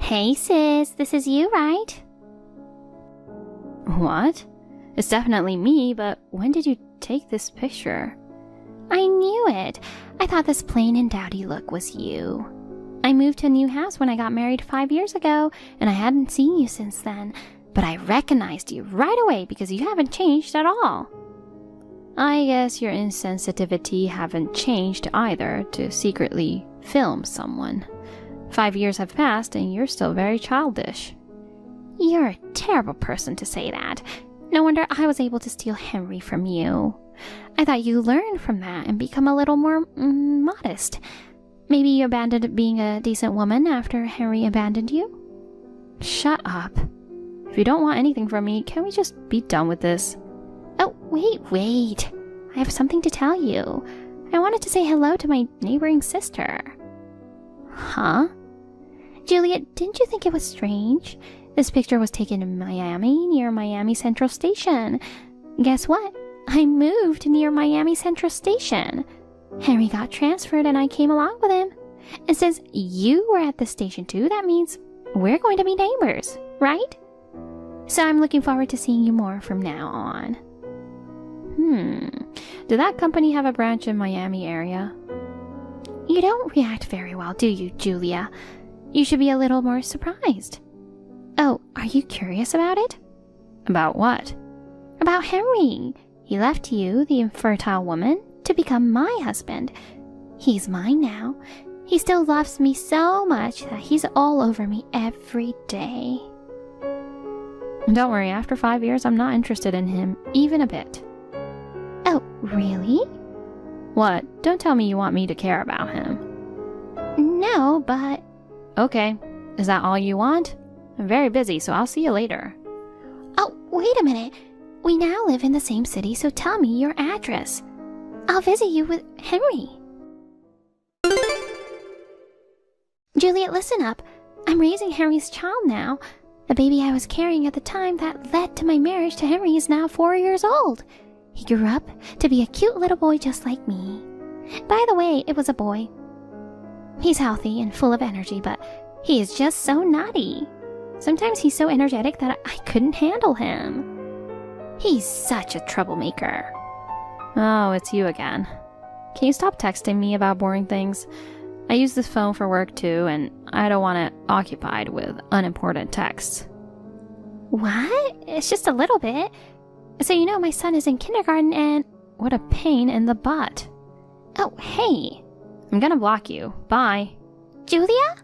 Hey sis, this is you, right? What? It's definitely me, but when did you take this picture? I knew it. I thought this plain and dowdy look was you. I moved to a new house when I got married 5 years ago, and I hadn't seen you since then, but I recognized you right away because you haven't changed at all. I guess your insensitivity haven't changed either to secretly film someone. 5 years have passed and you're still very childish. You're a terrible person to say that. No wonder I was able to steal Henry from you. I thought you learned from that and become a little more modest. Maybe you abandoned being a decent woman after Henry abandoned you? Shut up. If you don't want anything from me, can we just be done with this? Oh, wait. I have something to tell you. I wanted to say hello to my neighboring sister. Huh? Juliet, didn't you think it was strange? This picture was taken in Miami, near Miami Central Station. Guess what? I moved near Miami Central Station. Henry got transferred and I came along with him. And since you were at the station too, that means we're going to be neighbors, right? So I'm looking forward to seeing you more from now on. Did that company have a branch in Miami area? You don't react very well, do you, Julia? You should be a little more surprised. Oh, are you curious about it? About what? About Henry. He left you, the infertile woman, to become my husband. He's mine now. He still loves me so much that he's all over me every day. Don't worry, after 5 years, I'm not interested in him, even a bit. Oh, really? What? Don't tell me you want me to care about him. No, but... Okay. Is that all you want? I'm very busy, so I'll see you later. Oh, wait a minute. We now live in the same city, so tell me your address. I'll visit you with Henry. Juliet, listen up. I'm raising Henry's child now. The baby I was carrying at the time that led to my marriage to Henry is now 4 years old. He grew up to be a cute little boy just like me. By the way, it was a boy. He's healthy and full of energy, but he is just so naughty. Sometimes he's so energetic that I couldn't handle him. He's such a troublemaker. Oh, it's you again. Can you stop texting me about boring things? I use this phone for work too, and I don't want it occupied with unimportant texts. What? It's just a little bit. So you know my son is in kindergarten and... What a pain in the butt. Oh, hey. I'm gonna block you. Bye. Julia?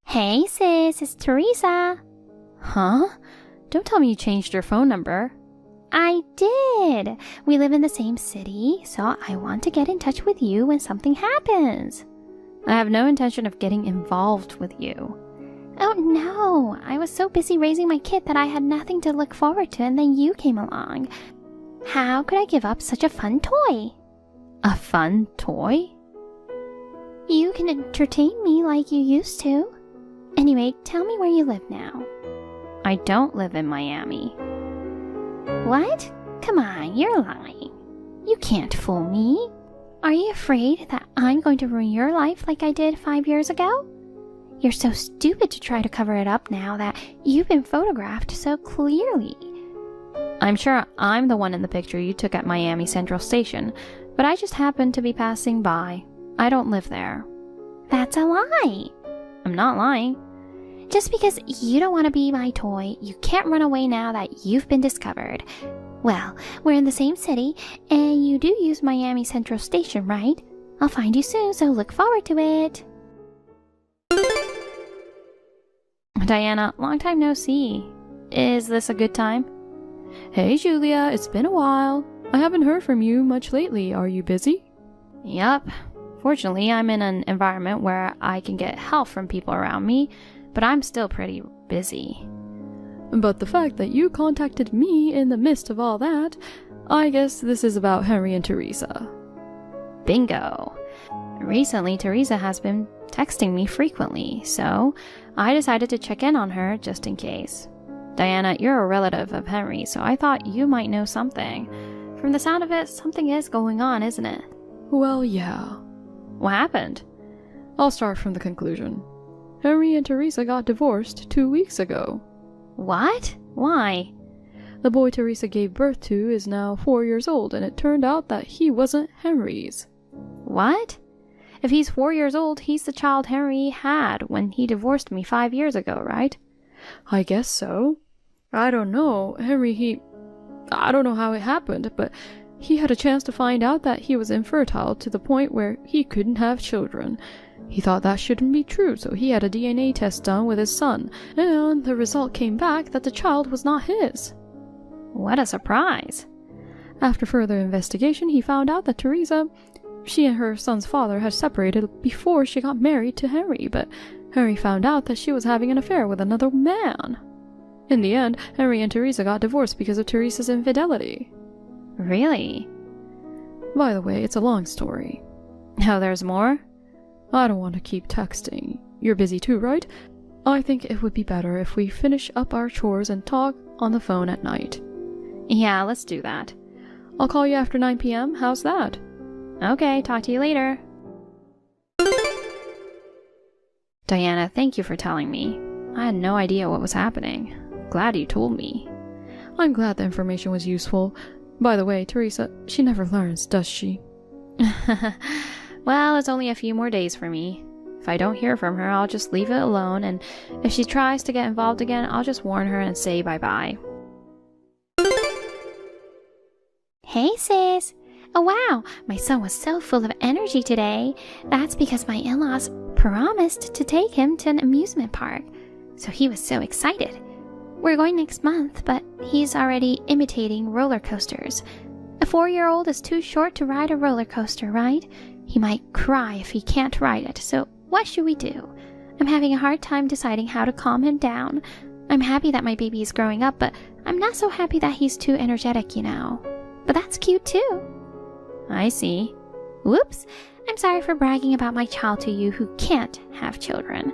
Hey sis, it's Teresa. Huh? Don't tell me you changed your phone number. I did. We live in the same city, so I want to get in touch with you when something happens. I have no intention of getting involved with you. Oh no, I was so busy raising my kid that I had nothing to look forward to, and then you came along. How could I give up such a fun toy? A fun toy? You can entertain me like you used to. Anyway, tell me where you live now. I don't live in Miami. What? Come on, you're lying. You can't fool me. Are you afraid that I'm going to ruin your life like I did 5 years ago? You're so stupid to try to cover it up now that you've been photographed so clearly. I'm sure I'm the one in the picture you took at Miami Central Station, but I just happened to be passing by. I don't live there. That's a lie. I'm not lying. Just because you don't want to be my toy, you can't run away now that you've been discovered. Well, we're in the same city, and you do use Miami Central Station, right? I'll find you soon, so look forward to it. Diana, long time no see. Is this a good time? Hey Julia, it's been a while. I haven't heard from you much lately. Are you busy? Yup. Fortunately, I'm in an environment where I can get help from people around me, but I'm still pretty busy. But the fact that you contacted me in the midst of all that, I guess this is about Henry and Teresa. Bingo. Recently, Teresa has been texting me frequently, so I decided to check in on her just in case. Diana, you're a relative of Henry, so I thought you might know something. From the sound of it, something is going on, isn't it? Well, yeah. What happened? I'll start from the conclusion. Henry and Teresa got divorced 2 weeks ago. What? Why? The boy Teresa gave birth to is now 4 years old, and it turned out that he wasn't Henry's. What? If he's 4 years old, he's the child Henry had when he divorced me 5 years ago, right? I guess so. I don't know. I don't know how it happened, but he had a chance to find out that he was infertile to the point where he couldn't have children. He thought that shouldn't be true, so he had a DNA test done with his son, and the result came back that the child was not his. What a surprise. After further investigation, he found out that Teresa, she and her son's father had separated before she got married to Henry, but Henry found out that she was having an affair with another man. In the end, Henry and Teresa got divorced because of Teresa's infidelity. Really? By the way, it's a long story. Oh, there's more? I don't want to keep texting. You're busy too, right? I think it would be better if we finish up our chores and talk on the phone at night. Yeah, let's do that. I'll call you after 9 p.m. How's that? Okay, talk to you later. Diana, thank you for telling me. I had no idea what was happening. Glad you told me. I'm glad the information was useful. By the way, Teresa, she never learns, does she? Well, it's only a few more days for me. If I don't hear from her, I'll just leave it alone, and if she tries to get involved again, I'll just warn her and say bye-bye. Hey, sis. Oh, wow. My son was so full of energy today. That's because my in-laws promised to take him to an amusement park. So he was so excited. We're going next month, but he's already imitating roller coasters. A 4-year-old is too short to ride a roller coaster, right? He might cry if he can't ride it, so what should we do? I'm having a hard time deciding how to calm him down. I'm happy that my baby is growing up, but I'm not so happy that he's too energetic, you know. But that's cute too. I see. Whoops. I'm sorry for bragging about my child to you who can't have children.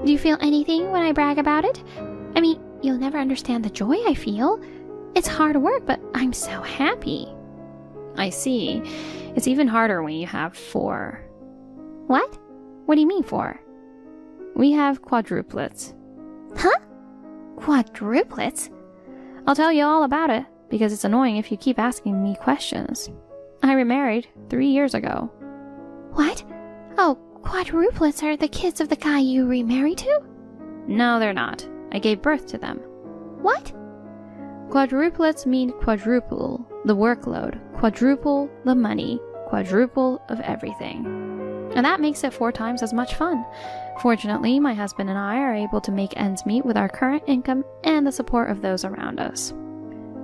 Do you feel anything when I brag about it? I mean, you'll never understand the joy I feel. It's hard work, but I'm so happy. I see. It's even harder when you have 4. What? What do you mean 4? We have quadruplets. Huh? Quadruplets? I'll tell you all about it, because it's annoying if you keep asking me questions. I remarried 3 years ago. What? Oh, quadruplets are the kids of the guy you remarried to? No, they're not. I gave birth to them. What? Quadruplets mean quadruple the workload, quadruple the money, quadruple of everything. And that makes it 4 times as much fun. Fortunately, my husband and I are able to make ends meet with our current income and the support of those around us.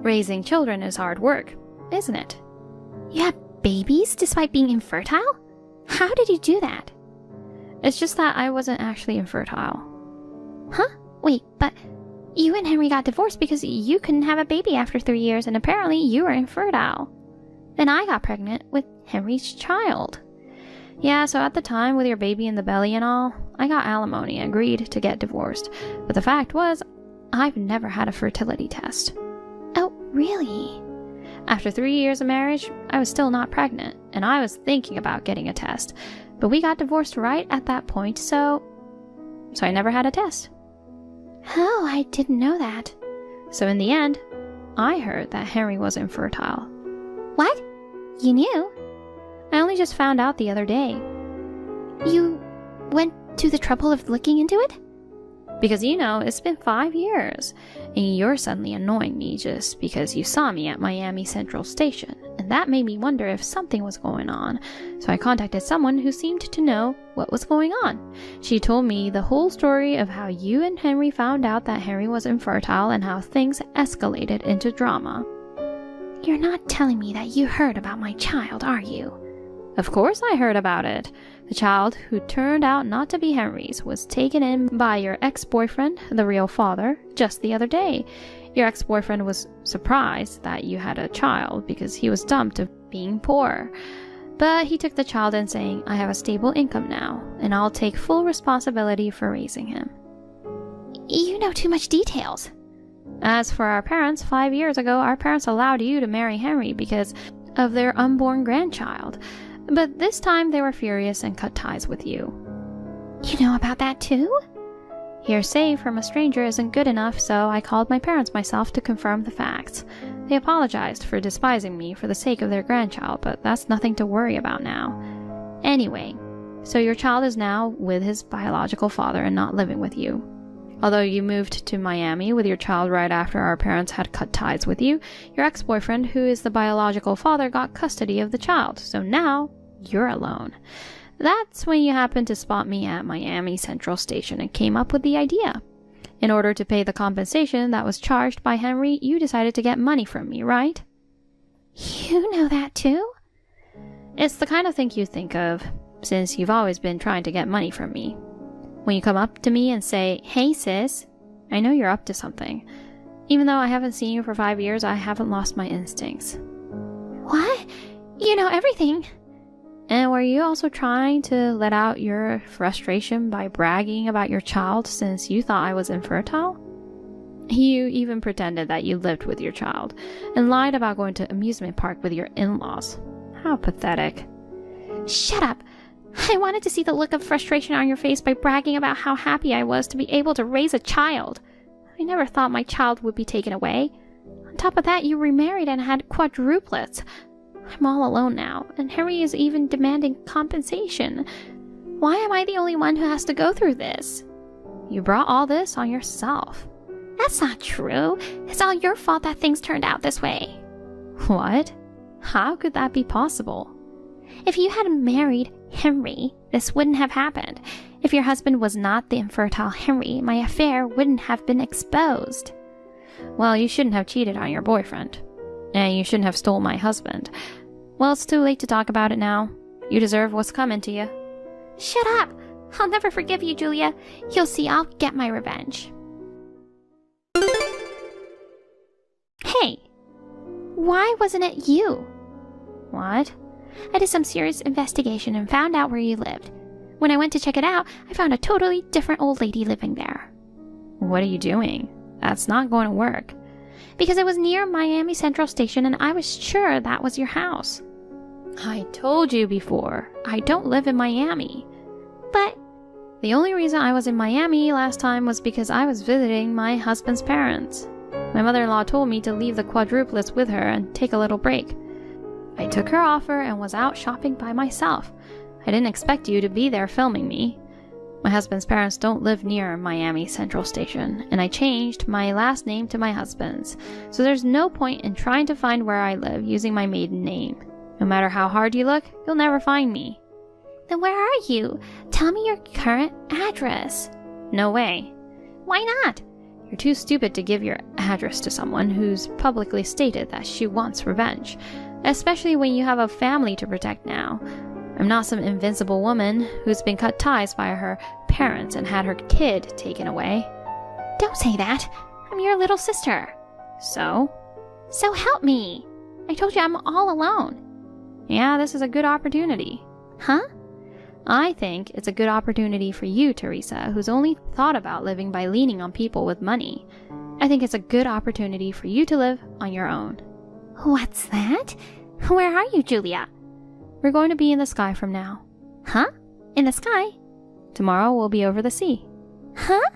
Raising children is hard work, isn't it? You have babies despite being infertile? How did you do that? It's just that I wasn't actually infertile. Huh? Wait, but you and Henry got divorced because you couldn't have a baby after 3 years, and apparently you were infertile. Then I got pregnant with Henry's child. Yeah, so at the time, with your baby in the belly and all, I got alimony and agreed to get divorced. But the fact was, I've never had a fertility test. Oh, really? After 3 years of marriage, I was still not pregnant, and I was thinking about getting a test. But we got divorced right at that point, so I never had a test. Oh, I didn't know that. So in the end, I heard that Henry was infertile. What? You knew? I only just found out the other day. You went to the trouble of looking into it? Because, you know, it's been 5 years, and you're suddenly annoying me just because you saw me at Miami Central Station, and that made me wonder if something was going on. So I contacted someone who seemed to know what was going on. She told me the whole story of how you and Henry found out that Henry was infertile and how things escalated into drama. You're not telling me that you heard about my child, are you? Of course I heard about it. The child, who turned out not to be Henry's, was taken in by your ex-boyfriend, the real father, just the other day. Your ex-boyfriend was surprised that you had a child because he was dumped of being poor. But he took the child in saying, I have a stable income now, and I'll take full responsibility for raising him. You know too much details. As for our parents, 5 years ago, our parents allowed you to marry Henry because of their unborn grandchild. But this time they were furious and cut ties with you. You know about that too? Hearsay from a stranger isn't good enough, so I called my parents myself to confirm the facts. They apologized for despising me for the sake of their grandchild, but that's nothing to worry about now. Anyway, so your child is now with his biological father and not living with you. Although you moved to Miami with your child right after our parents had cut ties with you, your ex-boyfriend, who is the biological father, got custody of the child, so now you're alone. That's when you happened to spot me at Miami Central Station and came up with the idea. In order to pay the compensation that was charged by Henry, you decided to get money from me, right? You know that too? It's the kind of thing you think of, since you've always been trying to get money from me. When you come up to me and say, "Hey sis," I know you're up to something. Even though I haven't seen you for 5 years, I haven't lost my instincts. What? You know everything. And were you also trying to let out your frustration by bragging about your child since you thought I was infertile? You even pretended that you lived with your child and lied about going to amusement park with your in-laws. How pathetic. Shut up. I wanted to see the look of frustration on your face by bragging about how happy I was to be able to raise a child. I never thought my child would be taken away. On top of that, you remarried and had quadruplets. I'm all alone now, and Henry is even demanding compensation. Why am I the only one who has to go through this? You brought all this on yourself. That's not true. It's all your fault that things turned out this way. What? How could that be possible? If you had married Henry, this wouldn't have happened. If your husband was not the infertile Henry, my affair wouldn't have been exposed. Well, you shouldn't have cheated on your boyfriend. And you shouldn't have stole my husband. Well, it's too late to talk about it now. You deserve what's coming to you. Shut up! I'll never forgive you, Julia. You'll see, I'll get my revenge. Hey! Why wasn't it you? What? I did some serious investigation and found out where you lived. When I went to check it out, I found a totally different old lady living there. What are you doing? That's not going to work. Because it was near Miami Central Station and I was sure that was your house. I told you before, I don't live in Miami. But the only reason I was in Miami last time was because I was visiting my husband's parents. My mother-in-law told me to leave the quadruplets with her and take a little break. I took her offer and was out shopping by myself. I didn't expect you to be there filming me. My husband's parents don't live near Miami Central Station, and I changed my last name to my husband's, so there's no point in trying to find where I live using my maiden name. No matter how hard you look, you'll never find me. Then where are you? Tell me your current address. No way. Why not? You're too stupid to give your address to someone who's publicly stated that she wants revenge, especially when you have a family to protect now. I'm not some invincible woman who's been cut ties by her parents and had her kid taken away. Don't say that. I'm your little sister. So? So help me. I told you I'm all alone. Yeah, this is a good opportunity. Huh? I think it's a good opportunity for you, Teresa, who's only thought about living by leaning on people with money. I think it's a good opportunity for you to live on your own. What's that? Where are you, Julia? We're going to be in the sky from now. Huh? In the sky? Tomorrow we'll be over the sea. Huh?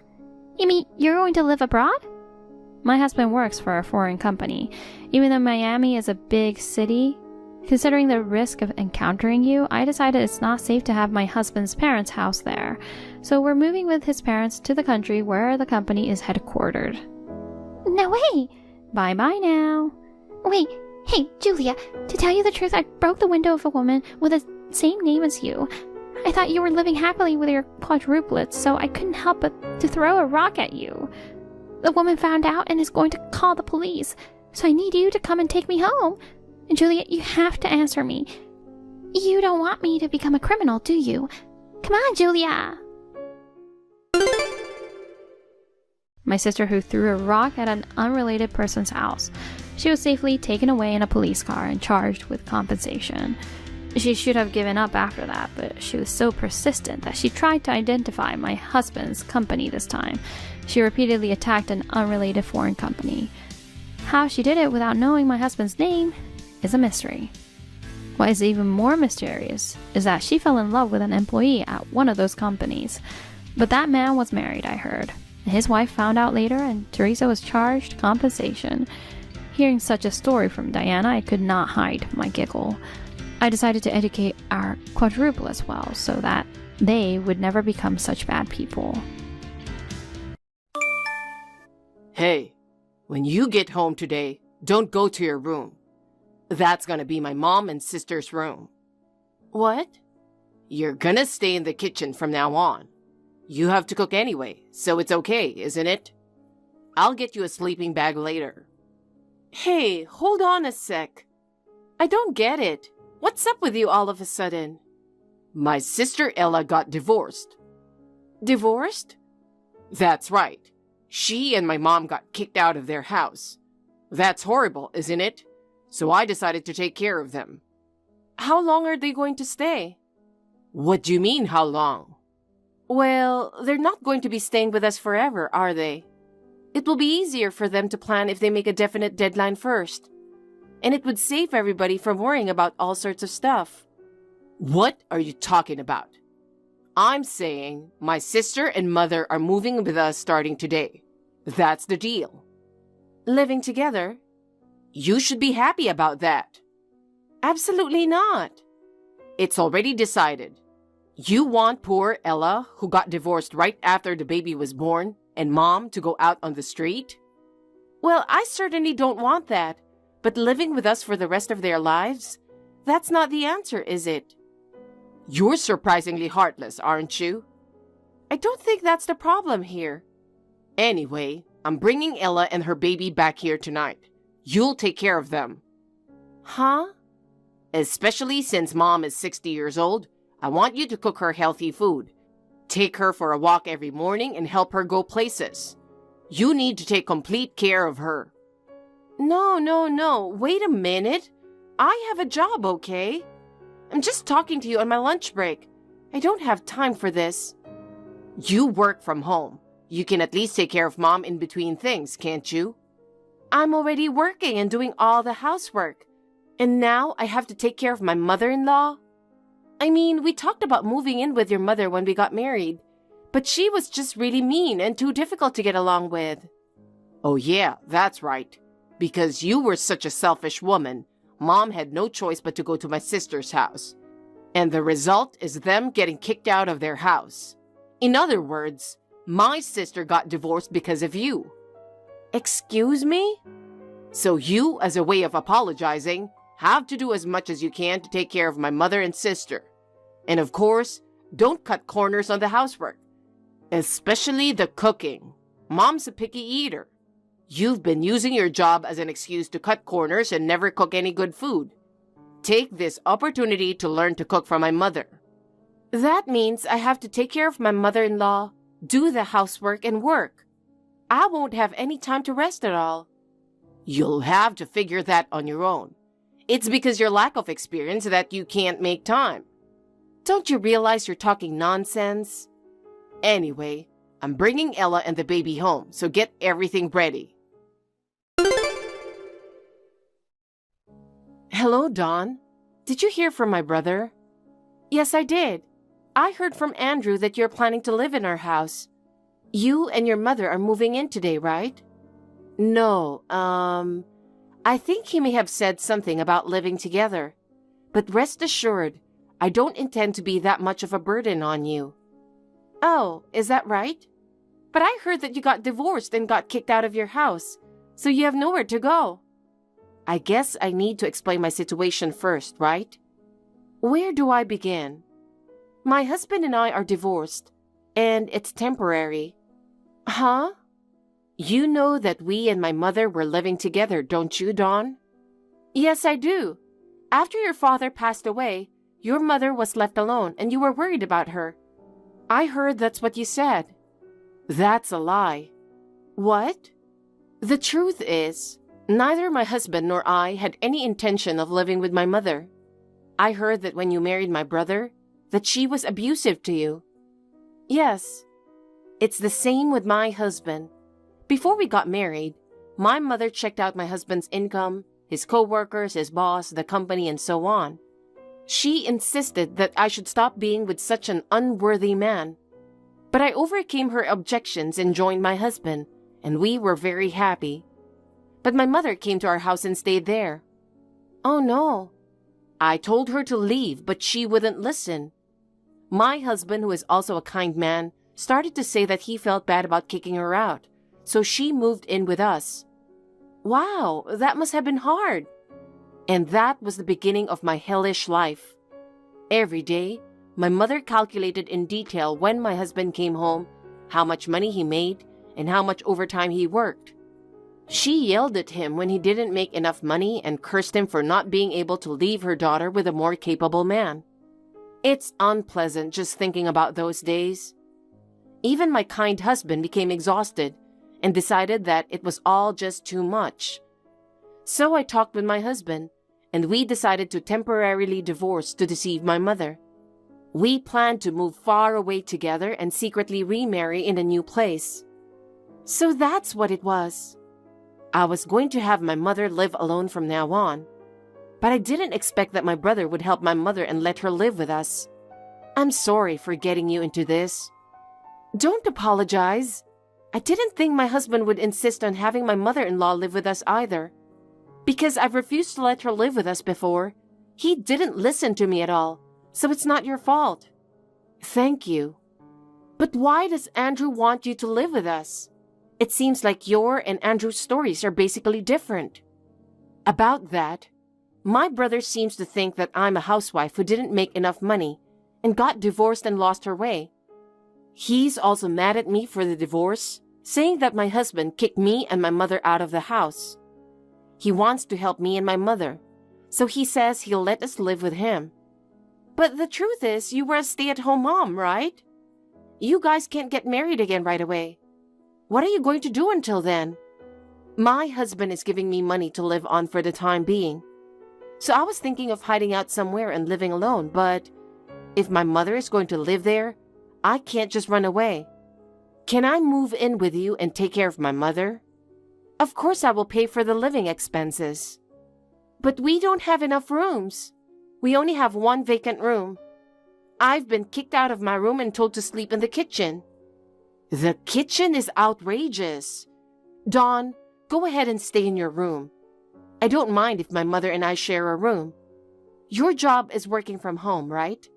You mean you're going to live abroad? My husband works for a foreign company. Even though Miami is a big city, considering the risk of encountering you, I decided it's not safe to have my husband's parents' house there. So we're moving with his parents to the country where the company is headquartered. No way! Bye-bye now. Wait, hey, Julia, to tell you the truth, I broke the window of a woman with the same name as you. I thought you were living happily with your quadruplets, so I couldn't help but to throw a rock at you. The woman found out and is going to call the police, so I need you to come and take me home. And Julia, you have to answer me. You don't want me to become a criminal, do you? Come on, Julia! My sister who threw a rock at an unrelated person's house. She was safely taken away in a police car and charged with compensation. She should have given up after that, but she was so persistent that she tried to identify my husband's company this time. She repeatedly attacked an unrelated foreign company. How she did it without knowing my husband's name is a mystery. What is even more mysterious is that she fell in love with an employee at one of those companies. But that man was married, I heard. His wife found out later and Teresa was charged compensation. Hearing such a story from Diana, I could not hide my giggle. I decided to educate our quadruple as well so that they would never become such bad people. Hey, when you get home today, don't go to your room. That's gonna be my mom and sister's room. What? You're gonna stay in the kitchen from now on. You have to cook anyway, so it's okay, isn't it? I'll get you a sleeping bag later. Hey, hold on a sec. I don't get it. What's up with you all of a sudden? My sister Ella got divorced. Divorced? That's right. She and my mom got kicked out of their house. That's horrible, isn't it? So I decided to take care of them. How long are they going to stay? What do you mean, how long? Well, they're not going to be staying with us forever, are they? It will be easier for them to plan if they make a definite deadline first. And it would save everybody from worrying about all sorts of stuff. What are you talking about? I'm saying my sister and mother are moving with us starting today. That's the deal. Living together? You should be happy about that. Absolutely not. It's already decided. You want poor Ella, who got divorced right after the baby was born, and mom to go out on the street? Well, I certainly don't want that, but living with us for the rest of their lives? That's not the answer, is it? You're surprisingly heartless, aren't you? I don't think that's the problem here. Anyway, I'm bringing Ella and her baby back here tonight. You'll take care of them. Huh? Especially since mom is 60 years old, I want you to cook her healthy food. Take her for a walk every morning and help her go places. You need to take complete care of her. No. Wait a minute. I have a job, okay? I'm just talking to you on my lunch break. I don't have time for this. You work from home. You can at least take care of mom in between things, can't you? I'm already working and doing all the housework. And now I have to take care of my mother-in-law? I mean, we talked about moving in with your mother when we got married, but she was just really mean and too difficult to get along with. Oh yeah, that's right. Because you were such a selfish woman, mom had no choice but to go to my sister's house. And the result is them getting kicked out of their house. In other words, my sister got divorced because of you. Excuse me? So you, as a way of apologizing, have to do as much as you can to take care of my mother and sister. And of course, don't cut corners on the housework. Especially the cooking. Mom's a picky eater. You've been using your job as an excuse to cut corners and never cook any good food. Take this opportunity to learn to cook for my mother. That means I have to take care of my mother-in-law, do the housework, and work. I won't have any time to rest at all. You'll have to figure that on your own. It's because your lack of experience that you can't make time. Don't you realize you're talking nonsense? Anyway, I'm bringing Ella and the baby home, so get everything ready. Hello, Dawn. Did you hear from my brother? Yes, I did. I heard from Andrew that you're planning to live in our house. You and your mother are moving in today, right? No, I think he may have said something about living together. But rest assured, I don't intend to be that much of a burden on you. Oh, is that right? But I heard that you got divorced and got kicked out of your house, so you have nowhere to go. I guess I need to explain my situation first, right? Where do I begin? My husband and I are divorced, and it's temporary. Huh? You know that we and my mother were living together, don't you, Dawn? Yes, I do. After your father passed away, your mother was left alone and you were worried about her. I heard that's what you said. That's a lie. What? The truth is, neither my husband nor I had any intention of living with my mother. I heard that when you married my brother, that she was abusive to you. Yes. It's the same with my husband. Before we got married, my mother checked out my husband's income, his co-workers, his boss, the company, and so on. She insisted that I should stop being with such an unworthy man. But I overcame her objections and joined my husband, and we were very happy. But my mother came to our house and stayed there. Oh no. I told her to leave, but she wouldn't listen. My husband, who is also a kind man, started to say that he felt bad about kicking her out, so she moved in with us. Wow, that must have been hard. And that was the beginning of my hellish life. Every day, my mother calculated in detail when my husband came home, how much money he made, and how much overtime he worked. She yelled at him when he didn't make enough money and cursed him for not being able to leave her daughter with a more capable man. It's unpleasant just thinking about those days. Even my kind husband became exhausted and decided that it was all just too much. So I talked with my husband, and we decided to temporarily divorce to deceive my mother. We planned to move far away together and secretly remarry in a new place. So that's what it was. I was going to have my mother live alone from now on, but I didn't expect that my brother would help my mother and let her live with us. I'm sorry for getting you into this. Don't apologize. I didn't think my husband would insist on having my mother-in-law live with us either. Because I've refused to let her live with us before. He didn't listen to me at all, so it's not your fault. Thank you. But why does Andrew want you to live with us? It seems like your and Andrew's stories are basically different. About that, my brother seems to think that I'm a housewife who didn't make enough money and got divorced and lost her way. He's also mad at me for the divorce, saying that my husband kicked me and my mother out of the house. He wants to help me and my mother, so he says he'll let us live with him. But the truth is, you were a stay-at-home mom, right? You guys can't get married again right away. What are you going to do until then? My husband is giving me money to live on for the time being. So I was thinking of hiding out somewhere and living alone, but if my mother is going to live there, I can't just run away. Can I move in with you and take care of my mother? Of course I will pay for the living expenses. But we don't have enough rooms. We only have one vacant room. I've been kicked out of my room and told to sleep in the kitchen. The kitchen is outrageous. Dawn, go ahead and stay in your room. I don't mind if my mother and I share a room. Your job is working from home, right?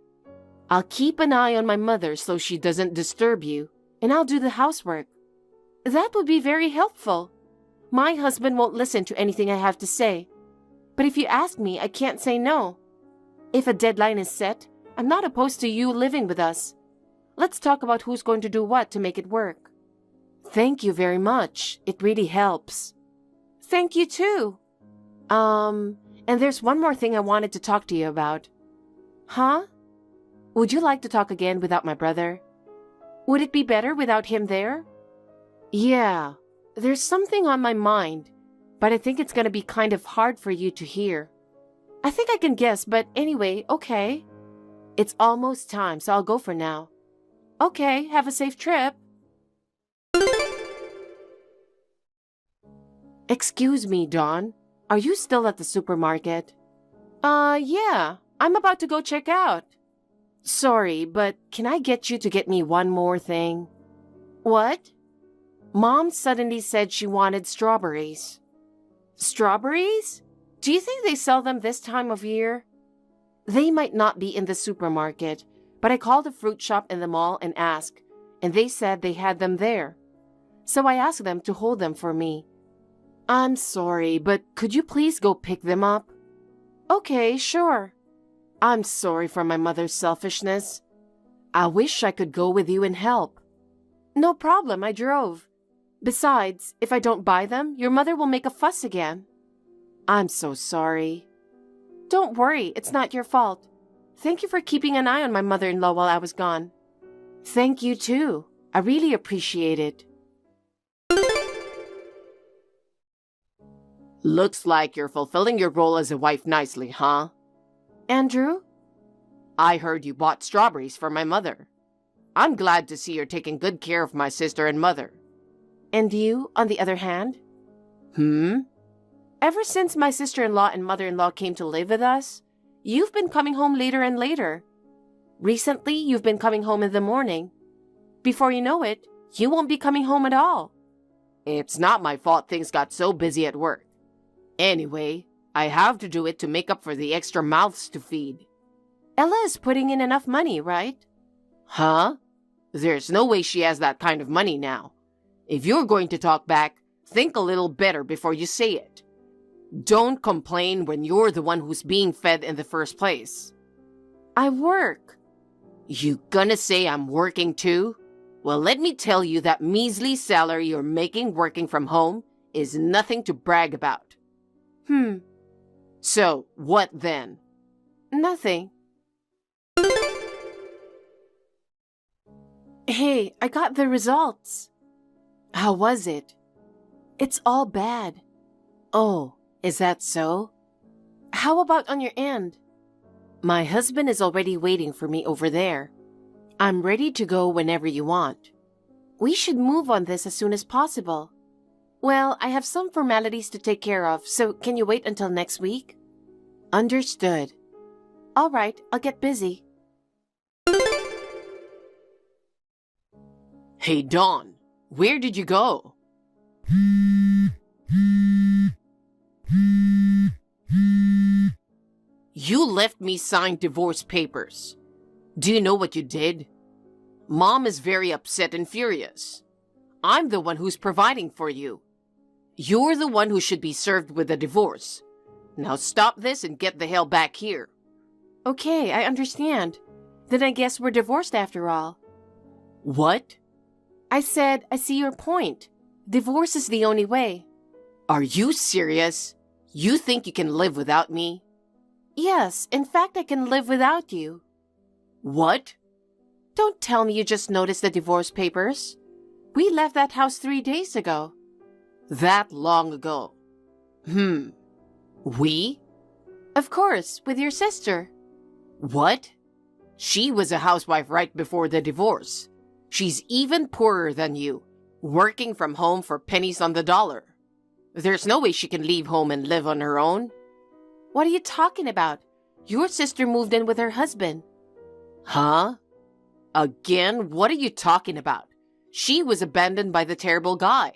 I'll keep an eye on my mother so she doesn't disturb you, and I'll do the housework. That would be very helpful. My husband won't listen to anything I have to say. But if you ask me, I can't say no. If a deadline is set, I'm not opposed to you living with us. Let's talk about who's going to do what to make it work. Thank you very much. It really helps. Thank you too. And there's one more thing I wanted to talk to you about. Huh? Would you like to talk again without my brother? Would it be better without him there? Yeah, there's something on my mind, but I think it's going to be kind of hard for you to hear. I think I can guess, but anyway, okay. It's almost time, so I'll go for now. Okay, have a safe trip. Excuse me, Dawn. Are you still at the supermarket? Yeah. I'm about to go check out. Sorry, but can I get you to get me one more thing? What? Mom suddenly said she wanted strawberries. Strawberries? Do you think they sell them this time of year? They might not be in the supermarket, but I called a fruit shop in the mall and asked, and they said they had them there. So I asked them to hold them for me. I'm sorry, but could you please go pick them up? Okay, sure. I'm sorry for my mother's selfishness. I wish I could go with you and help. No problem, I drove. Besides, if I don't buy them, your mother will make a fuss again. I'm so sorry. Don't worry, it's not your fault. Thank you for keeping an eye on my mother-in-law while I was gone. Thank you too. I really appreciate it. Looks like you're fulfilling your role as a wife nicely, huh? Andrew? I heard you bought strawberries for my mother. I'm glad to see you're taking good care of my sister and mother. And you, on the other hand? Ever since my sister-in-law and mother-in-law came to live with us, you've been coming home later and later. Recently, you've been coming home in the morning. Before you know it, you won't be coming home at all. It's not my fault things got so busy at work. Anyway, I have to do it to make up for the extra mouths to feed. Ella is putting in enough money, right? Huh? There's no way she has that kind of money now. If you're going to talk back, think a little better before you say it. Don't complain when you're the one who's being fed in the first place. I work. You gonna say I'm working too? Well, let me tell you that measly salary you're making working from home is nothing to brag about. So, what then? Nothing. Hey, I got the results. How was it? It's all bad. Oh, is that so? How about on your end? My husband is already waiting for me over there. I'm ready to go whenever you want. We should move on this as soon as possible. Well, I have some formalities to take care of, so can you wait until next week? Understood. All right, I'll get busy. Hey, Dawn, where did you go? You left me signed divorce papers. Do you know what you did? Mom is very upset and furious. I'm the one who's providing for you. You're the one who should be served with a divorce. Now stop this and get the hell back here. Okay, I understand. Then I guess we're divorced after all. What? I said, I see your point. Divorce is the only way. Are you serious? You think you can live without me? Yes, in fact, I can live without you. What? Don't tell me you just noticed the divorce papers. We left that house 3 days ago. That long ago. We? Of course, with your sister. What? She was a housewife right before the divorce. She's even poorer than you, working from home for pennies on the dollar. There's no way she can leave home and live on her own. What are you talking about? Your sister moved in with her husband. Huh? Again, what are you talking about? She was abandoned by the terrible guy.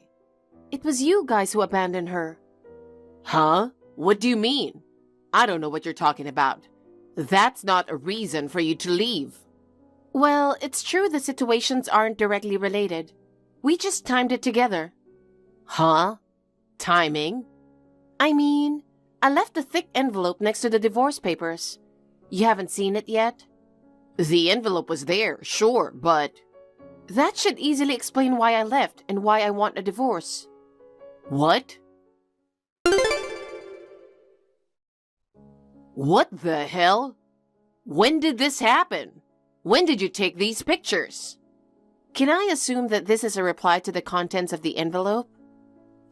It was you guys who abandoned her. Huh? What do you mean? I don't know what you're talking about. That's not a reason for you to leave. Well, it's true the situations aren't directly related. We just timed it together. Huh? Timing? I mean, I left a thick envelope next to the divorce papers. You haven't seen it yet? The envelope was there, sure, but... That should easily explain why I left and why I want a divorce. What? What the hell? When did this happen? When did you take these pictures? Can I assume that this is a reply to the contents of the envelope?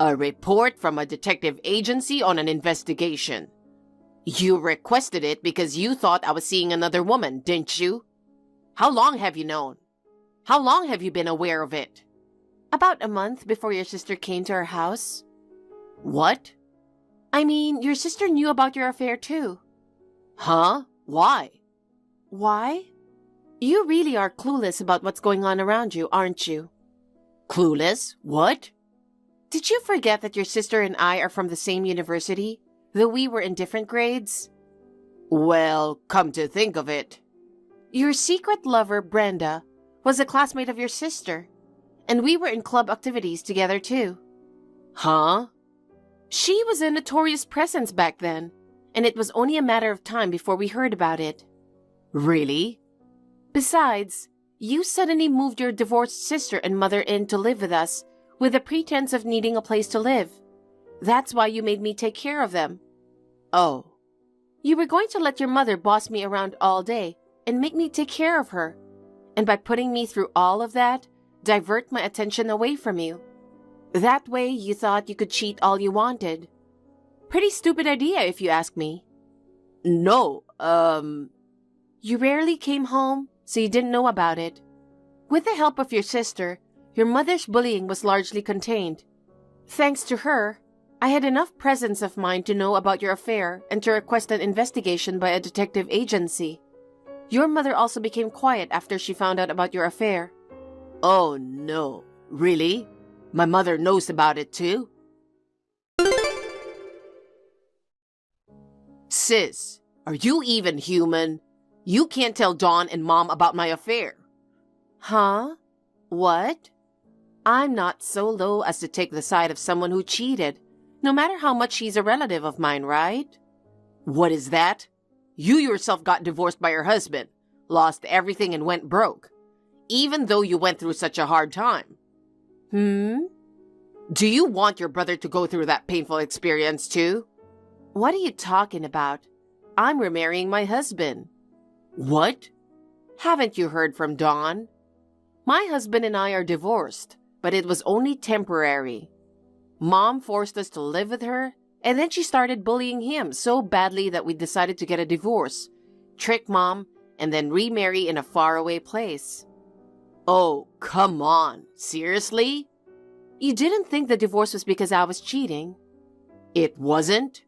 A report from a detective agency on an investigation. You requested it because you thought I was seeing another woman, didn't you? How long have you known? How long have you been aware of it? About a month before your sister came to our house. What? I mean, your sister knew about your affair too. Huh? Why? Why? You really are clueless about what's going on around you, aren't you? Clueless? What? Did you forget that your sister and I are from the same university, though we were in different grades? Well, come to think of it. Your secret lover, Brenda, was a classmate of your sister, and we were in club activities together too. Huh? She was a notorious presence back then, and it was only a matter of time before we heard about it. Really? Besides, you suddenly moved your divorced sister and mother in to live with us with the pretense of needing a place to live. That's why you made me take care of them. Oh. You were going to let your mother boss me around all day and make me take care of her, and by putting me through all of that, divert my attention away from you. That way you thought you could cheat all you wanted. Pretty stupid idea if you ask me. No, You rarely came home, so you didn't know about it. With the help of your sister, your mother's bullying was largely contained. Thanks to her, I had enough presence of mind to know about your affair and to request an investigation by a detective agency. Your mother also became quiet after she found out about your affair. Oh no, really? My mother knows about it too? Sis, are you even human? You can't tell Dawn and Mom about my affair. Huh? What? I'm not so low as to take the side of someone who cheated, no matter how much she's a relative of mine, right? What is that? You yourself got divorced by your husband, lost everything and went broke, even though you went through such a hard time. Do you want your brother to go through that painful experience too? What are you talking about? I'm remarrying my husband. What? Haven't you heard from Dawn? My husband and I are divorced, but it was only temporary. Mom forced us to live with her, and then she started bullying him so badly that we decided to get a divorce, trick Mom, and then remarry in a faraway place. Oh, come on. Seriously? You didn't think the divorce was because I was cheating? It wasn't?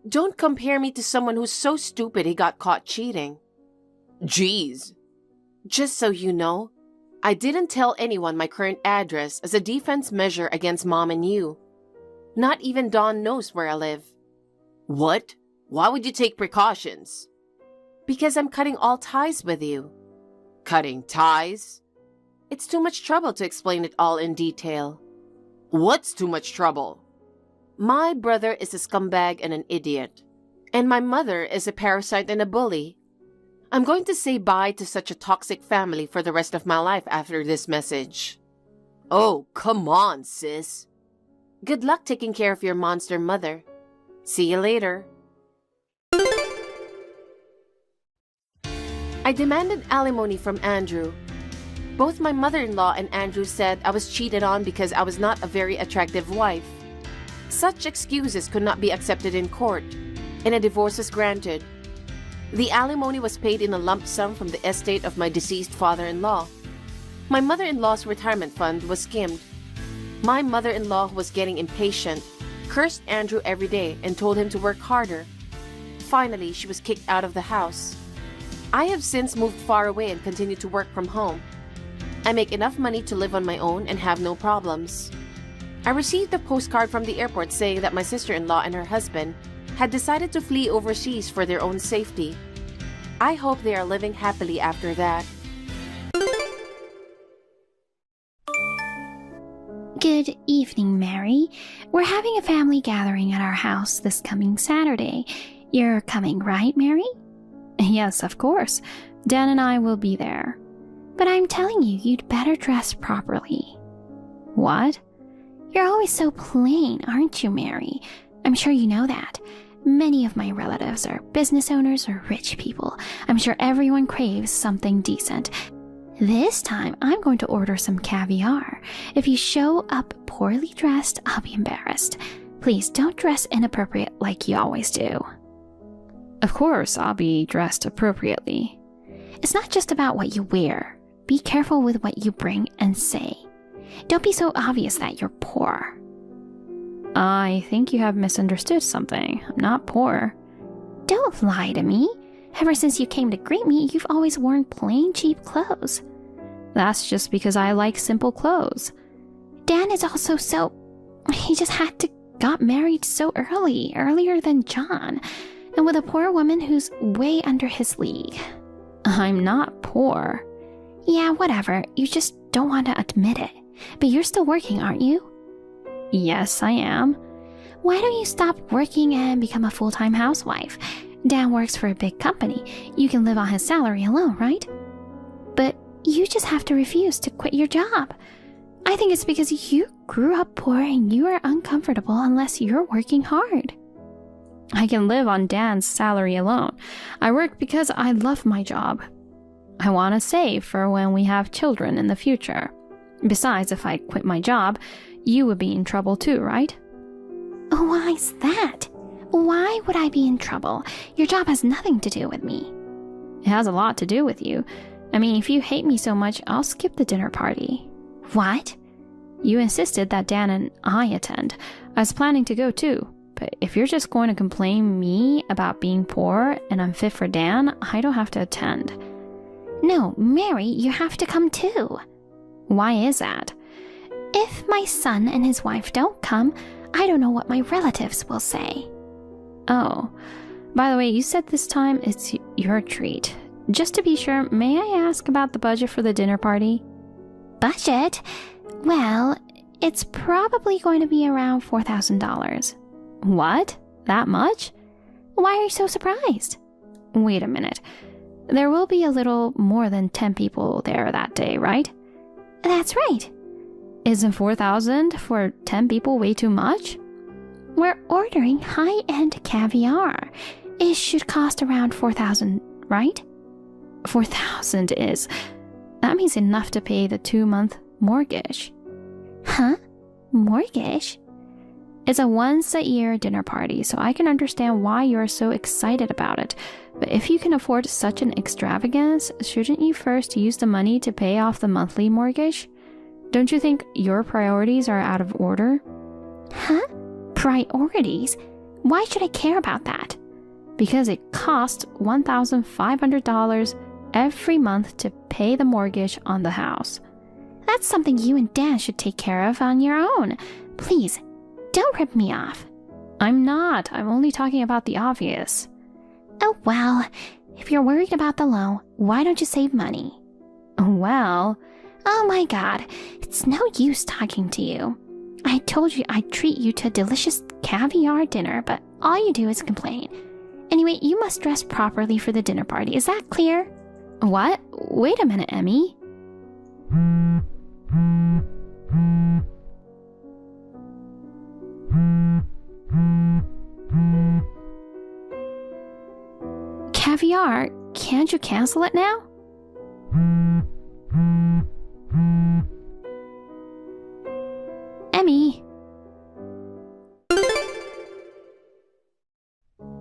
Don't compare me to someone who's so stupid he got caught cheating. Jeez. Just so you know, I didn't tell anyone my current address as a defense measure against Mom and you. Not even Dawn knows where I live. What? Why would you take precautions? Because I'm cutting all ties with you. Cutting ties? It's too much trouble to explain it all in detail. What's too much trouble? My brother is a scumbag and an idiot, and my mother is a parasite and a bully. I'm going to say bye to such a toxic family for the rest of my life after this message. Oh, come on, sis. Good luck taking care of your monster mother. See you later. I demanded alimony from Andrew. Both my mother-in-law and Andrew said I was cheated on because I was not a very attractive wife. Such excuses could not be accepted in court, and a divorce was granted. The alimony was paid in a lump sum from the estate of my deceased father-in-law. My mother-in-law's retirement fund was skimmed. My mother-in-law, who was getting impatient, cursed Andrew every day and told him to work harder. Finally, she was kicked out of the house. I have since moved far away and continue to work from home. I make enough money to live on my own and have no problems. I received a postcard from the airport saying that my sister-in-law and her husband had decided to flee overseas for their own safety. I hope they are living happily after that. Good evening, Mary. We're having a family gathering at our house this coming Saturday. You're coming, right, Mary? Yes, of course. Dan and I will be there. But I'm telling you, you'd better dress properly. What? You're always so plain, aren't you, Mary? I'm sure you know that. Many of my relatives are business owners or rich people. I'm sure everyone craves something decent. This time, I'm going to order some caviar. If you show up poorly dressed, I'll be embarrassed. Please don't dress inappropriate like you always do. Of course, I'll be dressed appropriately. It's not just about what you wear. Be careful with what you bring and say. Don't be so obvious that you're poor. I think you have misunderstood something. I'm not poor. Don't lie to me. Ever since you came to greet me, you've always worn plain, cheap clothes. That's just because I like simple clothes. Dan is also so... He just got married so earlier than John, and with a poor woman who's way under his league. I'm not poor. Yeah, whatever. You just don't want to admit it. But you're still working, aren't you? Yes, I am. Why don't you stop working and become a full-time housewife? Dan works for a big company. You can live on his salary alone, right? But you just have to refuse to quit your job. I think it's because you grew up poor and you are uncomfortable unless you're working hard. I can live on Dan's salary alone. I work because I love my job. I want to save for when we have children in the future. Besides, if I quit my job, you would be in trouble too, right? Why's that? Why would I be in trouble? Your job has nothing to do with me. It has a lot to do with you. I mean, if you hate me so much, I'll skip the dinner party. What? You insisted that Dan and I attend. I was planning to go too, but if you're just going to complain me about being poor and unfit for Dan, I don't have to attend. No, Mary, you have to come too. Why is that? If my son and his wife don't come, I don't know what my relatives will say. Oh, by the way, you said this time it's your treat. Just to be sure, may I ask about the budget for the dinner party? Budget? Well, it's probably going to be around $4,000. What? That much? Why are you so surprised? Wait a minute. There will be a little more than 10 people there that day, right? That's right. Isn't 4,000 for 10 people way too much? We're ordering high-end caviar. It should cost around 4,000, right? 4,000 is... That means enough to pay the 2-month mortgage. Huh? Mortgage? It's a once-a-year dinner party, so I can understand why you're so excited about it. But if you can afford such an extravagance, shouldn't you first use the money to pay off the monthly mortgage? Don't you think your priorities are out of order? Huh? Priorities? Why should I care about that? Because it costs $1,500 every month to pay the mortgage on the house. That's something you and Dan should take care of on your own. Please, don't rip me off. I'm not. I'm only talking about the obvious. Oh, well, if you're worried about the loan, why don't you save money? Well... Oh my God, it's no use talking to you. I told you I'd treat you to a delicious caviar dinner, but all you do is complain. Anyway, you must dress properly for the dinner party. Is that clear? What? Wait a minute, Emmy. Caviar, can't you cancel it now? Emmy.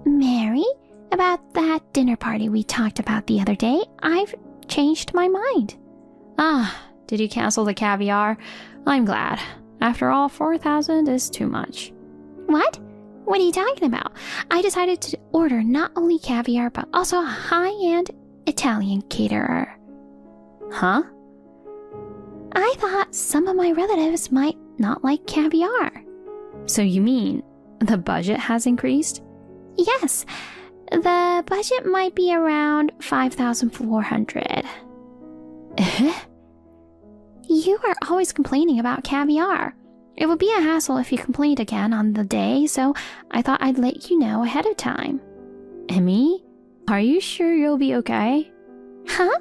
Mary, about that dinner party we talked about the other day, I've changed my mind. Ah, did you cancel the caviar? I'm glad. After all, 4,000 is too much. What? What are you talking about? I decided to order not only caviar, but also a high-end Italian caterer. Huh? I thought some of my relatives might not like caviar. So you mean the budget has increased? Yes, the budget might be around $5,400. You are always complaining about caviar. It would be a hassle if you complained again on the day, so I thought I'd let you know ahead of time. Emmy, are you sure you'll be okay? Huh?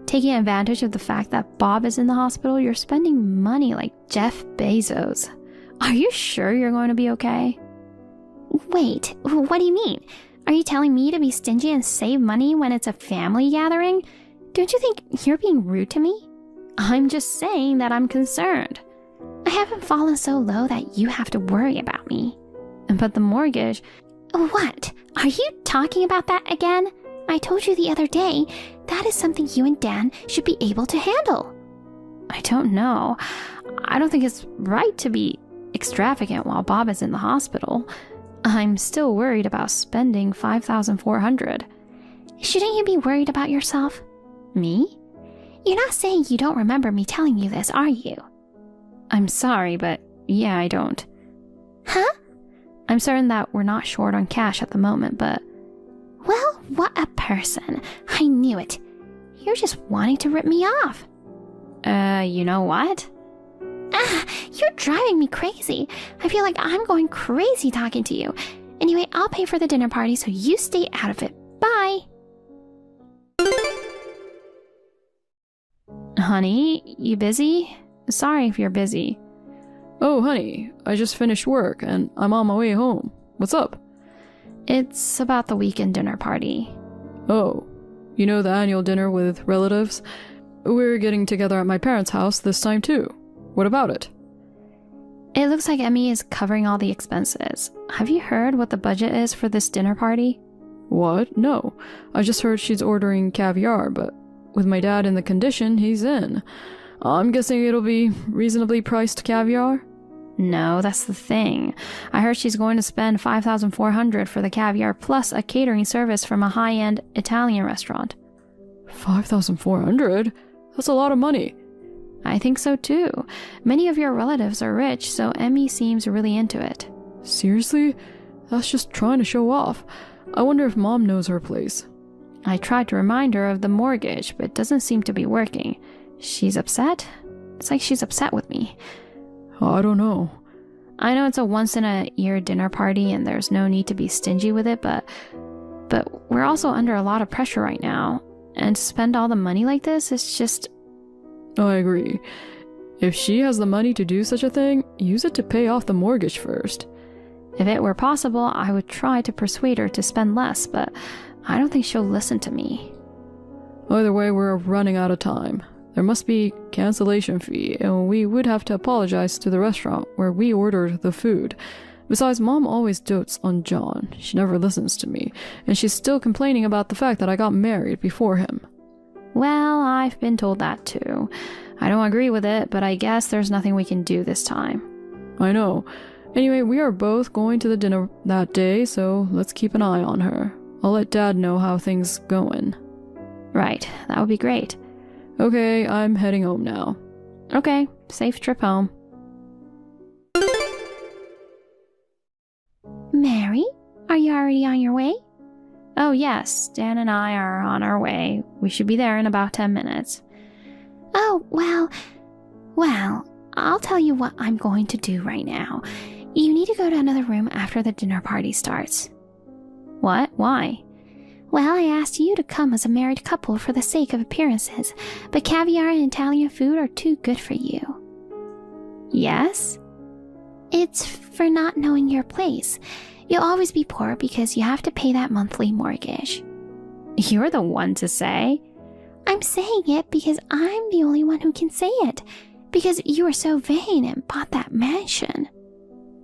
Taking advantage of the fact that Bob is in the hospital, you're spending money like Jeff Bezos. Are you sure you're going to be okay? Wait, what do you mean? Are you telling me to be stingy and save money when it's a family gathering? Don't you think you're being rude to me? I'm just saying that I'm concerned. I haven't fallen so low that you have to worry about me. But the mortgage... What? Are you talking about that again? I told you the other day, that is something you and Dan should be able to handle. I don't know. I don't think it's right to be extravagant while Bob is in the hospital. I'm still worried about spending $5,400. Shouldn't you be worried about yourself? Me? You're not saying you don't remember me telling you this, are you? I'm sorry, but yeah, I don't. Huh? I'm certain that we're not short on cash at the moment, but... Well, what a person. I knew it. You're just wanting to rip me off. You know what? You're driving me crazy. I feel like I'm going crazy talking to you. Anyway, I'll pay for the dinner party, so you stay out of it. Bye. Honey, you busy? Sorry if you're busy. Oh, honey, I just finished work and I'm on my way home. What's up? It's about the weekend dinner party. Oh, you know the annual dinner with relatives? We're getting together at my parents' house this time too. What about it? It looks like Emmy is covering all the expenses. Have you heard what the budget is for this dinner party? What? No. I just heard she's ordering caviar, but with my dad in the condition he's in, I'm guessing it'll be reasonably priced caviar? No, that's the thing. I heard she's going to spend $5,400 for the caviar plus a catering service from a high-end Italian restaurant. $5,400? That's a lot of money. I think so too. Many of your relatives are rich, so Emmy seems really into it. Seriously? That's just trying to show off. I wonder if Mom knows her place. I tried to remind her of the mortgage, but it doesn't seem to be working. She's upset? It's like she's upset with me. I don't know. I know it's a once-in-a-year dinner party and there's no need to be stingy with it, but we're also under a lot of pressure right now. And to spend all the money like this, it's just... I agree. If she has the money to do such a thing, use it to pay off the mortgage first. If it were possible, I would try to persuade her to spend less, but I don't think she'll listen to me. Either way, we're running out of time. There must be cancellation fee, and we would have to apologize to the restaurant where we ordered the food. Besides, Mom always dotes on John. She never listens to me, and she's still complaining about the fact that I got married before him. Well, I've been told that too. I don't agree with it, but I guess there's nothing we can do this time. I know. Anyway, we are both going to the dinner that day, so let's keep an eye on her. I'll let Dad know how things going. Right, that would be great. Okay, I'm heading home now. Okay, safe trip home. Mary, are you already on your way? Oh yes, Dan and I are on our way. We should be there in about 10 minutes. Oh, well, I'll tell you what I'm going to do right now. You need to go to another room after the dinner party starts. What? Why? Well, I asked you to come as a married couple for the sake of appearances, but caviar and Italian food are too good for you. Yes? It's for not knowing your place. You'll always be poor because you have to pay that monthly mortgage. You're the one to say. I'm saying it because I'm the only one who can say it. Because you were so vain and bought that mansion.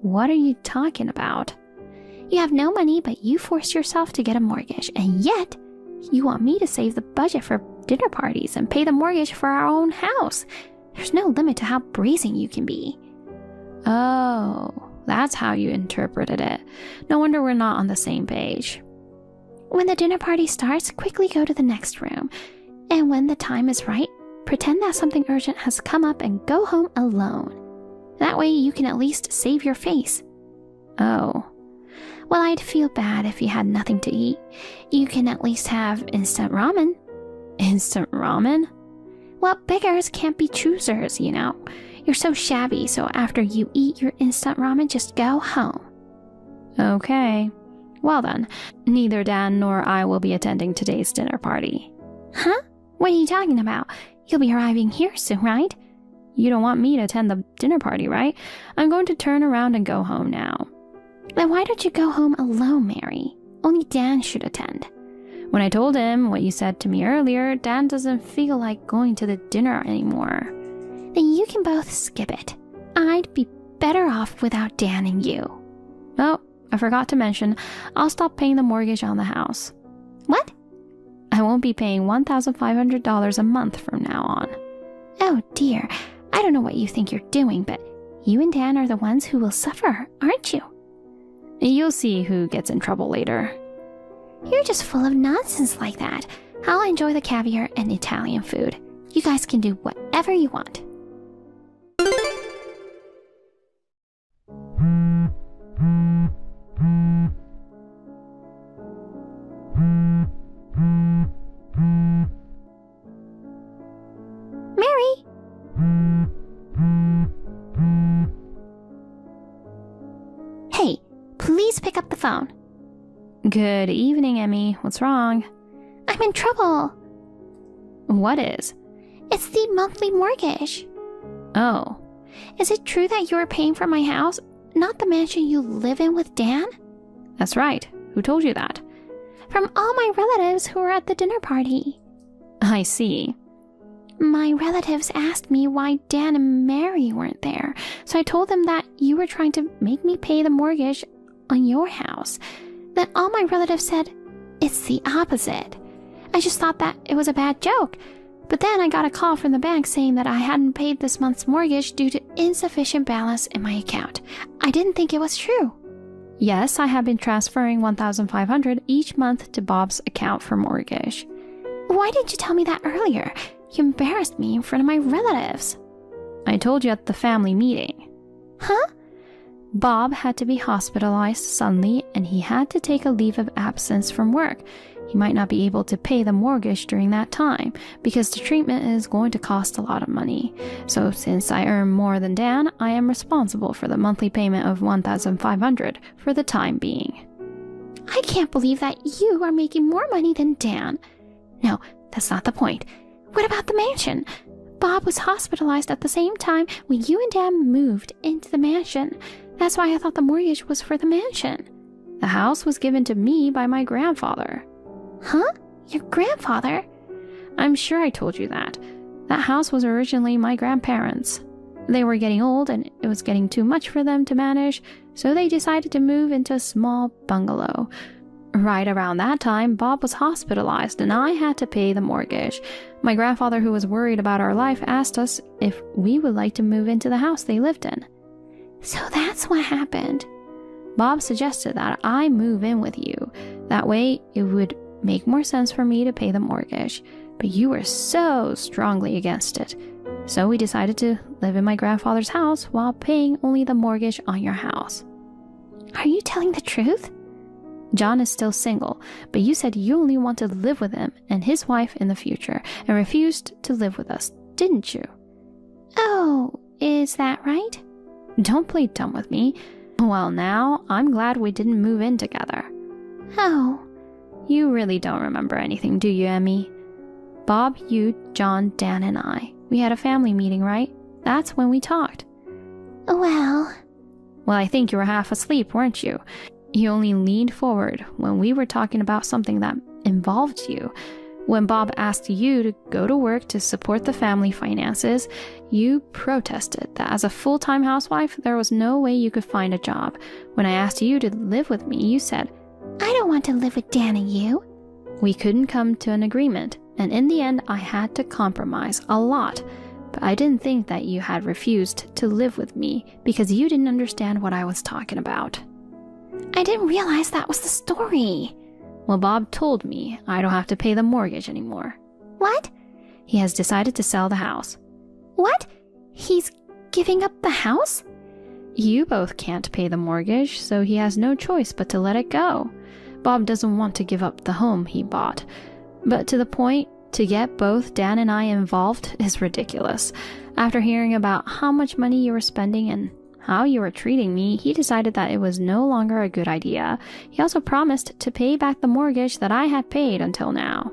What are you talking about? You have no money, but you forced yourself to get a mortgage, and yet you want me to save the budget for dinner parties and pay the mortgage for our own house. There's no limit to how brazen you can be. Oh, that's how you interpreted it. No wonder we're not on the same page. When the dinner party starts, quickly go to the next room. And when the time is right, pretend that something urgent has come up and go home alone. That way you can at least save your face. Oh. Well, I'd feel bad if you had nothing to eat. You can at least have instant ramen. Instant ramen? Well, beggars can't be choosers, you know. You're so shabby, so after you eat your instant ramen, just go home. Okay. Well then, neither Dan nor I will be attending today's dinner party. Huh? What are you talking about? You'll be arriving here soon, right? You don't want me to attend the dinner party, right? I'm going to turn around and go home now. Then why don't you go home alone, Mary? Only Dan should attend. When I told him what you said to me earlier, Dan doesn't feel like going to the dinner anymore. Then you can both skip it. I'd be better off without Dan and you. Oh, I forgot to mention, I'll stop paying the mortgage on the house. What? I won't be paying $1,500 a month from now on. Oh dear, I don't know what you think you're doing, but you and Dan are the ones who will suffer, aren't you? You'll see who gets in trouble later. You're just full of nonsense like that. I'll enjoy the caviar and Italian food. You guys can do whatever you want. Mary! Hey, please pick up the phone. Good evening, Emmy. What's wrong? I'm in trouble. What is? It's the monthly mortgage. Oh. Is it true that you're paying for my house, not the mansion you live in with Dan? That's right. Who told you that? From all my relatives who were at the dinner party. I see. My relatives asked me why Dan and Mary weren't there, so I told them that you were trying to make me pay the mortgage on your house. Then all my relatives said, it's the opposite. I just thought that it was a bad joke, But then I got a call from the bank saying that I hadn't paid this month's mortgage due to insufficient balance in my account. I didn't think it was true. Yes, I have been transferring $1,500 each month to Bob's account for mortgage. Why didn't you tell me that earlier? You embarrassed me in front of my relatives. I told you at the family meeting. Huh? Bob had to be hospitalized suddenly and he had to take a leave of absence from work. He might not be able to pay the mortgage during that time because the treatment is going to cost a lot of money. So since I earn more than Dan, I am responsible for the monthly payment of $1,500 for the time being. I can't believe that you are making more money than Dan. No, that's not the point. What about the mansion? Bob was hospitalized at the same time when you and Dan moved into the mansion. That's why I thought the mortgage was for the mansion. The house was given to me by my grandfather. Huh? Your grandfather? I'm sure I told you that. That house was originally my grandparents'. They were getting old and it was getting too much for them to manage, so they decided to move into a small bungalow. Right around that time, Bob was hospitalized and I had to pay the mortgage. My grandfather, who was worried about our life, asked us if we would like to move into the house they lived in. So that's what happened. Bob suggested that I move in with you. That way, it would make more sense for me to pay the mortgage. But you were so strongly against it. So we decided to live in my grandfather's house while paying only the mortgage on your house. Are you telling the truth? John is still single, but you said you only want to live with him and his wife in the future and refused to live with us, didn't you? Oh, is that right? Don't play dumb with me. Well, now, I'm glad we didn't move in together. Oh. You really don't remember anything, do you, Emmy? Bob, you, John, Dan, and I. We had a family meeting, right? That's when we talked. Well, I think you were half asleep, weren't you? You only leaned forward when we were talking about something that involved you. When Bob asked you to go to work to support the family finances, you protested that as a full-time housewife, there was no way you could find a job. When I asked you to live with me, you said, I don't want to live with Dan and you. We couldn't come to an agreement, and in the end, I had to compromise a lot. But I didn't think that you had refused to live with me because you didn't understand what I was talking about. I didn't realize that was the story. Well, Bob told me I don't have to pay the mortgage anymore. What? He has decided to sell the house. What? He's giving up the house? You both can't pay the mortgage, so he has no choice but to let it go. Bob doesn't want to give up the home he bought. But to the point, to get both Dan and I involved is ridiculous. After hearing about how much money you were spending and how you were treating me, he decided that it was no longer a good idea. He also promised to pay back the mortgage that I had paid until now.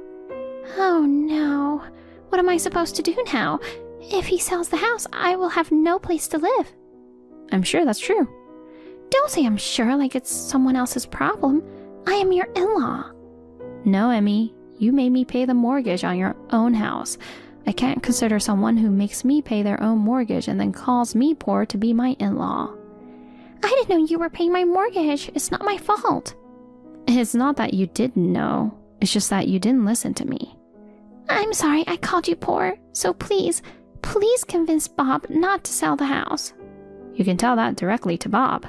Oh no. What am I supposed to do now? If he sells the house, I will have no place to live. I'm sure that's true. Don't say I'm sure like it's someone else's problem. I am your in-law. No, Emmy. You made me pay the mortgage on your own house. I can't consider someone who makes me pay their own mortgage and then calls me poor to be my in-law. I didn't know you were paying my mortgage. It's not my fault. It's not that you didn't know. It's just that you didn't listen to me. I'm sorry I called you poor. So please convince Bob not to sell the house. You can tell that directly to Bob.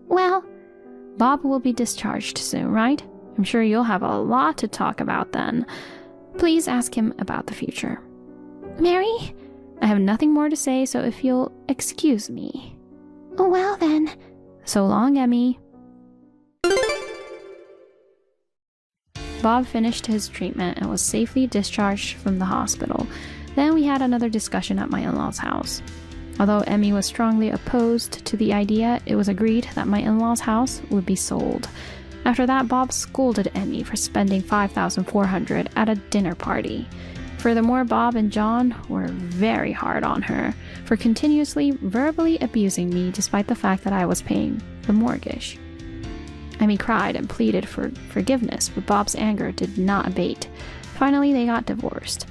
Well, Bob will be discharged soon, right? I'm sure you'll have a lot to talk about then. Please ask him about the future. Mary? I have nothing more to say, so if you'll excuse me. Well then. So long, Emmy. Bob finished his treatment and was safely discharged from the hospital. Then we had another discussion at my in-laws' house. Although Emmy was strongly opposed to the idea, it was agreed that my in-laws' house would be sold. After that, Bob scolded Emmy for spending $5,400 at a dinner party. Furthermore, Bob and John were very hard on her for continuously verbally abusing me despite the fact that I was paying the mortgage. Emmy cried and pleaded for forgiveness, but Bob's anger did not abate. Finally, they got divorced.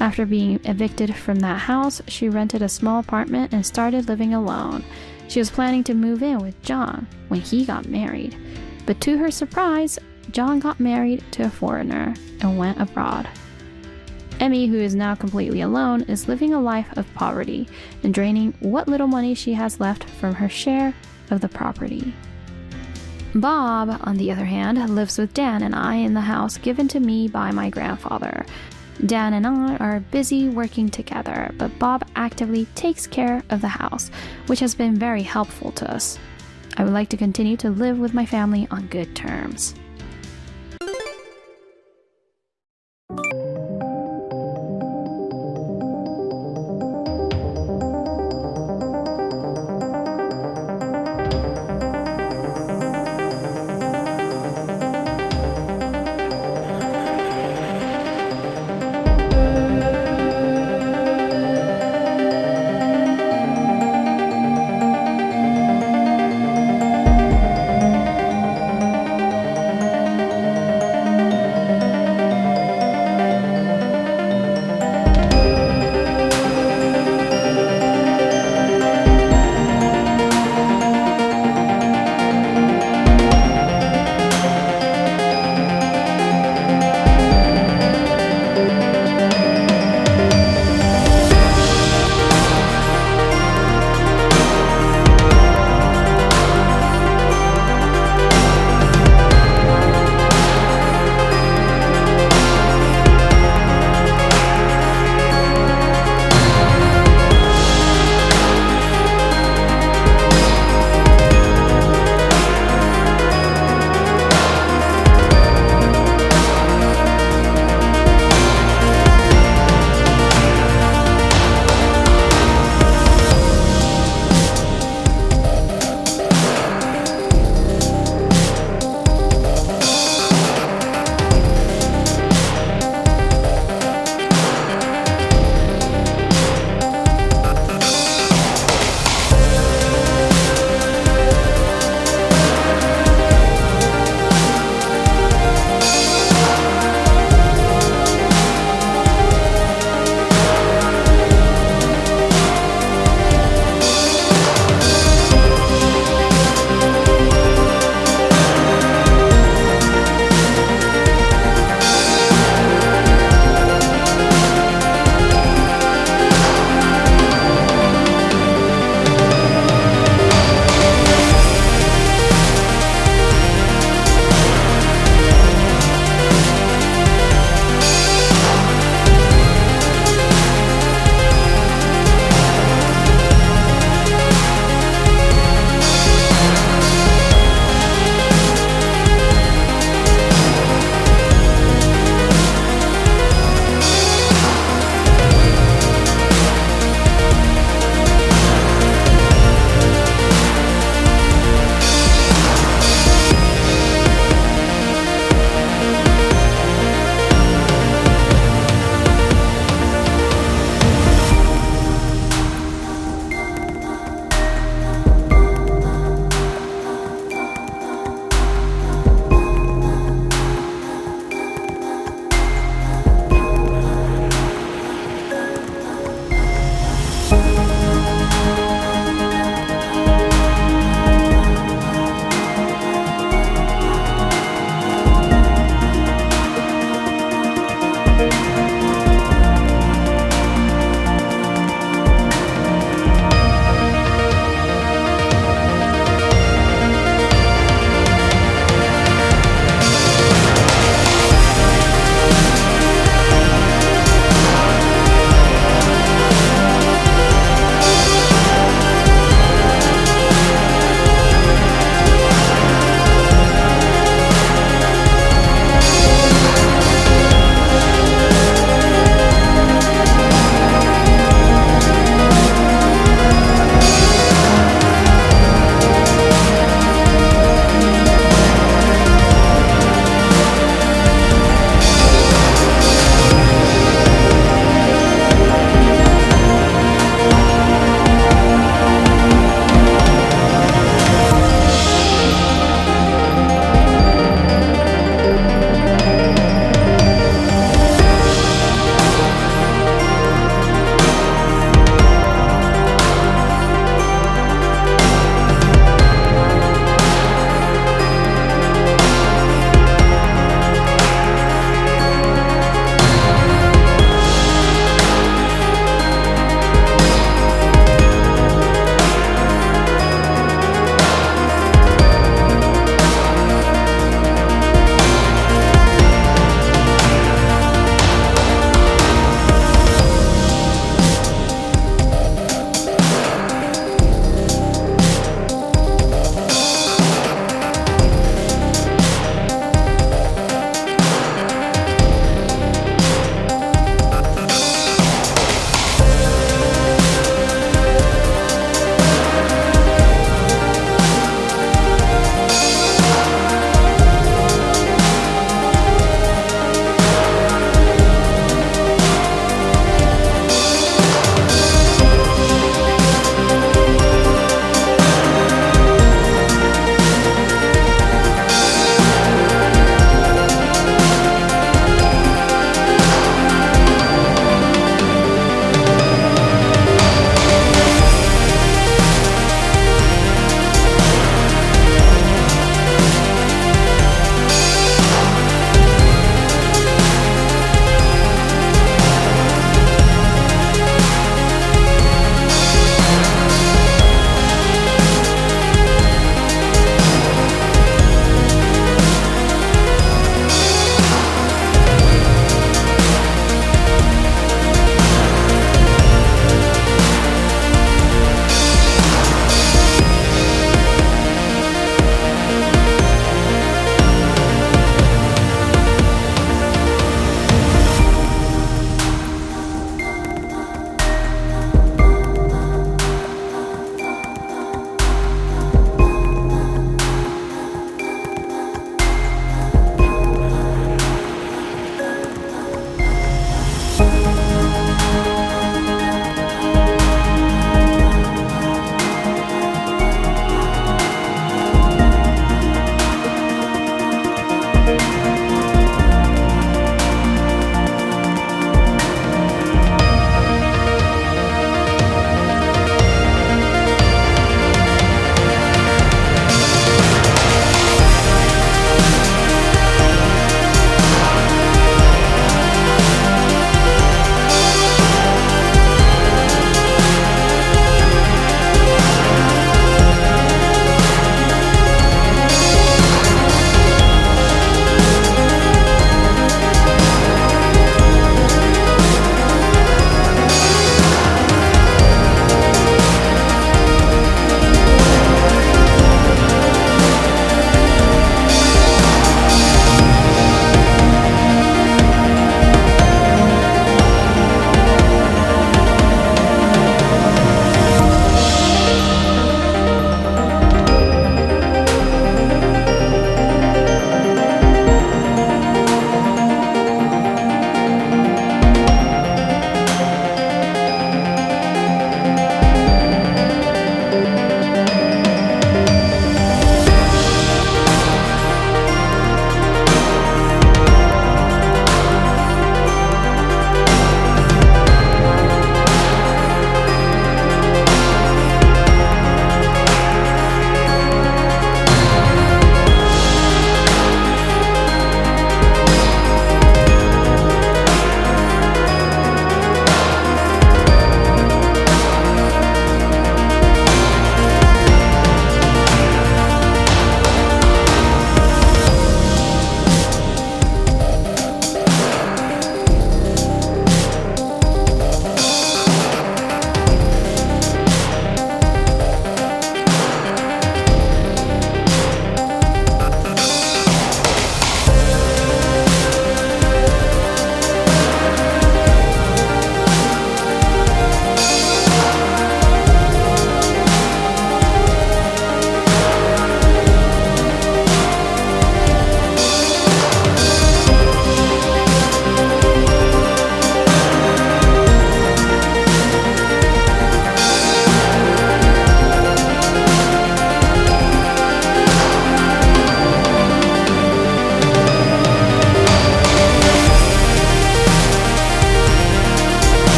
After being evicted from that house, she rented a small apartment and started living alone. She was planning to move in with John when he got married. But to her surprise, John got married to a foreigner and went abroad. Emmy, who is now completely alone, is living a life of poverty and draining what little money she has left from her share of the property. Bob, on the other hand, lives with Dan and I in the house given to me by my grandfather. Dan and I are busy working together, but Bob actively takes care of the house, which has been very helpful to us. I would like to continue to live with my family on good terms.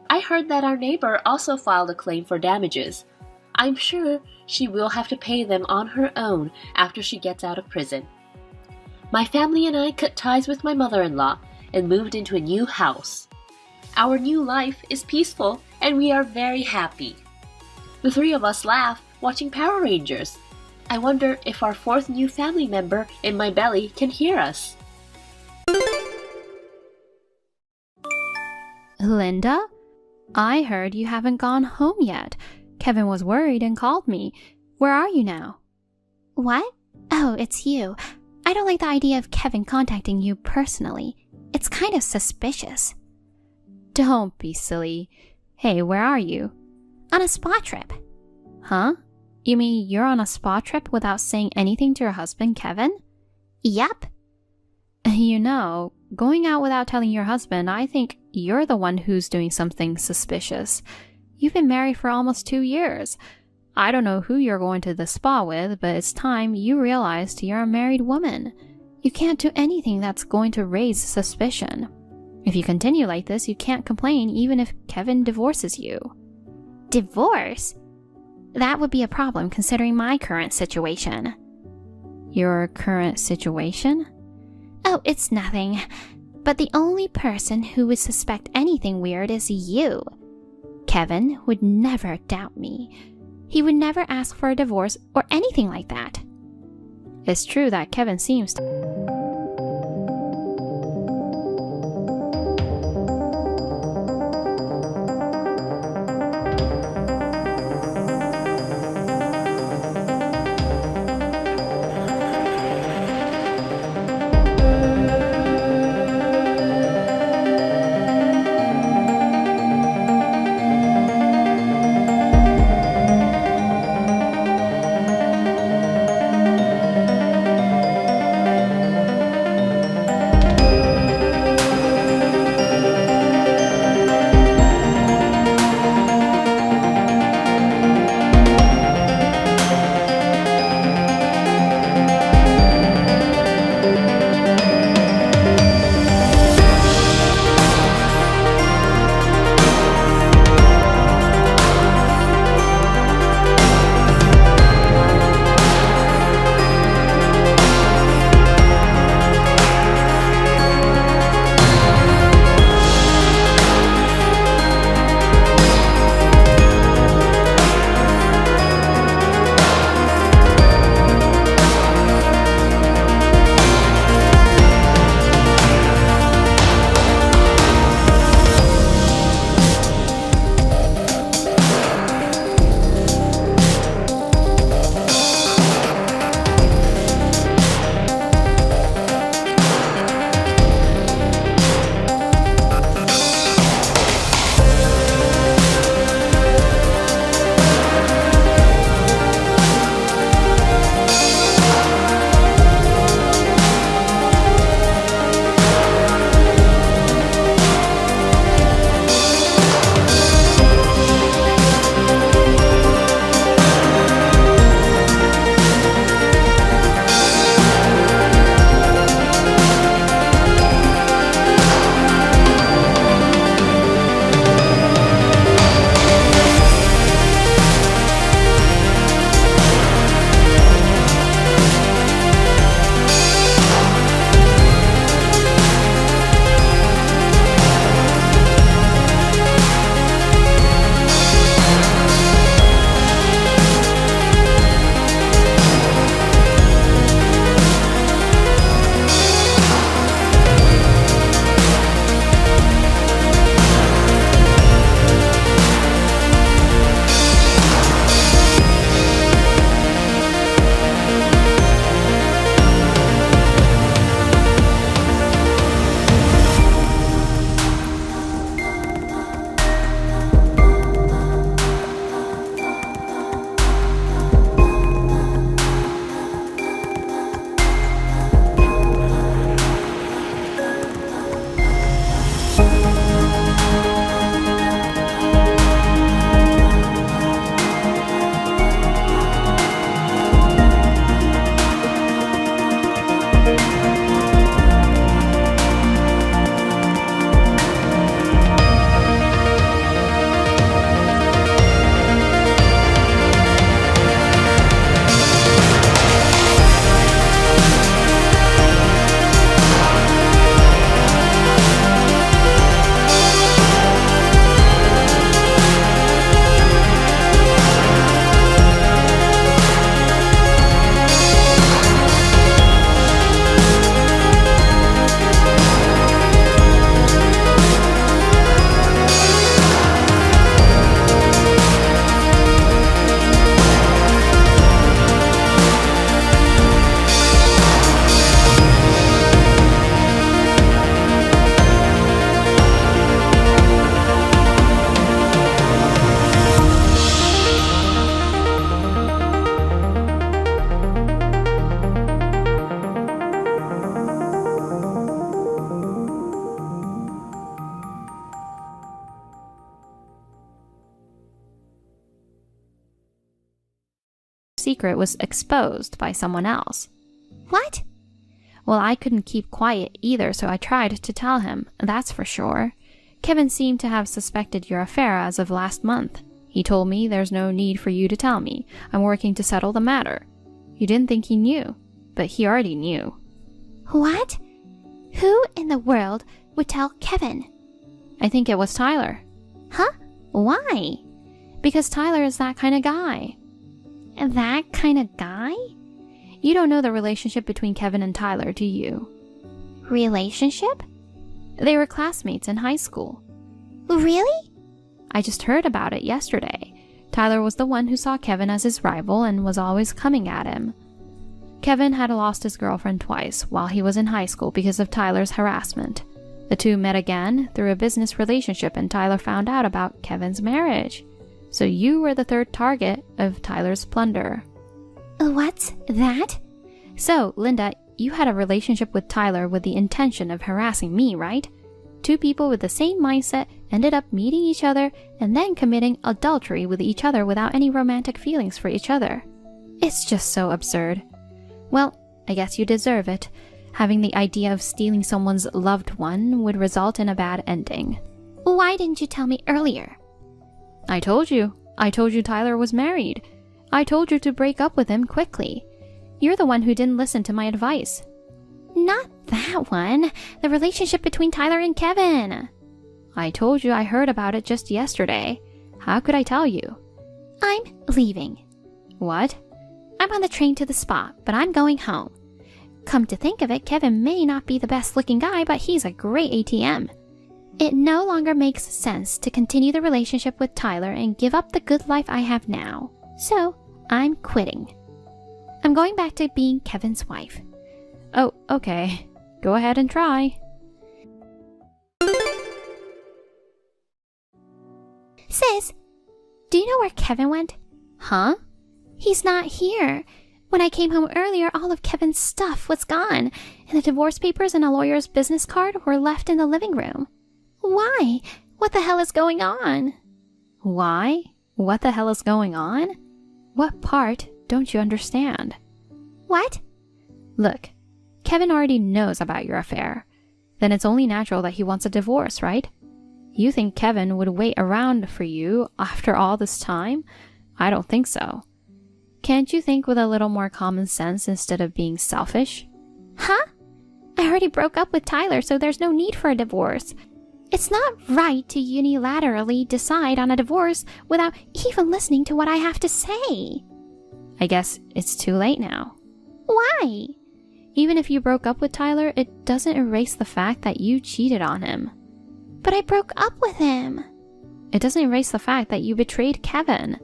I heard that our neighbor also filed a claim for damages. I'm sure she will have to pay them on her own after she gets out of prison. My family and I cut ties with my mother-in-law and moved into a new house. Our new life is peaceful and we are very happy. The three of us laugh watching Power Rangers. I wonder if our fourth new family member in my belly can hear us. Linda? I heard you haven't gone home yet. Kevin was worried and called me. Where are you now? What? Oh, it's you. I don't like the idea of Kevin contacting you personally. It's kind of suspicious. Don't be silly. Hey, where are you? On a spa trip. Huh? You mean you're on a spa trip without saying anything to your husband, Kevin? Yep. You know, going out without telling your husband, I think you're the one who's doing something suspicious. You've been married for almost 2 years. I don't know who you're going to the spa with, but it's time you realized you're a married woman. You can't do anything that's going to raise suspicion. If you continue like this, you can't complain even if Kevin divorces you. Divorce? That would be a problem considering my current situation. Your current situation? Oh, it's nothing. But the only person who would suspect anything weird is you. Kevin would never doubt me. He would never ask for a divorce or anything like that. It's true that Kevin seems to... secret was exposed by someone else. What? Well, I couldn't keep quiet either, so I tried to tell him, that's for sure. Kevin seemed to have suspected your affair as of last month. He told me there's no need for you to tell me. I'm working to settle the matter. You didn't think he knew, but he already knew. What? Who in the world would tell Kevin? I think it was Tyler. Huh? Why? Because Tyler is that kind of guy. That kind of guy? You don't know the relationship between Kevin and Tyler, do you? Relationship? They were classmates in high school. Really? I just heard about it yesterday. Tyler was the one who saw Kevin as his rival and was always coming at him. Kevin had lost his girlfriend twice while he was in high school because of Tyler's harassment. The two met again through a business relationship, and Tyler found out about Kevin's marriage. So you were the third target of Tyler's plunder. What's that? So, Linda, you had a relationship with Tyler with the intention of harassing me, right? Two people with the same mindset ended up meeting each other and then committing adultery with each other without any romantic feelings for each other. It's just so absurd. Well, I guess you deserve it. Having the idea of stealing someone's loved one would result in a bad ending. Why didn't you tell me earlier? I told you. I told you Tyler was married. I told you to break up with him quickly. You're the one who didn't listen to my advice. Not that one. The relationship between Tyler and Kevin. I told you I heard about it just yesterday. How could I tell you? I'm leaving. What? I'm on the train to the spa, but I'm going home. Come to think of it, Kevin may not be the best looking guy, but he's a great ATM. It no longer makes sense to continue the relationship with Tyler and give up the good life I have now. So, I'm quitting. I'm going back to being Kevin's wife. Oh, okay. Go ahead and try. Sis, do you know where Kevin went? Huh? He's not here. When I came home earlier, all of Kevin's stuff was gone, and the divorce papers and a lawyer's business card were left in the living room. Why? What the hell is going on? Why? What the hell is going on? What part don't you understand? What? Look, Kevin already knows about your affair. Then it's only natural that he wants a divorce, right? You think Kevin would wait around for you after all this time? I don't think so. Can't you think with a little more common sense instead of being selfish? Huh? I already broke up with Tyler, so there's no need for a divorce. It's not right to unilaterally decide on a divorce without even listening to what I have to say. I guess it's too late now. Why? Even if you broke up with Tyler, it doesn't erase the fact that you cheated on him. But I broke up with him. It doesn't erase the fact that you betrayed Kevin.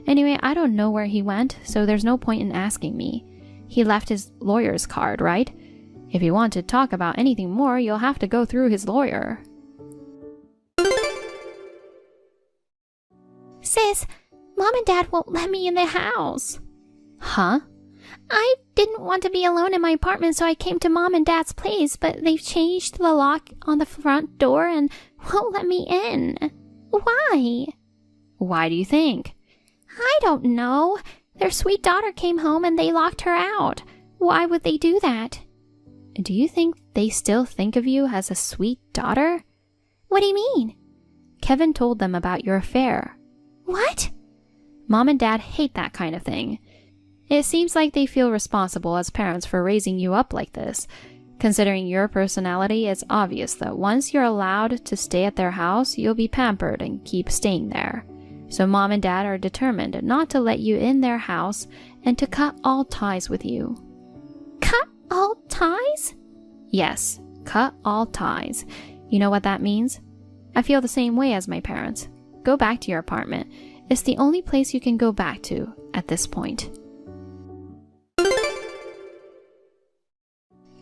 Anyway, I don't know where he went, so there's no point in asking me. He left his lawyer's card, right? If you want to talk about anything more, you'll have to go through his lawyer. Sis, Mom and Dad won't let me in the house. Huh? I didn't want to be alone in my apartment, so I came to Mom and Dad's place, but they've changed the lock on the front door and won't let me in. Why? Why do you think? I don't know. Their sweet daughter came home and they locked her out. Why would they do that? Do you think they still think of you as a sweet daughter? What do you mean? Kevin told them about your affair. What? Mom and Dad hate that kind of thing. It seems like they feel responsible as parents for raising you up like this. Considering your personality, it's obvious that once you're allowed to stay at their house, you'll be pampered and keep staying there. So Mom and Dad are determined not to let you in their house and to cut all ties with you. Cut all ties? Yes, cut all ties. You know what that means? I feel the same way as my parents. Go back to your apartment. It's the only place you can go back to at this point.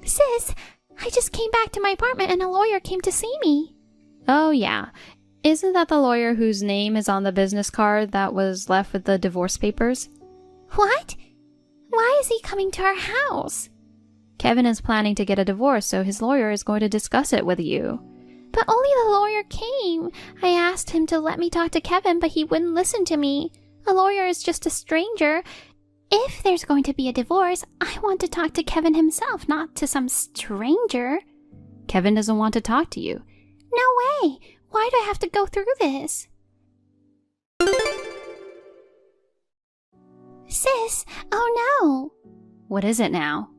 Sis, I just came back to my apartment and a lawyer came to see me. Oh yeah. Isn't that the lawyer whose name is on the business card that was left with the divorce papers? What? Why is he coming to our house? Kevin is planning to get a divorce, so his lawyer is going to discuss it with you. But only the lawyer came. I asked him to let me talk to Kevin, but he wouldn't listen to me. A lawyer is just a stranger. If there's going to be a divorce, I want to talk to Kevin himself, not to some stranger. Kevin doesn't want to talk to you. No way! Why do I have to go through this? Sis, oh no! What is it now?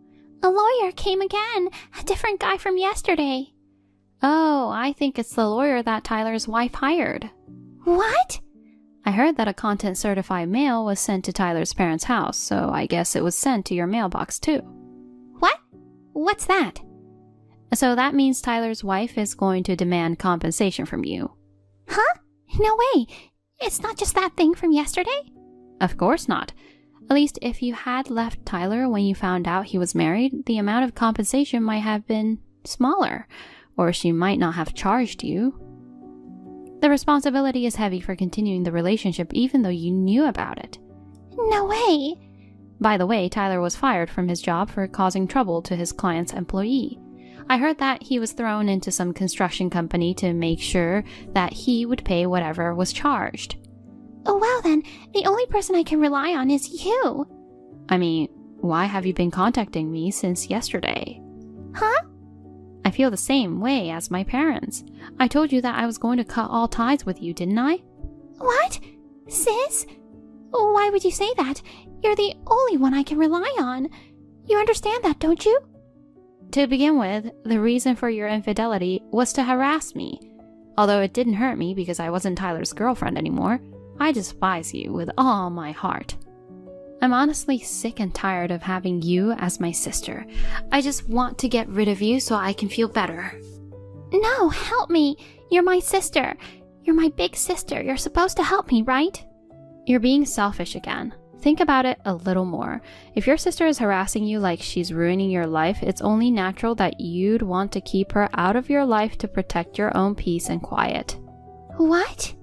A lawyer came again, a different guy from yesterday. Oh, I think it's the lawyer that Tyler's wife hired. What? I heard that a content-certified mail was sent to Tyler's parents' house, so I guess it was sent to your mailbox too. What? What's that? So that means Tyler's wife is going to demand compensation from you. Huh? No way! It's not just that thing from yesterday? Of course not. At least if you had left Tyler when you found out he was married, the amount of compensation might have been smaller, or she might not have charged you. The responsibility is heavy for continuing the relationship even though you knew about it. No way! By the way, Tyler was fired from his job for causing trouble to his client's employee. I heard that he was thrown into some construction company to make sure that he would pay whatever was charged. Oh, well then, the only person I can rely on is you. I mean, why have you been contacting me since yesterday? Huh? I feel the same way as my parents. I told you that I was going to cut all ties with you, didn't I? What? Sis? Why would you say that? You're the only one I can rely on. You understand that, don't you? To begin with, the reason for your infidelity was to harass me. Although it didn't hurt me because I wasn't Tyler's girlfriend anymore, I despise you with all my heart. I'm honestly sick and tired of having you as my sister. I just want to get rid of you so I can feel better. No, help me. You're my sister. You're my big sister. You're supposed to help me, right? You're being selfish again. Think about it a little more. If your sister is harassing you like she's ruining your life, it's only natural that you'd want to keep her out of your life to protect your own peace and quiet. What?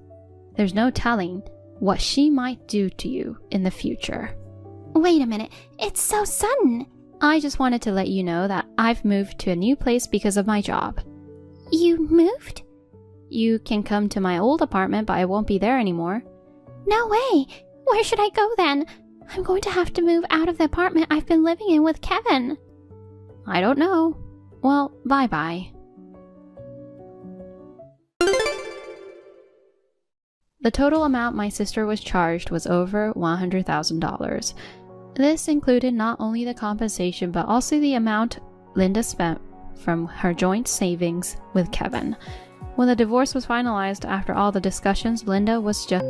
There's no telling what she might do to you in the future. Wait a minute, it's so sudden. I just wanted to let you know that I've moved to a new place because of my job. You moved? You can come to my old apartment, but I won't be there anymore. No way! Where should I go then? I'm going to have to move out of the apartment I've been living in with Kevin. I don't know. Well, bye-bye. The total amount my sister was charged was over $100,000. This included not only the compensation but also the amount Linda spent from her joint savings with Kevin. When the divorce was finalized after all the discussions, Linda was just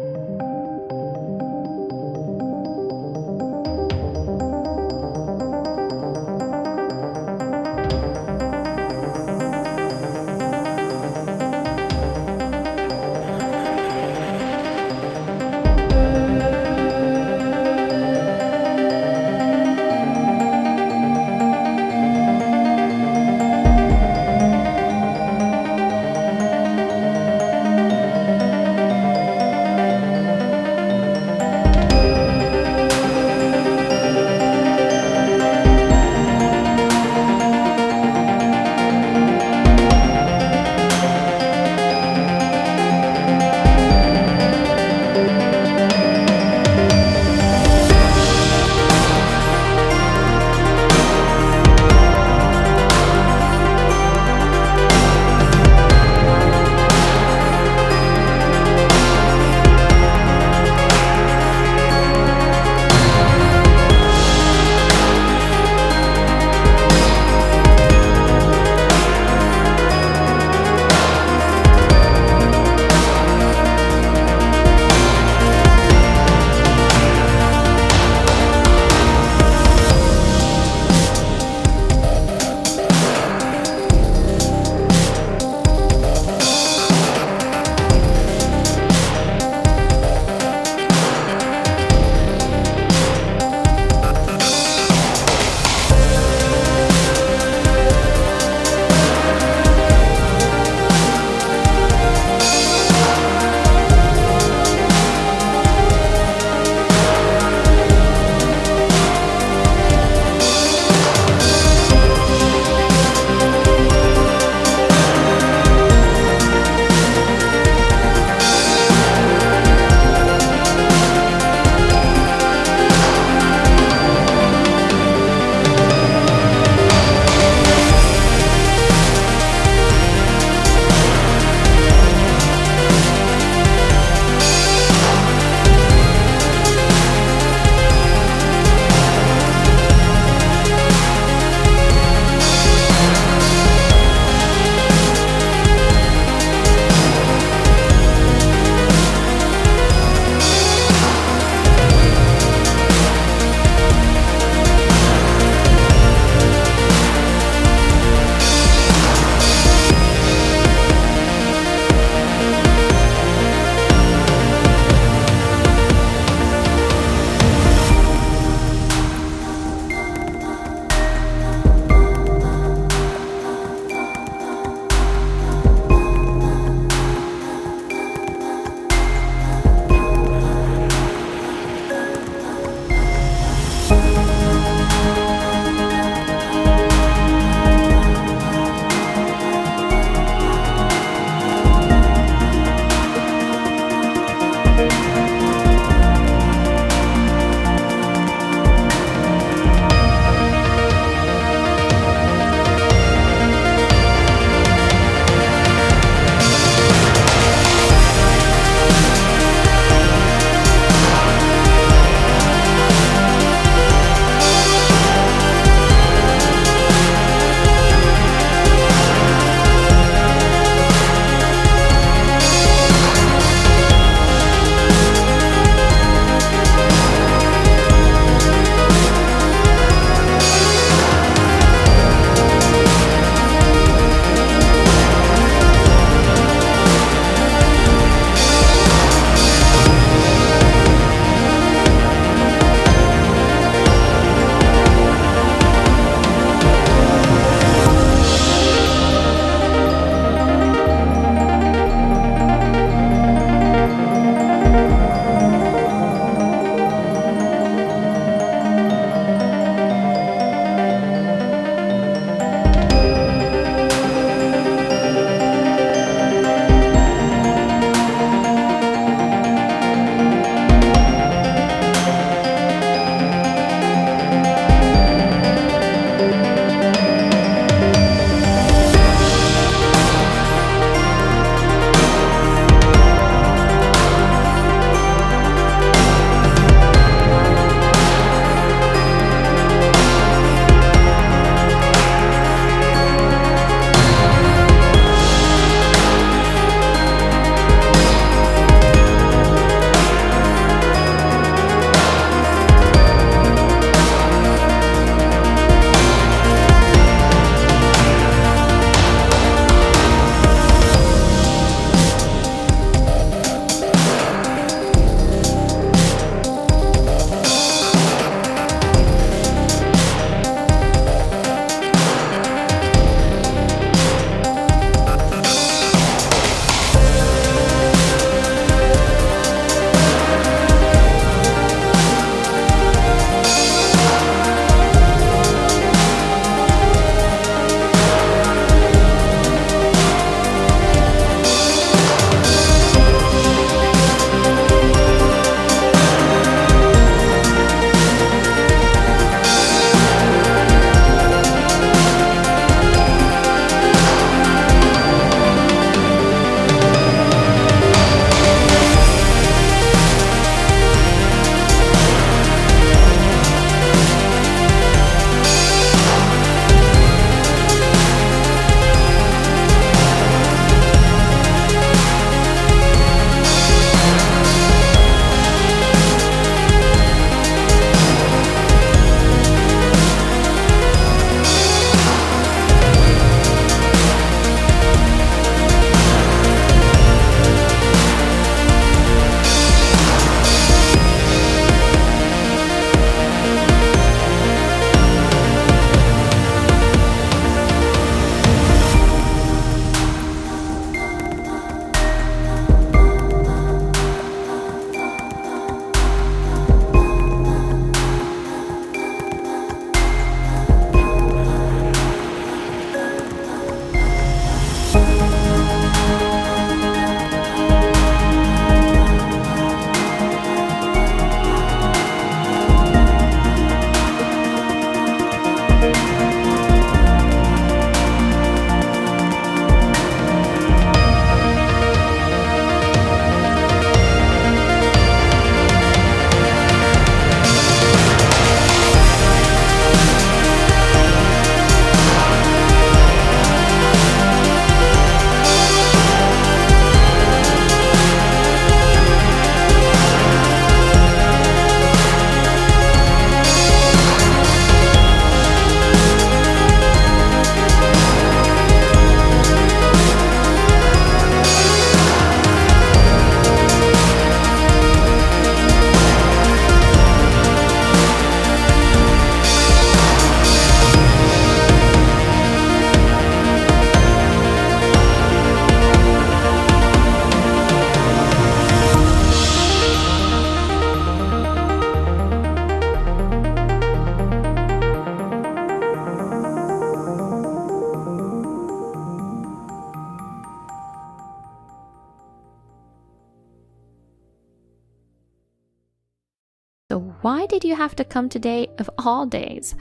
why did you have to come today of all days?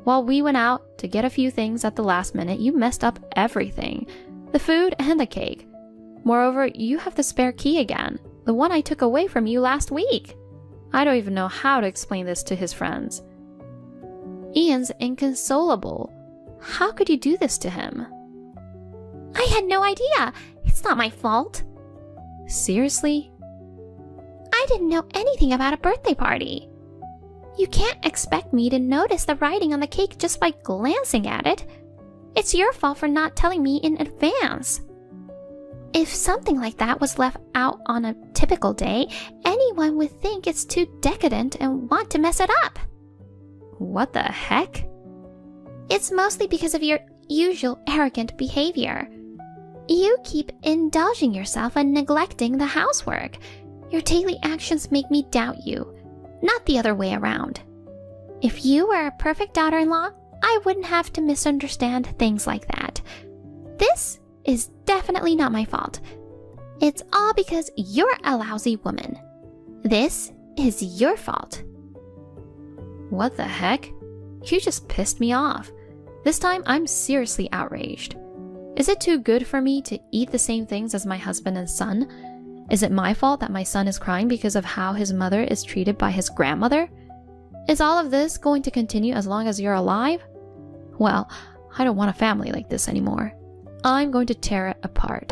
While we went out to get a few things at the last minute, you messed up everything. The food and the cake. Moreover, you have the spare key again, the one I took away from you last week. I don't even know how to explain this to his friends. Ian's inconsolable. How could you do this to him? I had no idea. It's not my fault. Seriously? I didn't know anything about a birthday party. You can't expect me to notice the writing on the cake just by glancing at it. It's your fault for not telling me in advance. If something like that was left out on a typical day, anyone would think it's too decadent and want to mess it up. What the heck? It's mostly because of your usual arrogant behavior. You keep indulging yourself and neglecting the housework. Your daily actions make me doubt you, not the other way around. If you were a perfect daughter-in-law, I wouldn't have to misunderstand things like that. This is definitely not my fault. It's all because you're a lousy woman. This is your fault. What the heck? You just pissed me off. This time I'm seriously outraged. Is it too good for me to eat the same things as my husband and son? Is it my fault that my son is crying because of how his mother is treated by his grandmother? Is all of this going to continue as long as you're alive? Well, I don't want a family like this anymore. I'm going to tear it apart.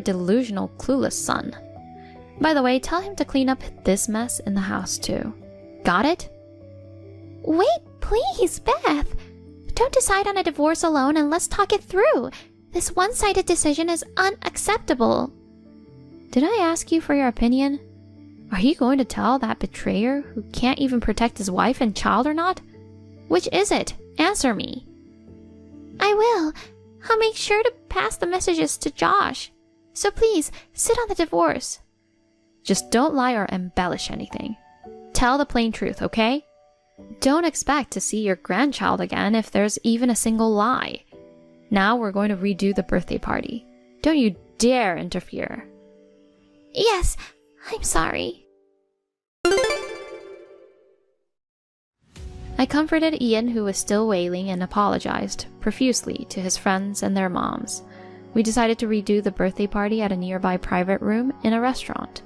delusional, clueless son. By the way, tell him to clean up this mess in the house too. Got it? Wait, please, Beth. Don't decide on a divorce alone and let's talk it through. This one-sided decision is unacceptable. Did I ask you for your opinion? Are you going to tell that betrayer who can't even protect his wife and child or not? Which is it? Answer me. I will. I'll make sure to pass the messages to Josh. So please, sit on the divorce. Just don't lie or embellish anything. Tell the plain truth, okay? Don't expect to see your grandchild again if there's even a single lie. Now we're going to redo the birthday party. Don't you dare interfere. Yes, I'm sorry. I comforted Ian, who was still wailing, and apologized profusely to his friends and their moms. We decided to redo the birthday party at a nearby private room in a restaurant.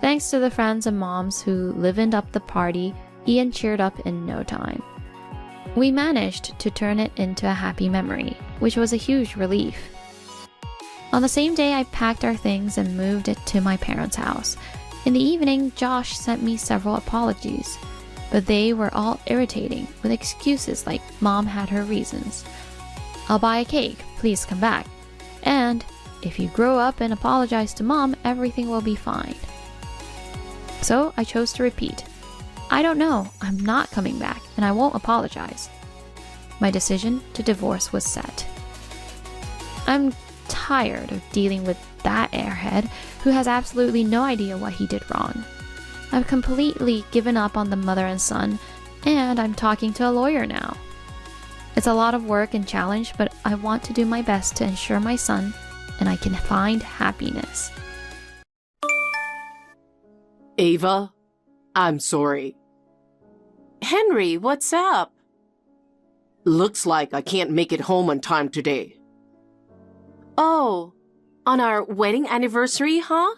Thanks to the friends and moms who livened up the party, Ian cheered up in no time. We managed to turn it into a happy memory, which was a huge relief. On the same day, I packed our things and moved it to my parents' house. In the evening, Josh sent me several apologies, but they were all irritating, with excuses like Mom had her reasons. I'll buy a cake, please come back. And if you grow up and apologize to Mom, everything will be fine. So I chose to repeat. I don't know, I'm not coming back, and I won't apologize. My decision to divorce was set. I'm tired of dealing with that airhead who has absolutely no idea what he did wrong. I've completely given up on the mother and son, and I'm talking to a lawyer now. It's a lot of work and challenge, but I want to do my best to ensure my son and I can find happiness. Ava, I'm sorry. Henry, what's up? Looks like I can't make it home on time today. Oh, on our wedding anniversary, huh?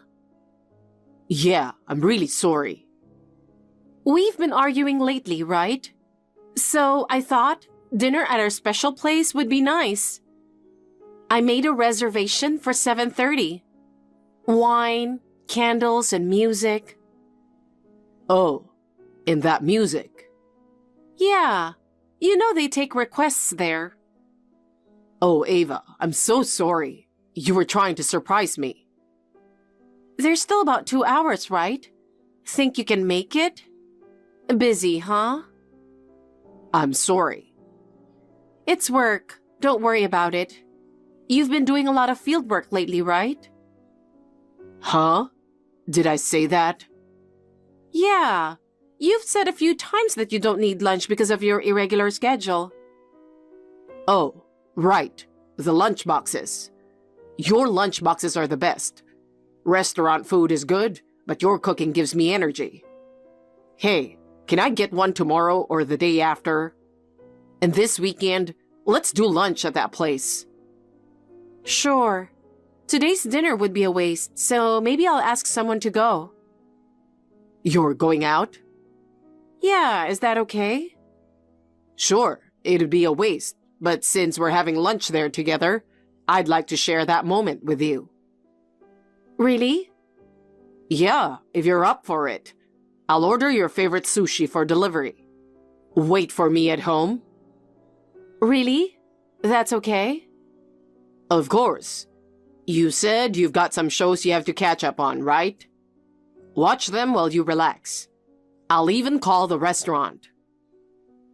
Yeah, I'm really sorry. We've been arguing lately, right? So I thought dinner at our special place would be nice. I made a reservation for 7:30. Wine, candles, and music. Oh, and that music. Yeah, you know they take requests there. Oh, Ava, I'm so sorry. You were trying to surprise me. There's still about 2 hours, right? Think you can make it? Busy, huh? I'm sorry. It's work. Don't worry about it. You've been doing a lot of field work lately, right? Huh? Did I say that? Yeah. You've said a few times that you don't need lunch because of your irregular schedule. Oh, right. The lunch boxes. Your lunch boxes are the best. Restaurant food is good, but your cooking gives me energy. Hey, can I get one tomorrow or the day after? And this weekend, let's do lunch at that place. Sure. Today's dinner would be a waste, so maybe I'll ask someone to go. You're going out? Yeah, is that okay? Sure, it'd be a waste, but since we're having lunch there together, I'd like to share that moment with you. Really? Yeah, if you're up for it. I'll order your favorite sushi for delivery. Wait for me at home? Really? That's okay? Of course. You said you've got some shows you have to catch up on, right? Watch them while you relax. I'll even call the restaurant.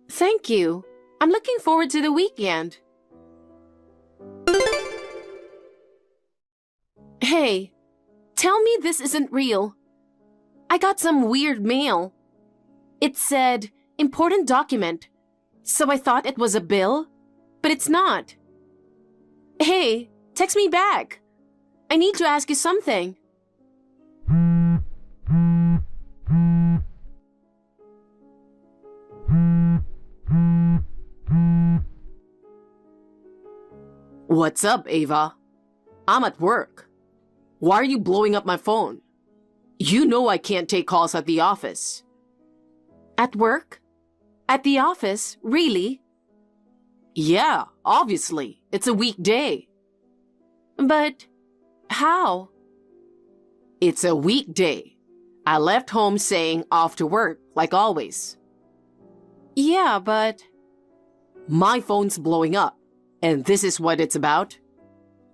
Thank you. I'm looking forward to the weekend. Hey, tell me this isn't real. I got some weird mail. It said, important document. So I thought it was a bill, but it's not. Hey, text me back. I need to ask you something. What's up, Ava? I'm at work. Why are you blowing up my phone? You know I can't take calls at the office. At work? At the office? Really? Yeah, obviously. It's a weekday. But How? It's a weekday. I left home saying off to work, like always. Yeah, but... My phone's blowing up, and this is what it's about.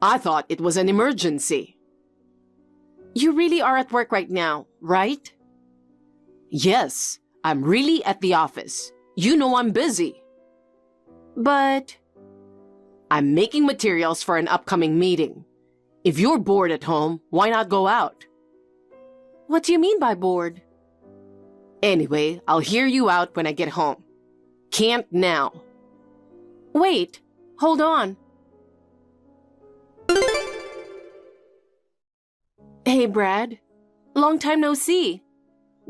I thought it was an emergency. You really are at work right now, right? Yes, I'm really at the office. You know I'm busy. But... I'm making materials for an upcoming meeting. If you're bored at home, why not go out? What do you mean by bored? Anyway, I'll hear you out when I get home. Can't now. Wait, hold on. Hey, Brad. Long time no see.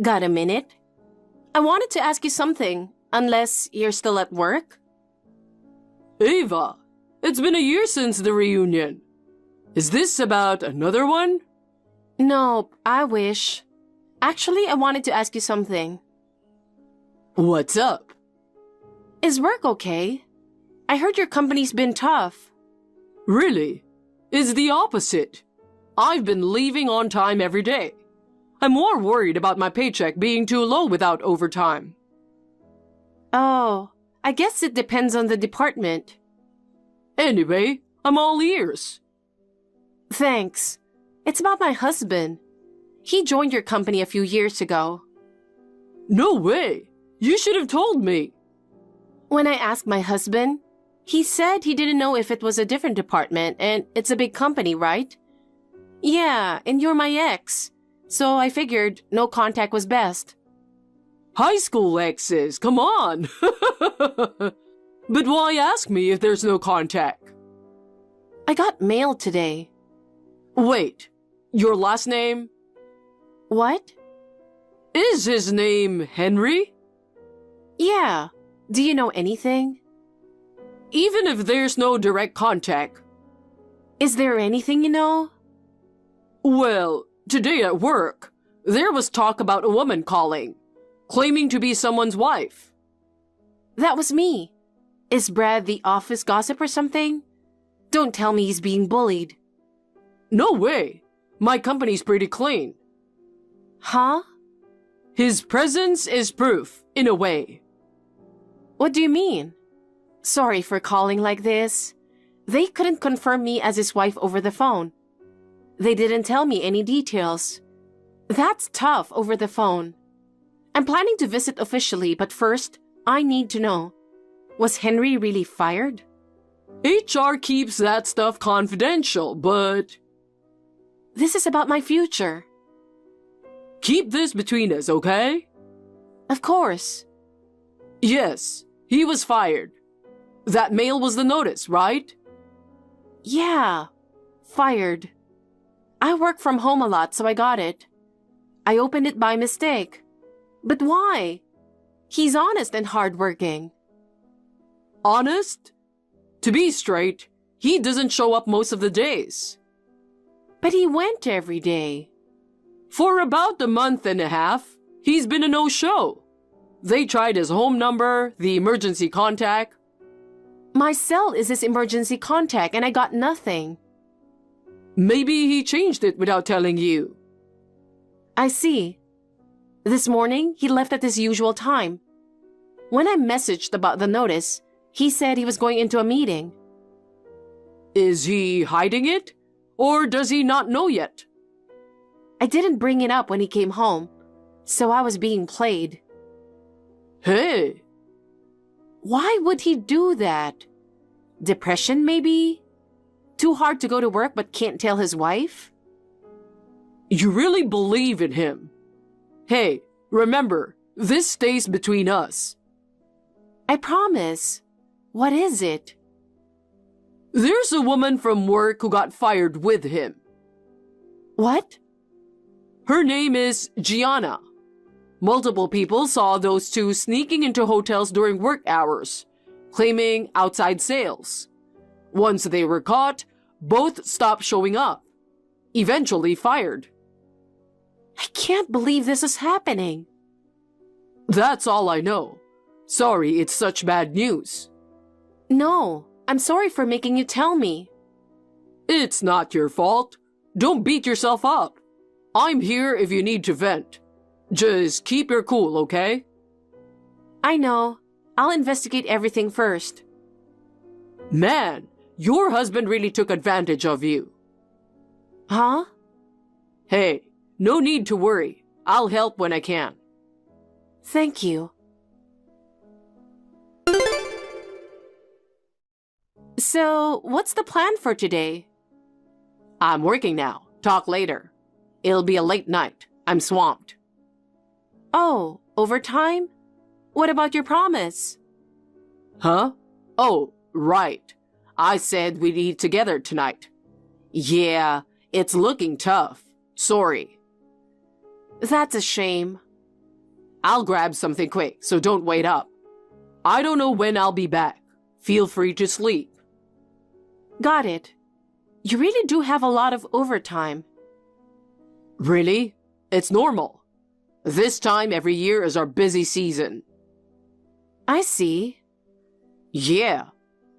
Got a minute? I wanted to ask you something, unless you're still at work? Ava, it's been a year since the reunion. Is this about another one? Nope, I wish. Actually, I wanted to ask you something. What's up? Is work okay? I heard your company's been tough. Really? It's the opposite. I've been leaving on time every day. I'm more worried about my paycheck being too low without overtime. Oh, I guess it depends on the department. Anyway, I'm all ears. Thanks. It's about my husband. He joined your company a few years ago. No way! You should have told me. When I asked my husband, he said he didn't know if it was a different department, and it's a big company, right? Yeah, and you're my ex, so I figured no contact was best. High school exes, come on! But why ask me if there's no contact? I got mail today. Wait, your last name? What? Is his name Henry? Yeah. Do you know anything? Even if there's no direct contact. Is there anything you know? Well, today at work, there was talk about a woman calling, claiming to be someone's wife. That was me. Is Brad the office gossip or something? Don't tell me he's being bullied. No way. My company's pretty clean. Huh? His presence is proof, in a way. What do you mean? Sorry for calling like this. They couldn't confirm me as his wife over the phone. They didn't tell me any details. That's tough over the phone. I'm planning to visit officially, but first, I need to know. Was Henry really fired? HR keeps that stuff confidential, but... This is about my future. Keep this between us, okay? Of course. Yes, he was fired. That mail was the notice, right? Yeah, fired. I work from home a lot, so I got it. I opened it by mistake. But why? He's honest and hardworking. Honest? To be straight, he doesn't show up most of the days. But he went every day. For about a month and a half, he's been a no-show. They tried his home number, the emergency contact. My cell is his emergency contact, and I got nothing. Maybe he changed it without telling you. I see. This morning, he left at his usual time. When I messaged about the notice, he said he was going into a meeting. Is he hiding it? Or does he not know yet? I didn't bring it up when he came home, so I was being played. Hey! Why would he do that? Depression, maybe? Too hard to go to work but can't tell his wife? You really believe in him? Hey, remember, this stays between us. I promise. What is it? There's a woman from work who got fired with him. What? Her name is Gianna. Multiple people saw those two sneaking into hotels during work hours, claiming outside sales. Once they were caught, both stopped showing up. Eventually fired. I can't believe this is happening. That's all I know. Sorry it's such bad news. No, I'm sorry for making you tell me. It's not your fault. don't beat yourself up. I'm here if you need to vent. Just keep your cool, okay? I know. I'll investigate everything first. Man, your husband really took advantage of you. Huh? Hey, no need to worry. I'll help when I can. Thank you. So, what's the plan for today? I'm working now. Talk later. It'll be a late night. I'm swamped. Oh, overtime? What about your promise? Huh? Oh, right. I said we'd eat together tonight. Yeah, it's looking tough. Sorry. That's a shame. I'll grab something quick, so don't wait up. I don't know when I'll be back. Feel free to sleep. Got it. You really do have a lot of overtime. Really? It's normal. This time every year is our busy season. I see. Yeah.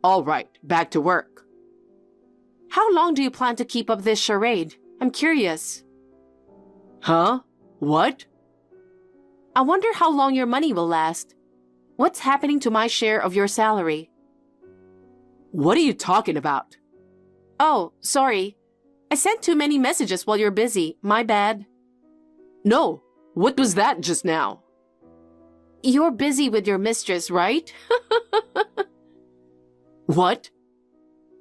All right, back to work. How long do you plan to keep up this charade? I'm curious. Huh? What? I wonder how long your money will last. What's happening to my share of your salary? What are you talking about? Oh, sorry. I sent too many messages while you're busy. My bad. No. What was that just now? You're busy with your mistress, right? What?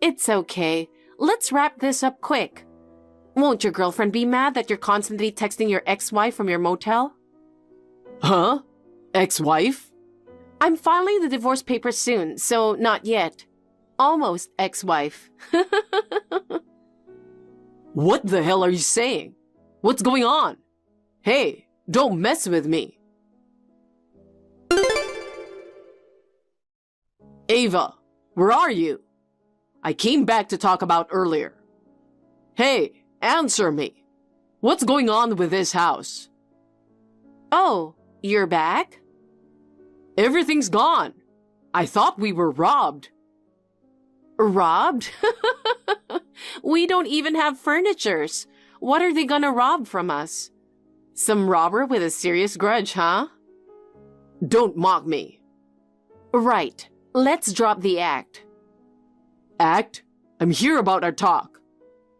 It's okay. Let's wrap this up quick. Won't your girlfriend be mad that you're constantly texting your ex-wife from your motel? Huh? Ex-wife? I'm filing the divorce papers soon, so not yet. Almost ex-wife. What the hell are you saying? What's going on? Hey, don't mess with me. Ava, where are you? I came back to talk about earlier. Hey, answer me. What's going on with this house? Oh, you're back? Everything's gone. I thought we were robbed. Robbed? We don't even have furnitures. What are they gonna rob from us? Some robber with a serious grudge, huh? Don't mock me. Right. Let's drop the act. Act? I'm here about our talk.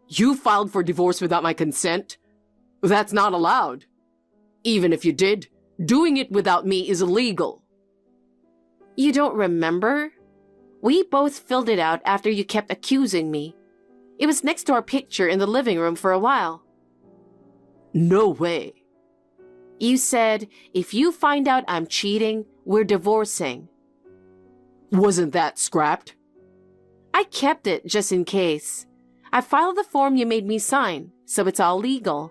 You filed for divorce without my consent? That's not allowed. Even if you did, doing it without me is illegal. You don't remember? We both filled it out after you kept accusing me. It was next to our picture in the living room for a while. No way. You said, if you find out I'm cheating, we're divorcing. Wasn't that scrapped? I kept it just in case. I filed the form you made me sign, so it's all legal.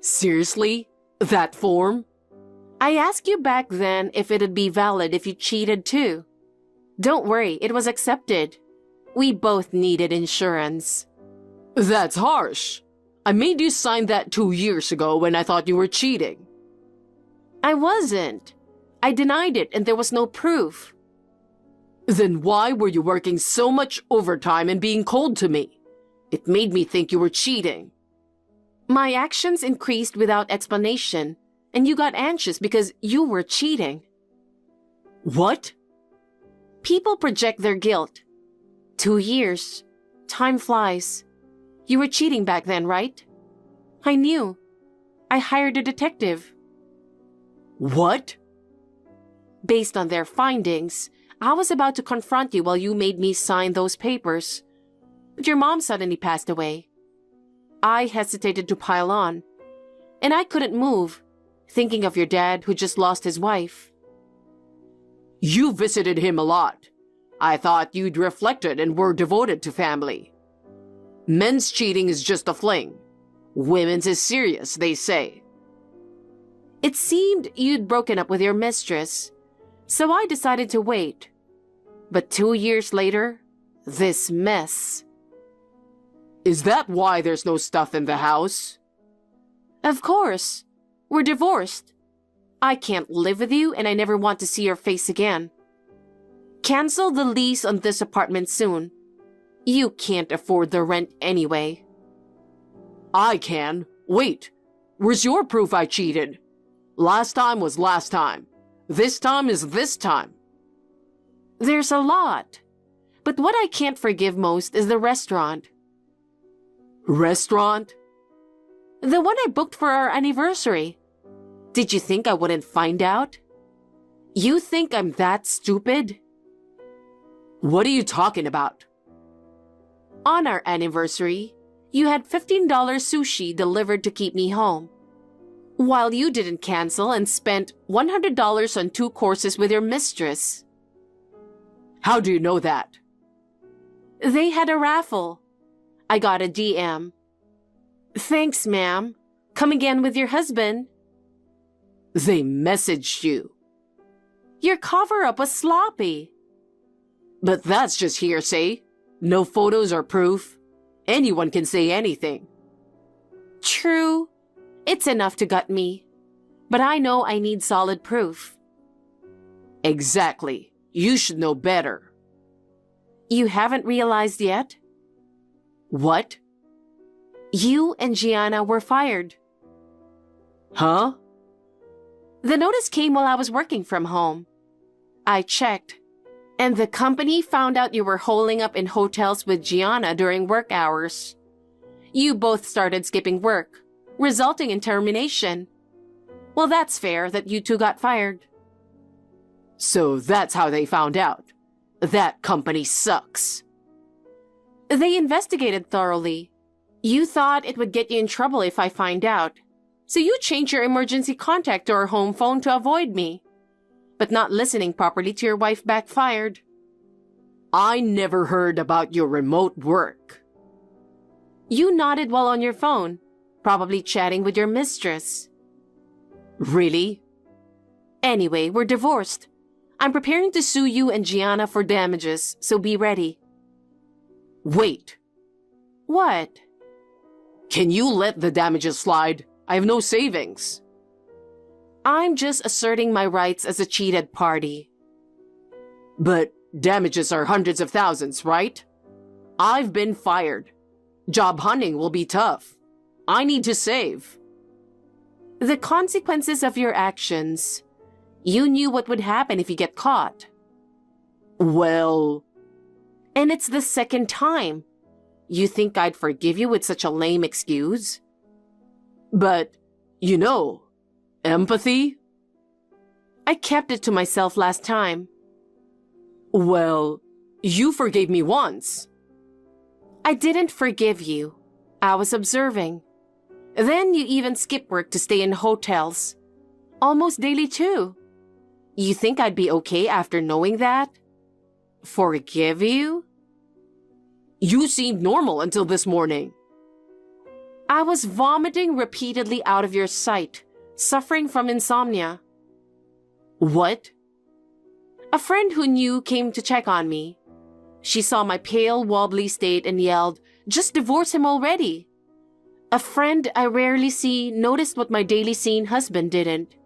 Seriously? That form? I asked you back then if it'd be valid if you cheated too. Don't worry, it was accepted. We both needed insurance. That's harsh. I made you sign that 2 years ago when I thought you were cheating. I wasn't. I denied it and there was no proof. Then why were you working so much overtime and being cold to me? It made me think you were cheating. My actions increased without explanation, and you got anxious because you were cheating. What? People project their guilt. 2 years. Time flies. You were cheating back then, right? I knew. I hired a detective. What? Based on their findings, I was about to confront you while you made me sign those papers. But your mom suddenly passed away. I hesitated to pile on. And I couldn't move, thinking of your dad who just lost his wife. You visited him a lot. I thought you'd reflected and were devoted to family. Men's cheating is just a fling. Women's is serious, they say. It seemed you'd broken up with your mistress, so I decided to wait. But 2 years later, this mess. Is that why there's no stuff in the house? Of course. We're divorced. I can't live with you and I never want to see your face again. Cancel the lease on this apartment soon. You can't afford the rent anyway. I can. Wait, where's your proof I cheated? Last time was last time. This time is this time. There's a lot. But what I can't forgive most is the restaurant. Restaurant? The one I booked for our anniversary. Did you think I wouldn't find out? You think I'm that stupid? What are you talking about? On our anniversary, you had $15 sushi delivered to keep me home, while you didn't cancel and spent $100 on 2 courses with your mistress. How do you know that? They had a raffle. I got a DM. Thanks, ma'am. Come again with your husband. They messaged you. Your cover-up was sloppy. But that's just hearsay. No photos or proof. Anyone can say anything. True. It's enough to gut me. But I know I need solid proof. Exactly. You should know better. You haven't realized yet? What? You and Gianna were fired. Huh? The notice came while I was working from home. I checked, and the company found out you were holing up in hotels with Gianna during work hours. You both started skipping work, resulting in termination. Well, that's fair that you two got fired. So that's how they found out. That company sucks. They investigated thoroughly. You thought it would get you in trouble if I find out. So you changed your emergency contact to our home phone to avoid me. But not listening properly to your wife backfired. I never heard about your remote work. You nodded while on your phone, probably chatting with your mistress. Really? Anyway, we're divorced. I'm preparing to sue you and Gianna for damages, so be ready. Wait. What? Can you let the damages slide? I have no savings. I'm just asserting my rights as a cheated party. But damages are hundreds of thousands, right? I've been fired. Job hunting will be tough. I need to save. The consequences of your actions. You knew what would happen if you get caught. Well... And it's the second time. You think I'd forgive you with such a lame excuse? But, you know, empathy? I kept it to myself last time. Well, you forgave me once. I didn't forgive you. I was observing. Then you even skip work to stay in hotels. Almost daily too. You think I'd be okay after knowing that? Forgive you? You seemed normal until this morning. I was vomiting repeatedly out of your sight, suffering from insomnia. What? A friend who knew came to check on me. She saw my pale, wobbly state and yelled, "Just divorce him already." A friend I rarely see noticed what my daily scene husband didn't.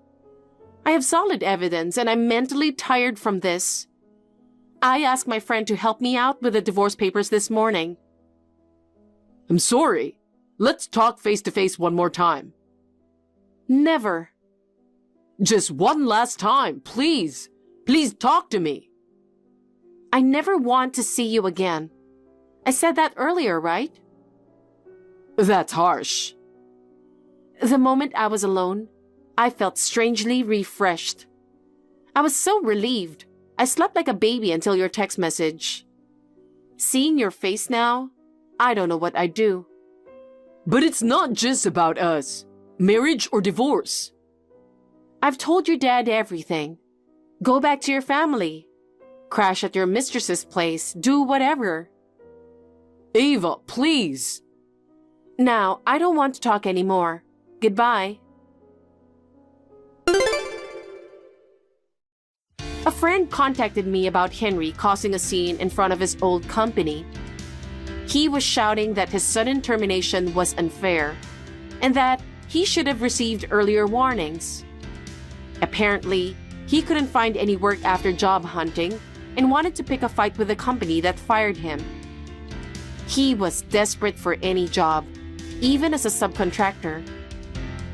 I have solid evidence and I'm mentally tired from this. I asked my friend to help me out with the divorce papers this morning. I'm sorry. Let's talk face to face one more time. Never. Just one last time, please. Please talk to me. I never want to see you again. I said that earlier, right? That's harsh. The moment I was alone, I felt strangely refreshed. I was so relieved. I slept like a baby until your text message. Seeing your face now, I don't know what I'd do. But it's not just about us. Marriage or divorce. I've told your dad everything. Go back to your family. Crash at your mistress's place. Do whatever. Ava, please. Now, I don't want to talk anymore. Goodbye. A friend contacted me about Henry causing a scene in front of his old company. He was shouting that his sudden termination was unfair and that he should have received earlier warnings. Apparently, he couldn't find any work after job hunting and wanted to pick a fight with the company that fired him. He was desperate for any job, even as a subcontractor.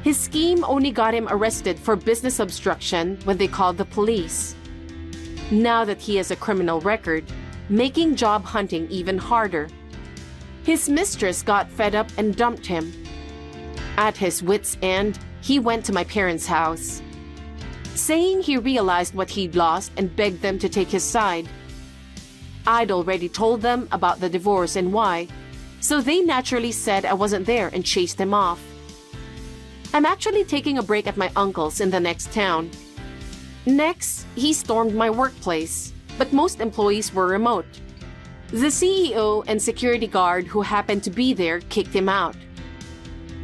His scheme only got him arrested for business obstruction when they called the police. Now that he has a criminal record, making job hunting even harder. His mistress got fed up and dumped him. At his wit's end, he went to my parents' house, saying he realized what he'd lost and begged them to take his side. I'd already told them about the divorce and why, so they naturally said I wasn't there and chased him off. I'm actually taking a break at my uncle's in the next town. Next, he stormed my workplace, but most employees were remote. The CEO and security guard who happened to be there kicked him out.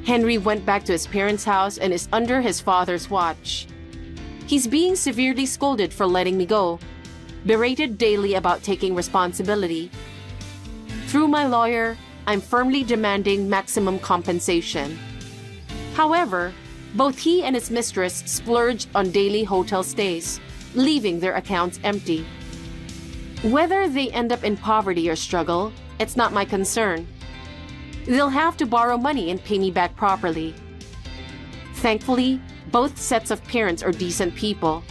Henry went back to his parents' house and is under his father's watch. He's being severely scolded for letting me go, berated daily about taking responsibility. Through my lawyer, I'm firmly demanding maximum compensation. However, both he and his mistress splurged on daily hotel stays, leaving their accounts empty. Whether they end up in poverty or struggle, it's not my concern. They'll have to borrow money and pay me back properly. Thankfully, both sets of parents are decent people.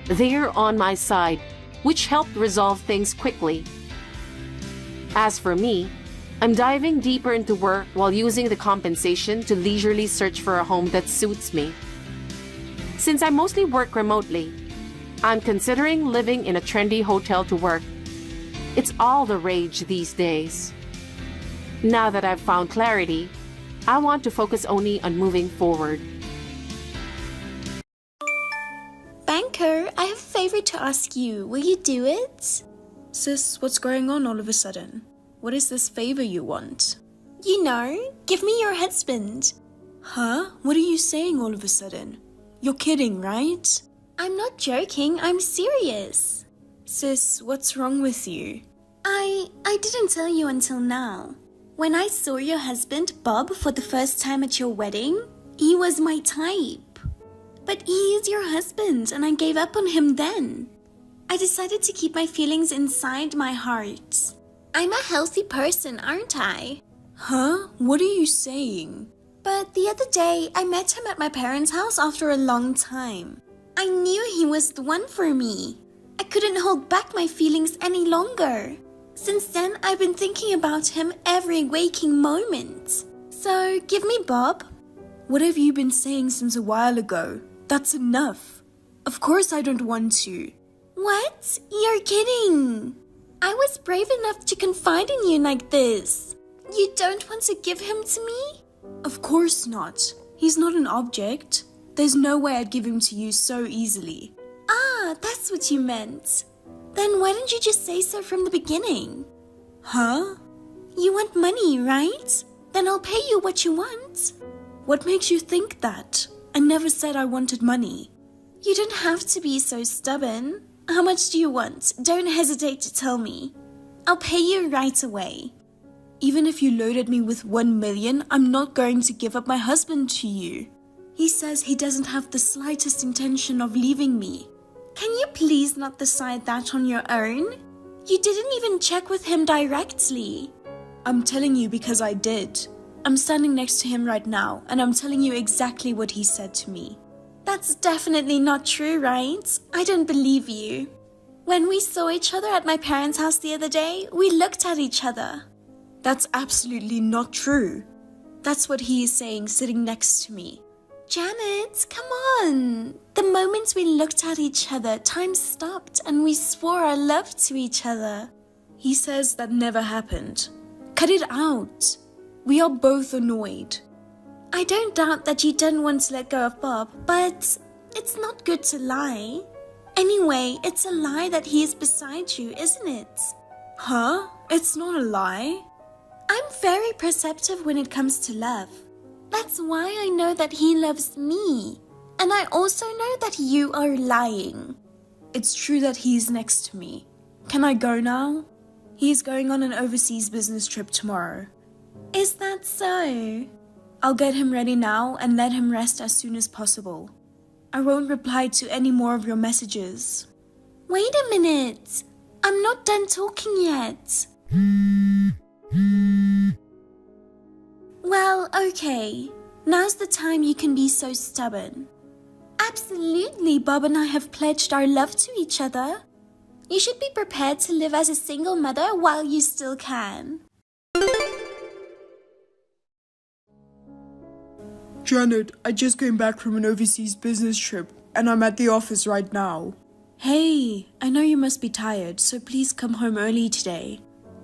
They're on my side, which helped resolve things quickly. As for me, I'm diving deeper into work while using the compensation to leisurely search for a home that suits me. Since I mostly work remotely, I'm considering living in a trendy hotel to work. It's all the rage these days. Now that I've found clarity, I want to focus only on moving forward. Banker, I have a favor to ask you. Will you do it? Sis, what's going on all of a sudden? What is this favor you want? You know, give me your husband. Huh? What are you saying all of a sudden? You're kidding, right? I'm not joking, I'm serious. Sis, what's wrong with you? I didn't tell you until now. When I saw your husband, Bob, for the first time at your wedding, he was my type. But he is your husband, and I gave up on him then. I decided to keep my feelings inside my heart. I'm a healthy person, aren't I? Huh? What are you saying? But the other day, I met him at my parents' house after a long time. I knew he was the one for me. I couldn't hold back my feelings any longer. Since then, I've been thinking about him every waking moment. So, give me Bob. What have you been saying since a while ago? That's enough. Of course I don't want to. What? You're kidding. I was brave enough to confide in you like this. You don't want to give him to me? Of course not. He's not an object. There's no way I'd give him to you so easily. Ah, that's what you meant. Then why didn't you just say so from the beginning? Huh? You want money, right? Then I'll pay you what you want. What makes you think that? I never said I wanted money. You don't have to be so stubborn. How much do you want? Don't hesitate to tell me. I'll pay you right away. Even if you loaded me with 1 million, I'm not going to give up my husband to you. He says he doesn't have the slightest intention of leaving me. Can you please not decide that on your own? You didn't even check with him directly. I'm telling you because I did. I'm standing next to him right now, and I'm telling you exactly what he said to me. That's definitely not true, right? I don't believe you. When we saw each other at my parents' house the other day, we looked at each other. That's absolutely not true. That's what he is saying sitting next to me. Janet, come on. The moment we looked at each other, time stopped and we swore our love to each other. He says that never happened. Cut it out. We are both annoyed. I don't doubt that you didn't want to let go of Bob, but it's not good to lie. Anyway, it's a lie that he is beside you, isn't it? Huh? It's not a lie. I'm very perceptive when it comes to love. That's why I know that he loves me. And I also know that you are lying. It's true that he's next to me. Can I go now? He's going on an overseas business trip tomorrow. Is that so? I'll get him ready now and let him rest as soon as possible. I won't reply to any more of your messages. Wait a minute. I'm not done talking yet. Well, okay. Now's the time you can be so stubborn. Absolutely, Bob and I have pledged our love to each other. You should be prepared to live as a single mother while you still can. Janet, I just came back from an overseas business trip, and I'm at the office right now. Hey, I know you must be tired, so please come home early today.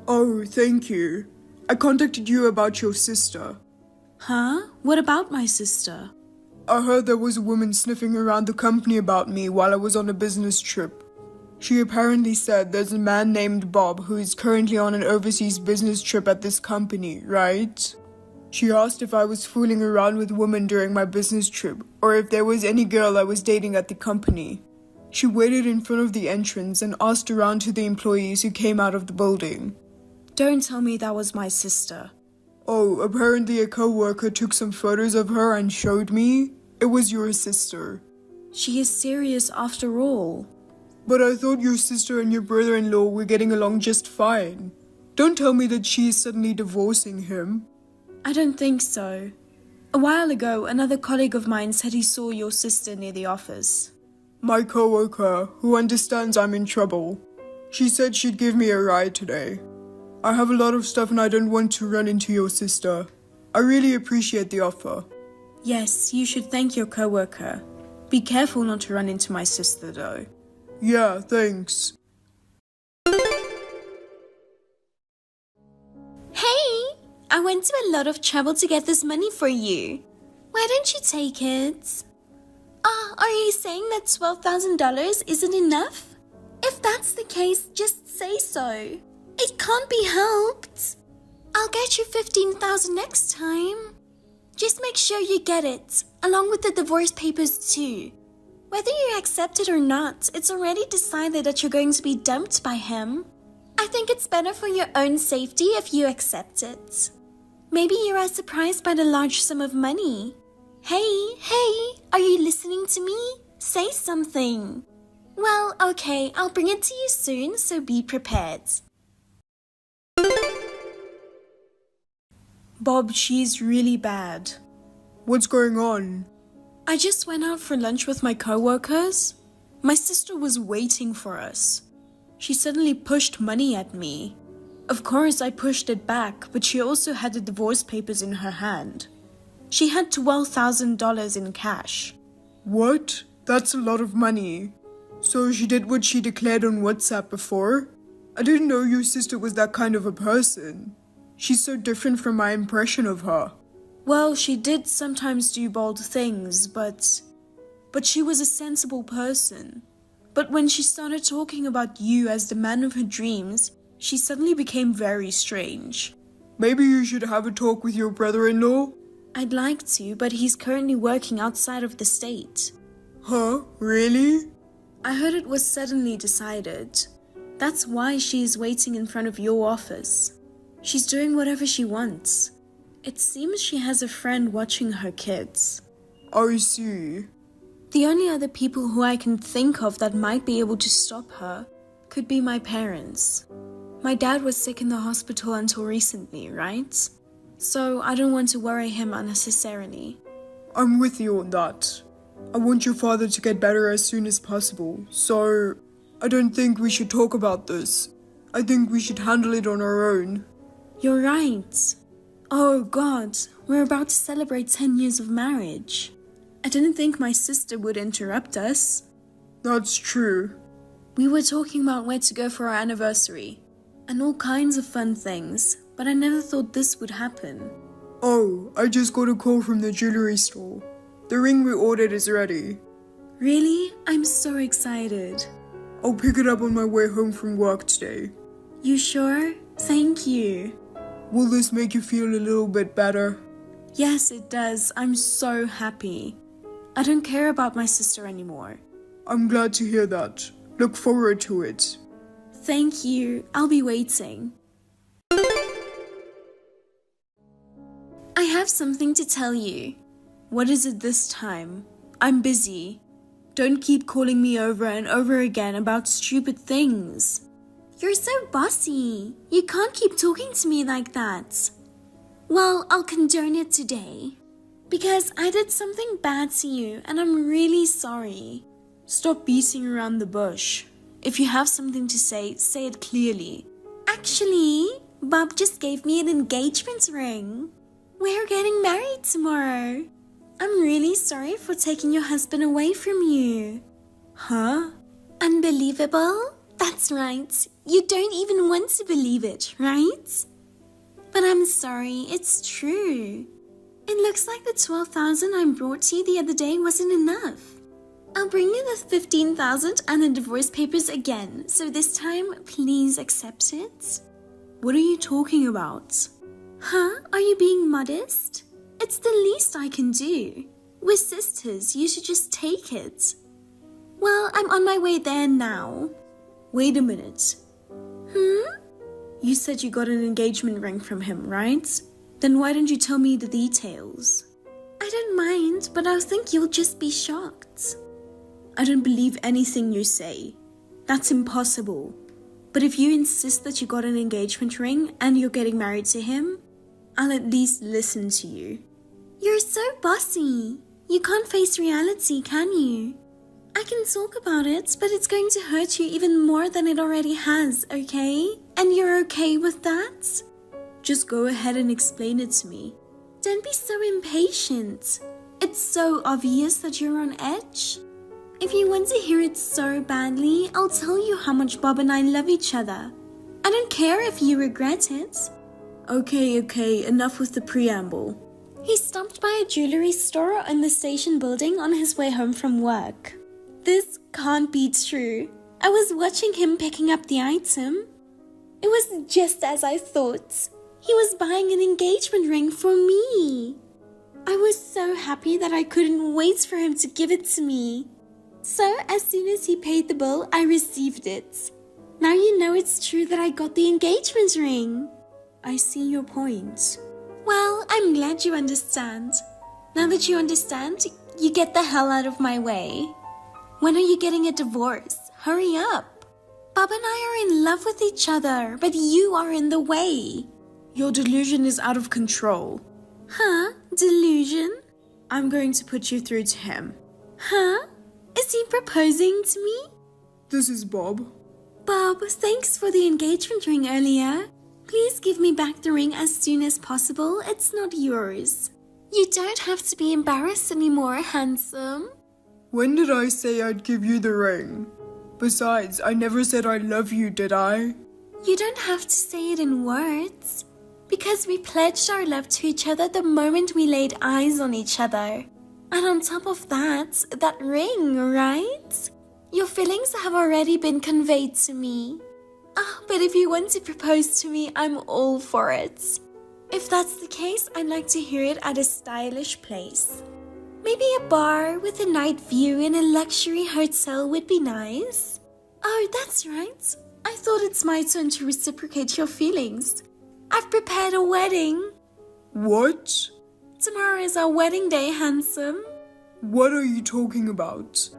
Oh, thank you. I contacted you about your sister. Huh? What about my sister? I heard there was a woman sniffing around the company about me while I was on a business trip. She apparently said there's a man named Bob who is currently on an overseas business trip at this company, right? She asked if I was fooling around with women during my business trip, or if there was any girl I was dating at the company. She waited in front of the entrance and asked around to the employees who came out of the building. Don't tell me that was my sister. Oh, apparently a co-worker took some photos of her and showed me. It was your sister. She is serious after all. But I thought your sister and your brother-in-law were getting along just fine. Don't tell me that she is suddenly divorcing him. I don't think so. A while ago, another colleague of mine said he saw your sister near the office. My co-worker, who understands I'm in trouble. She said she'd give me a ride today. I have a lot of stuff and I don't want to run into your sister. I really appreciate the offer. Yes, you should thank your co-worker. Be careful not to run into my sister though. Yeah, thanks. Hey, I went to a lot of trouble to get this money for you. Why don't you take it? Are you saying that $12,000 isn't enough? If that's the case, just say so. It can't be helped. I'll get you $15,000 next time. Just make sure you get it, along with the divorce papers too. Whether you accept it or not, it's already decided that you're going to be dumped by him. I think it's better for your own safety if you accept it. Maybe you're as surprised by the large sum of money. Hey, are you listening to me? Say something. Well, okay, I'll bring it to you soon, so be prepared. Bob, she's really bad. What's going on? I just went out for lunch with my co-workers. My sister was waiting for us. She suddenly pushed money at me. Of course, I pushed it back, but she also had the divorce papers in her hand. She had $12,000 in cash. What? That's a lot of money. So she did what she declared on WhatsApp before? I didn't know your sister was that kind of a person. She's so different from my impression of her. Well, she did sometimes do bold things, but she was a sensible person. But when she started talking about you as the man of her dreams, she suddenly became very strange. Maybe you should have a talk with your brother-in-law? I'd like to, but he's currently working outside of the state. Huh? Really? I heard it was suddenly decided. That's why she's waiting in front of your office. She's doing whatever she wants. It seems she has a friend watching her kids. I see. The only other people who I can think of that might be able to stop her could be my parents. My dad was sick in the hospital until recently, right? So I don't want to worry him unnecessarily. I'm with you on that. I want your father to get better as soon as possible, so I don't think we should talk about this. I think we should handle it on our own. You're right. Oh God, we're about to celebrate 10 years of marriage. I didn't think my sister would interrupt us. That's true. We were talking about where to go for our anniversary, and all kinds of fun things, but I never thought this would happen. Oh, I just got a call from the jewelry store. The ring we ordered is ready. Really? I'm so excited. I'll pick it up on my way home from work today. You sure? Thank you. Will this make you feel a little bit better? Yes, it does. I'm so happy. I don't care about my sister anymore. I'm glad to hear that. Look forward to it. Thank you. I'll be waiting. I have something to tell you. What is it this time? I'm busy. Don't keep calling me over and over again about stupid things. You're so bossy. You can't keep talking to me like that. Well, I'll condone it today. Because I did something bad to you and I'm really sorry. Stop beating around the bush. If you have something to say it clearly. Actually, Bob just gave me an engagement ring. We're getting married tomorrow. I'm really sorry for taking your husband away from you. Huh? Unbelievable? That's right. You don't even want to believe it, right? But I'm sorry, it's true. It looks like the 12,000 I brought to you the other day wasn't enough. I'll bring you the 15,000 and the divorce papers again, so this time, please accept it. What are you talking about? Huh? Are you being modest? It's the least I can do. We're sisters, you should just take it. Well, I'm on my way there now. Wait a minute. Hmm? You said you got an engagement ring from him, right? Then why didn't you tell me the details? I don't mind, but I think you'll just be shocked. I don't believe anything you say. That's impossible. But if you insist that you got an engagement ring and you're getting married to him, I'll at least listen to you. You're so bossy. You can't face reality, can you? I can talk about it, but it's going to hurt you even more than it already has, okay? And you're okay with that? Just go ahead and explain it to me. Don't be so impatient. It's so obvious that you're on edge. If you want to hear it so badly, I'll tell you how much Bob and I love each other. I don't care if you regret it. Okay, enough with the preamble. He stopped by a jewelry store in the station building on his way home from work. This can't be true. I was watching him picking up the item. It was just as I thought. He was buying an engagement ring for me. I was so happy that I couldn't wait for him to give it to me. So as soon as he paid the bill, I received it. Now you know it's true that I got the engagement ring. I see your point. Well, I'm glad you understand. Now that you understand, you get the hell out of my way. When are you getting a divorce? Hurry up. Bob and I are in love with each other, but you are in the way. Your delusion is out of control. Huh? Delusion? I'm going to put you through to him. Huh? Is he proposing to me? This is Bob. Bob, thanks for the engagement ring earlier. Please give me back the ring as soon as possible. It's not yours. You don't have to be embarrassed anymore, handsome. When did I say I'd give you the ring? Besides, I never said I love you, did I? You don't have to say it in words. Because we pledged our love to each other the moment we laid eyes on each other. And on top of that ring, right? Your feelings have already been conveyed to me. But if you want to propose to me, I'm all for it. If that's the case, I'd like to hear it at a stylish place. Maybe a bar with a night view in a luxury hotel would be nice. Oh, that's right. I thought it's my turn to reciprocate your feelings. I've prepared a wedding. What? Tomorrow is our wedding day, handsome. What are you talking about?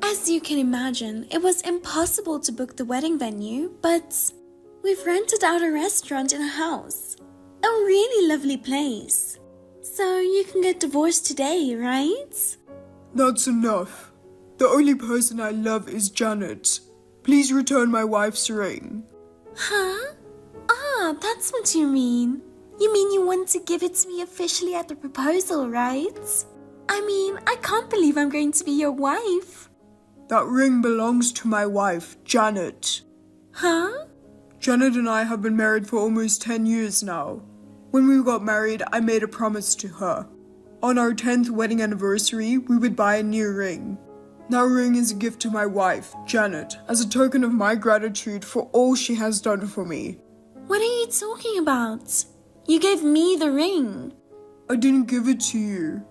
As you can imagine, it was impossible to book the wedding venue, but we've rented out a restaurant in a house. A really lovely place. So you can get divorced today, right? That's enough. The only person I love is Janet. Please return my wife's ring. Huh? That's what you mean. You mean you want to give it to me officially at the proposal, right? I mean, I can't believe I'm going to be your wife. That ring belongs to my wife, Janet. Huh? Janet and I have been married for almost 10 years now. When we got married, I made a promise to her. On our 10th wedding anniversary, we would buy a new ring. That ring is a gift to my wife, Janet, as a token of my gratitude for all she has done for me. What are you talking about? You gave me the ring. I didn't give it to you.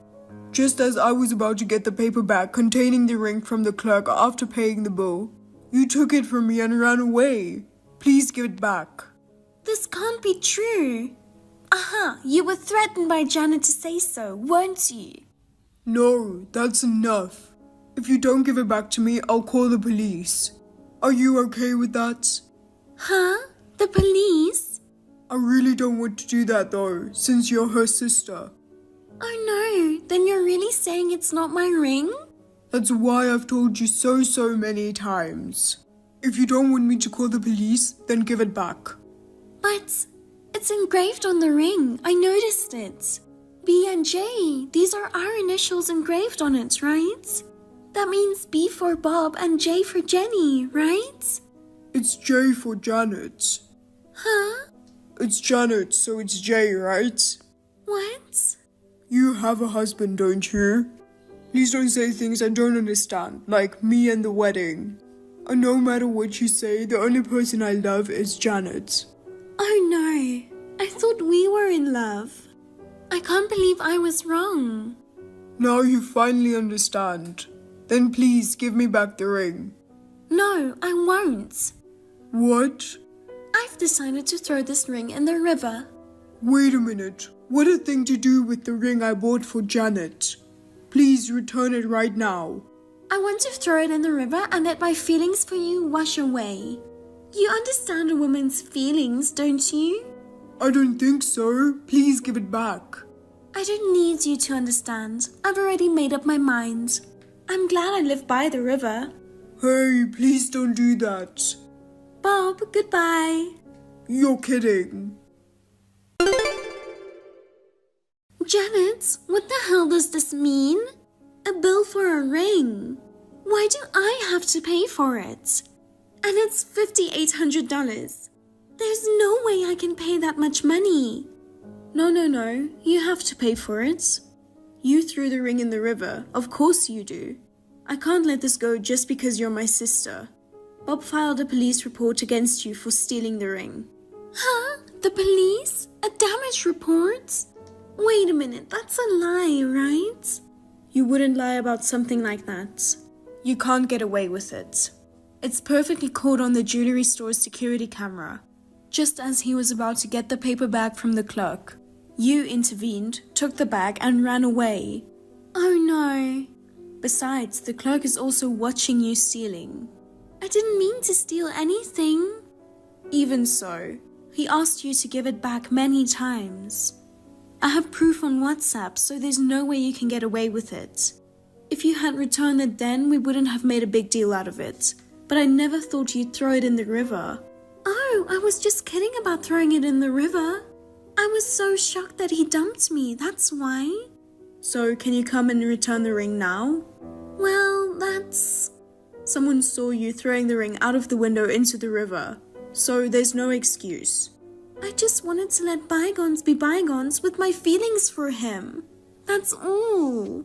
Just as I was about to get the paper back containing the ring from the clerk after paying the bill, you took it from me and ran away. Please give it back. This can't be true. You were threatened by Janet to say so, weren't you? No, that's enough. If you don't give it back to me, I'll call the police. Are you okay with that? Huh? The police? I really don't want to do that though, since you're her sister. Oh no, then you're really saying it's not my ring? That's why I've told you so many times. If you don't want me to call the police, then give it back. But it's engraved on the ring. I noticed it. B and J, these are our initials engraved on it, right? That means B for Bob and J for Jenny, right? It's J for Janet. Huh? It's Janet, so it's J, right? What? You have a husband, don't you? Please don't say things I don't understand, like me and the wedding. And no matter what you say, the only person I love is Janet. Oh no, I thought we were in love. I can't believe I was wrong. Now you finally understand. Then please give me back the ring. No, I won't. What? I've decided to throw this ring in the river. Wait a minute. What a thing to do with the ring I bought for Janet. Please return it right now. I want to throw it in the river and let my feelings for you wash away. You understand a woman's feelings, don't you? I don't think so. Please give it back. I don't need you to understand. I've already made up my mind. I'm glad I live by the river. Hey, please don't do that. Bob, goodbye. You're kidding. Janet, what the hell does this mean? A bill for a ring. Why do I have to pay for it? And it's $5,800. There's no way I can pay that much money. No, you have to pay for it. You threw the ring in the river, of course you do. I can't let this go just because you're my sister. Bob filed a police report against you for stealing the ring. Huh? The police? A damage report? Wait a minute, that's a lie, right? You wouldn't lie about something like that. You can't get away with it. It's perfectly caught on the jewelry store's security camera. Just as he was about to get the paper bag from the clerk, you intervened, took the bag, and ran away. Oh no. Besides, the clerk is also watching you stealing. I didn't mean to steal anything. Even so, he asked you to give it back many times. I have proof on WhatsApp, so there's no way you can get away with it. If you had returned it then, we wouldn't have made a big deal out of it. But I never thought you'd throw it in the river. Oh, I was just kidding about throwing it in the river. I was so shocked that he dumped me, that's why. So, can you come and return the ring now? Well, that's... Someone saw you throwing the ring out of the window into the river, so there's no excuse. I just wanted to let bygones be bygones with my feelings for him. That's all.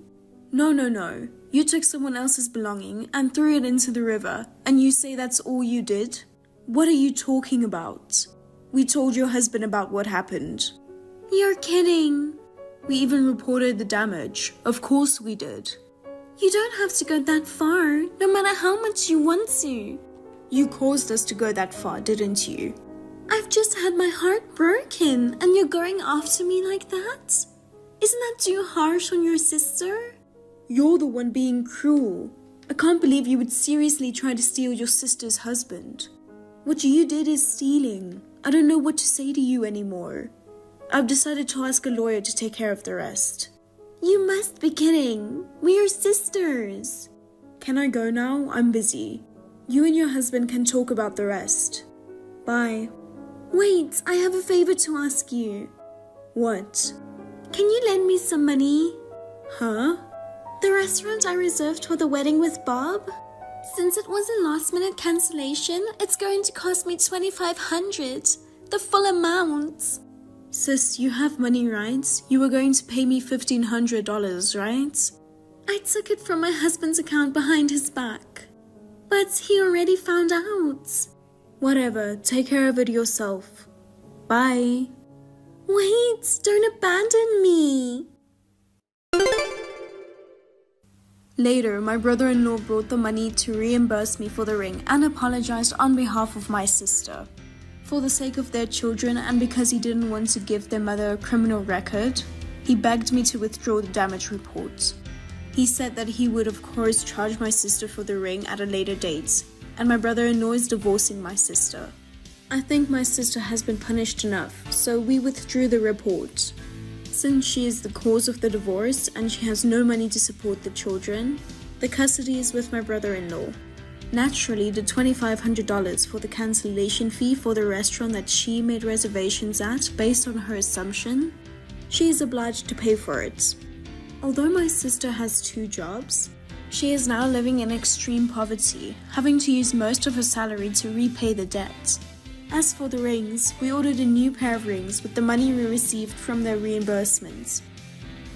No. You took someone else's belonging and threw it into the river, and you say that's all you did? What are you talking about? We told your husband about what happened. You're kidding. We even reported the damage. Of course we did. You don't have to go that far, no matter how much you want to. You caused us to go that far, didn't you? I've just had my heart broken, and you're going after me like that? Isn't that too harsh on your sister? You're the one being cruel. I can't believe you would seriously try to steal your sister's husband. What you did is stealing. I don't know what to say to you anymore. I've decided to ask a lawyer to take care of the rest. You must be kidding. We are sisters. Can I go now? I'm busy. You and your husband can talk about the rest. Bye. Wait, I have a favor to ask you. What? Can you lend me some money? Huh? The restaurant I reserved for the wedding with Bob? Since it was a last-minute cancellation, it's going to cost me $2,500, the full amount. Sis, you have money, right? You were going to pay me $1,500, right? I took it from my husband's account behind his back. But he already found out. Whatever, take care of it yourself. Bye. Wait, don't abandon me. Later, my brother-in-law brought the money to reimburse me for the ring and apologized on behalf of my sister. For the sake of their children and because he didn't want to give their mother a criminal record, he begged me to withdraw the damage report. He said that he would of course charge my sister for the ring at a later date, and my brother-in-law is divorcing my sister. I think my sister has been punished enough, so we withdrew the report. Since she is the cause of the divorce and she has no money to support the children, the custody is with my brother-in-law. Naturally, the $2,500 for the cancellation fee for the restaurant that she made reservations at based on her assumption, she is obliged to pay for it. Although my sister has 2 jobs, she is now living in extreme poverty, having to use most of her salary to repay the debt. As for the rings, we ordered a new pair of rings with the money we received from their reimbursements.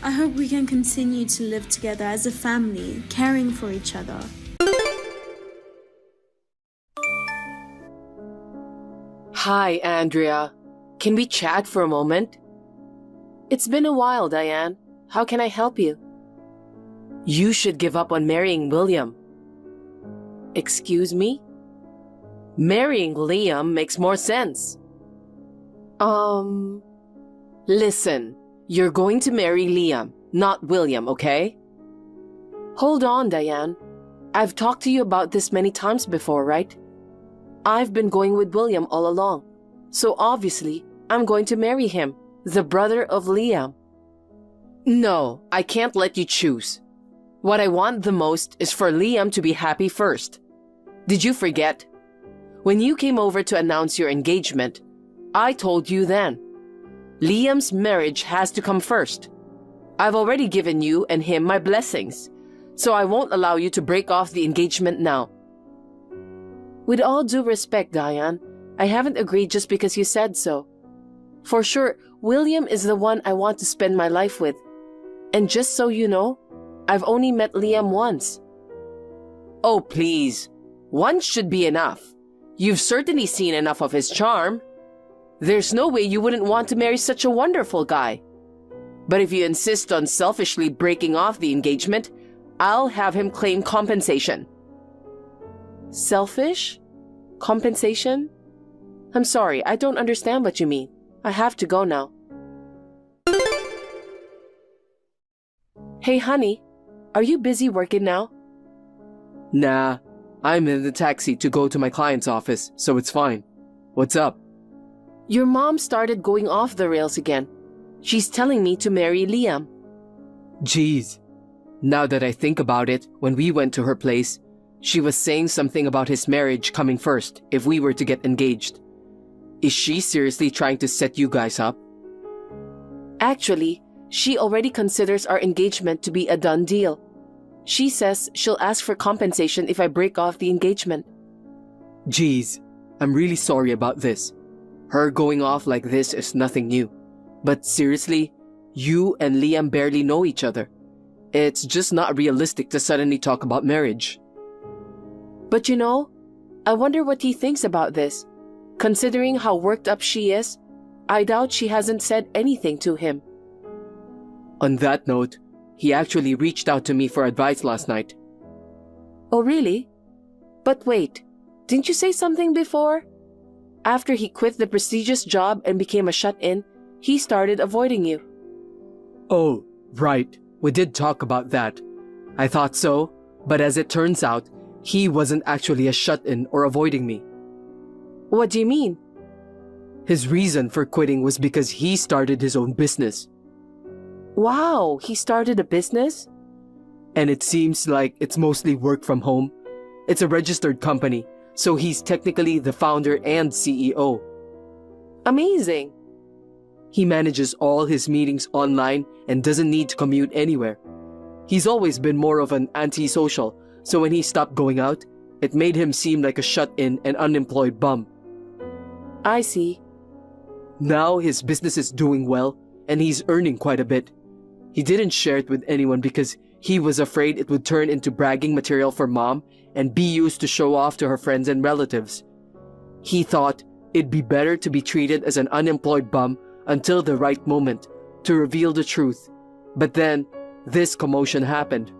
I hope we can continue to live together as a family, caring for each other. Hi, Andrea. Can we chat for a moment? It's been a while, Diane. How can I help you? You should give up on marrying William. Excuse me? Marrying Liam makes more sense. Listen, you're going to marry Liam, not William, okay? Hold on, Diane. I've talked to you about this many times before, right? I've been going with William all along, so obviously I'm going to marry him, the brother of Liam. No, I can't let you choose. What I want the most is for Liam to be happy first. Did you forget? When you came over to announce your engagement, I told you then, Liam's marriage has to come first. I've already given you and him my blessings, so I won't allow you to break off the engagement now. With all due respect, Diane, I haven't agreed just because you said so. For sure, William is the one I want to spend my life with. And just so you know, I've only met Liam once. Oh, please. Once should be enough. You've certainly seen enough of his charm. There's no way you wouldn't want to marry such a wonderful guy. But if you insist on selfishly breaking off the engagement, I'll have him claim compensation. Selfish? Compensation? I'm sorry, I don't understand what you mean. I have to go now. Hey, honey, are you busy working now? Nah, I'm in the taxi to go to my client's office, so it's fine. What's up? Your mom started going off the rails again. She's telling me to marry Liam. Geez. Now that I think about it, when we went to her place, she was saying something about his marriage coming first if we were to get engaged. Is she seriously trying to set you guys up? Actually, she already considers our engagement to be a done deal. She says she'll ask for compensation if I break off the engagement. Geez, I'm really sorry about this. Her going off like this is nothing new. But seriously, you and Liam barely know each other. It's just not realistic to suddenly talk about marriage. But you know, I wonder what he thinks about this. Considering how worked up she is, I doubt she hasn't said anything to him. On that note, he actually reached out to me for advice last night. Oh, really? But wait, didn't you say something before? After he quit the prestigious job and became a shut-in, he started avoiding you. Oh, right. We did talk about that. I thought so, but as it turns out, he wasn't actually a shut-in or avoiding me. What do you mean? His reason for quitting was because he started his own business. Wow, he started a business? And it seems like it's mostly work from home. It's a registered company, so he's technically the founder and CEO. Amazing! He manages all his meetings online and doesn't need to commute anywhere. He's always been more of an antisocial, so when he stopped going out, it made him seem like a shut-in and unemployed bum. I see. Now his business is doing well, and he's earning quite a bit. He didn't share it with anyone because he was afraid it would turn into bragging material for Mom and be used to show off to her friends and relatives. He thought it'd be better to be treated as an unemployed bum until the right moment to reveal the truth. But then, this commotion happened.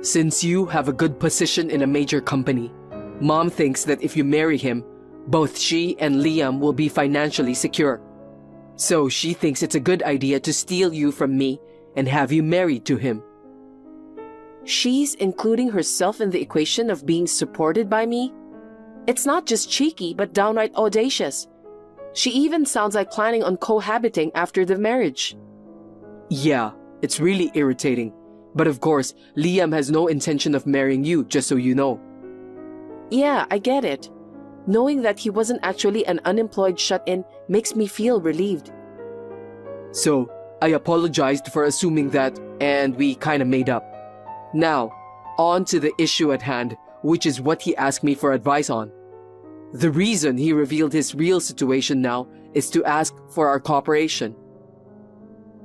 Since you have a good position in a major company, Mom thinks that if you marry him, both she and Liam will be financially secure. So she thinks it's a good idea to steal you from me and have you married to him. She's including herself in the equation of being supported by me? It's not just cheeky, but downright audacious. She even sounds like planning on cohabiting after the marriage. Yeah, it's really irritating. But of course, Liam has no intention of marrying you, just so you know. Yeah, I get it. Knowing that he wasn't actually an unemployed shut-in makes me feel relieved. So, I apologized for assuming that, and we kinda made up. Now, on to the issue at hand, which is what he asked me for advice on. The reason he revealed his real situation now is to ask for our cooperation.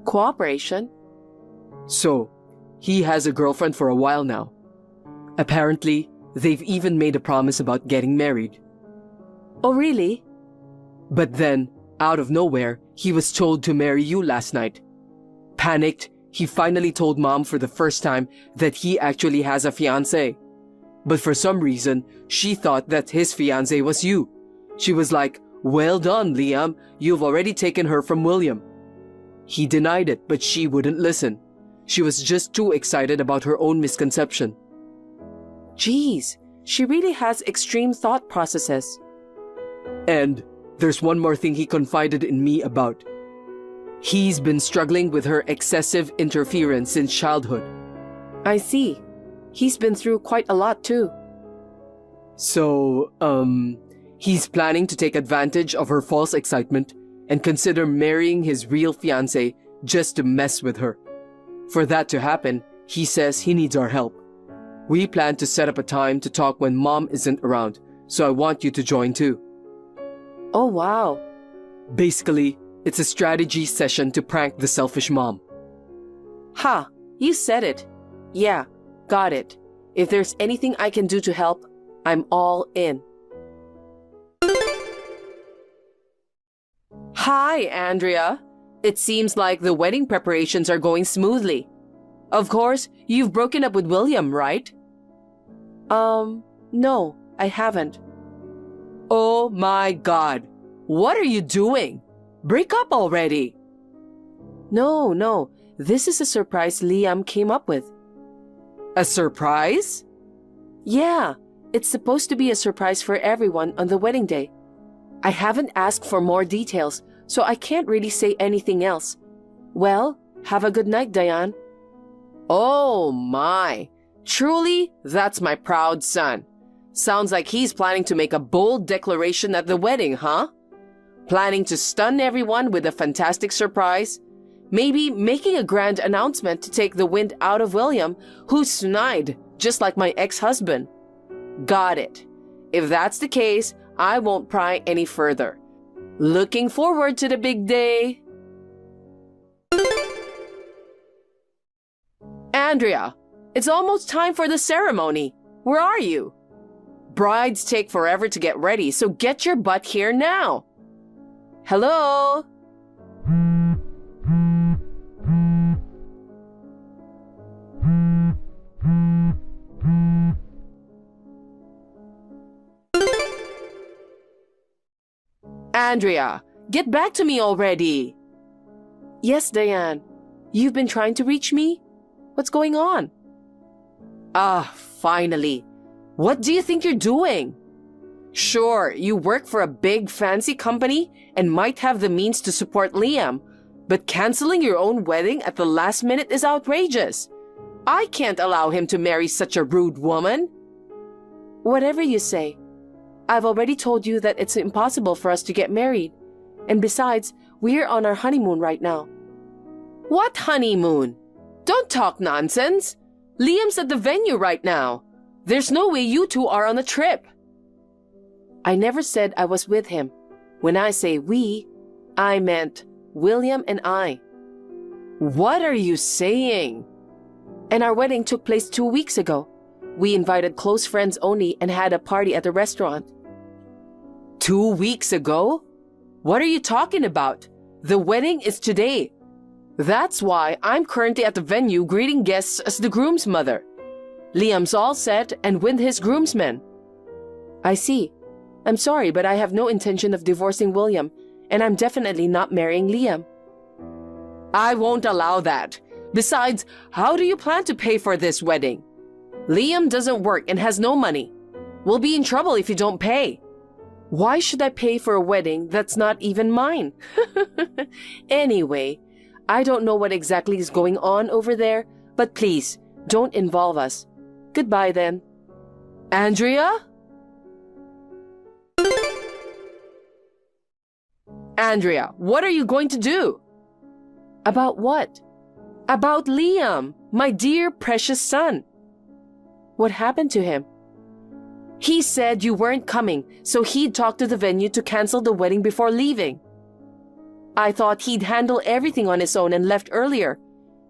Cooperation? So, he has a girlfriend for a while now. Apparently, they've even made a promise about getting married. Oh, really? But then, out of nowhere, he was told to marry you last night. Panicked, he finally told Mom for the first time that he actually has a fiancé. But for some reason, she thought that his fiancé was you. She was like, "Well done, Liam, you've already taken her from William." He denied it, but she wouldn't listen. She was just too excited about her own misconception. Geez, she really has extreme thought processes. And there's one more thing he confided in me about. He's been struggling with her excessive interference since childhood. I see. He's been through quite a lot too. So, he's planning to take advantage of her false excitement and consider marrying his real fiancé just to mess with her. For that to happen, he says he needs our help. We plan to set up a time to talk when Mom isn't around, so I want you to join too. Oh wow. Basically, it's a strategy session to prank the selfish mom. Ha, you said it. Yeah, got it. If there's anything I can do to help, I'm all in. Hi, Andrea. It seems like the wedding preparations are going smoothly. Of course, you've broken up with William, right? No, I haven't. Oh my God. What are you doing? Break up already. No. This is a surprise Liam came up with. A surprise? Yeah, it's supposed to be a surprise for everyone on the wedding day. I haven't asked for more details, so I can't really say anything else. Well, have a good night, Diane. Oh my. Truly, that's my proud son. Sounds like he's planning to make a bold declaration at the wedding, huh? Planning to stun everyone with a fantastic surprise? Maybe making a grand announcement to take the wind out of William, who's snide, just like my ex-husband. Got it. If that's the case, I won't pry any further. Looking forward to the big day. Andrea, it's almost time for the ceremony. Where are you? Brides take forever to get ready, so get your butt here now. Hello? Andrea, get back to me already. Yes, Diane. You've been trying to reach me? What's going on? Ah, finally. What do you think you're doing? Sure, you work for a big fancy company and might have the means to support Liam, but canceling your own wedding at the last minute is outrageous. I can't allow him to marry such a rude woman. Whatever you say. I've already told you that it's impossible for us to get married. And besides, we're on our honeymoon right now. What honeymoon? Don't talk nonsense. Liam's at the venue right now. There's no way you two are on a trip. I never said I was with him. When I say we, I meant William and I. What are you saying? And our wedding took place 2 weeks ago. We invited close friends only and had a party at the restaurant. 2 weeks ago? What are you talking about? The wedding is today. That's why I'm currently at the venue greeting guests as the groom's mother. Liam's all set and with his groomsmen. I see. I'm sorry, but I have no intention of divorcing William, and I'm definitely not marrying Liam. I won't allow that. Besides, how do you plan to pay for this wedding? Liam doesn't work and has no money. We'll be in trouble if you don't pay. Why should I pay for a wedding that's not even mine? Anyway, I don't know what exactly is going on over there, but please, don't involve us. Goodbye then. Andrea? Andrea, what are you going to do? About what? About Liam, my dear precious son. What happened to him? He said you weren't coming, so he'd talked to the venue to cancel the wedding before leaving. I thought he'd handle everything on his own and left earlier.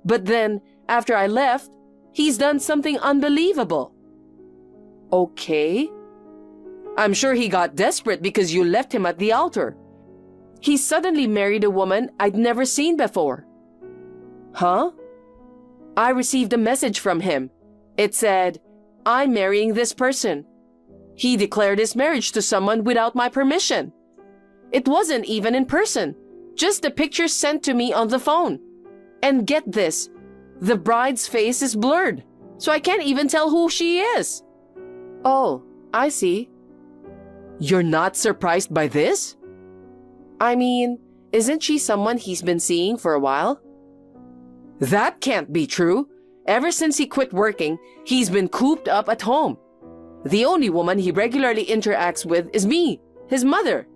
But then, after I left, he's done something unbelievable. Okay. I'm sure he got desperate because you left him at the altar. He suddenly married a woman I'd never seen before. Huh? I received a message from him. It said, "I'm marrying this person." He declared his marriage to someone without my permission. It wasn't even in person, just a picture sent to me on the phone. And get this, the bride's face is blurred, so I can't even tell who she is. Oh, I see. You're not surprised by this? I mean, isn't she someone he's been seeing for a while? That can't be true. Ever since he quit working, he's been cooped up at home. The only woman he regularly interacts with is me, his mother.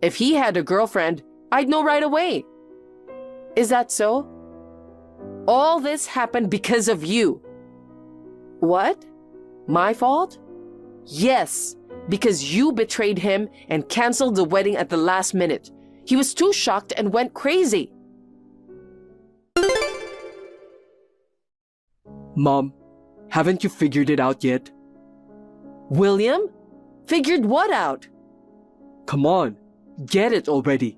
If he had a girlfriend, I'd know right away. Is that so? All this happened because of you. What? My fault? Yes, because you betrayed him and canceled the wedding at the last minute. He was too shocked and went crazy. Mom, haven't you figured it out yet? William? Figured what out? Come on, get it already.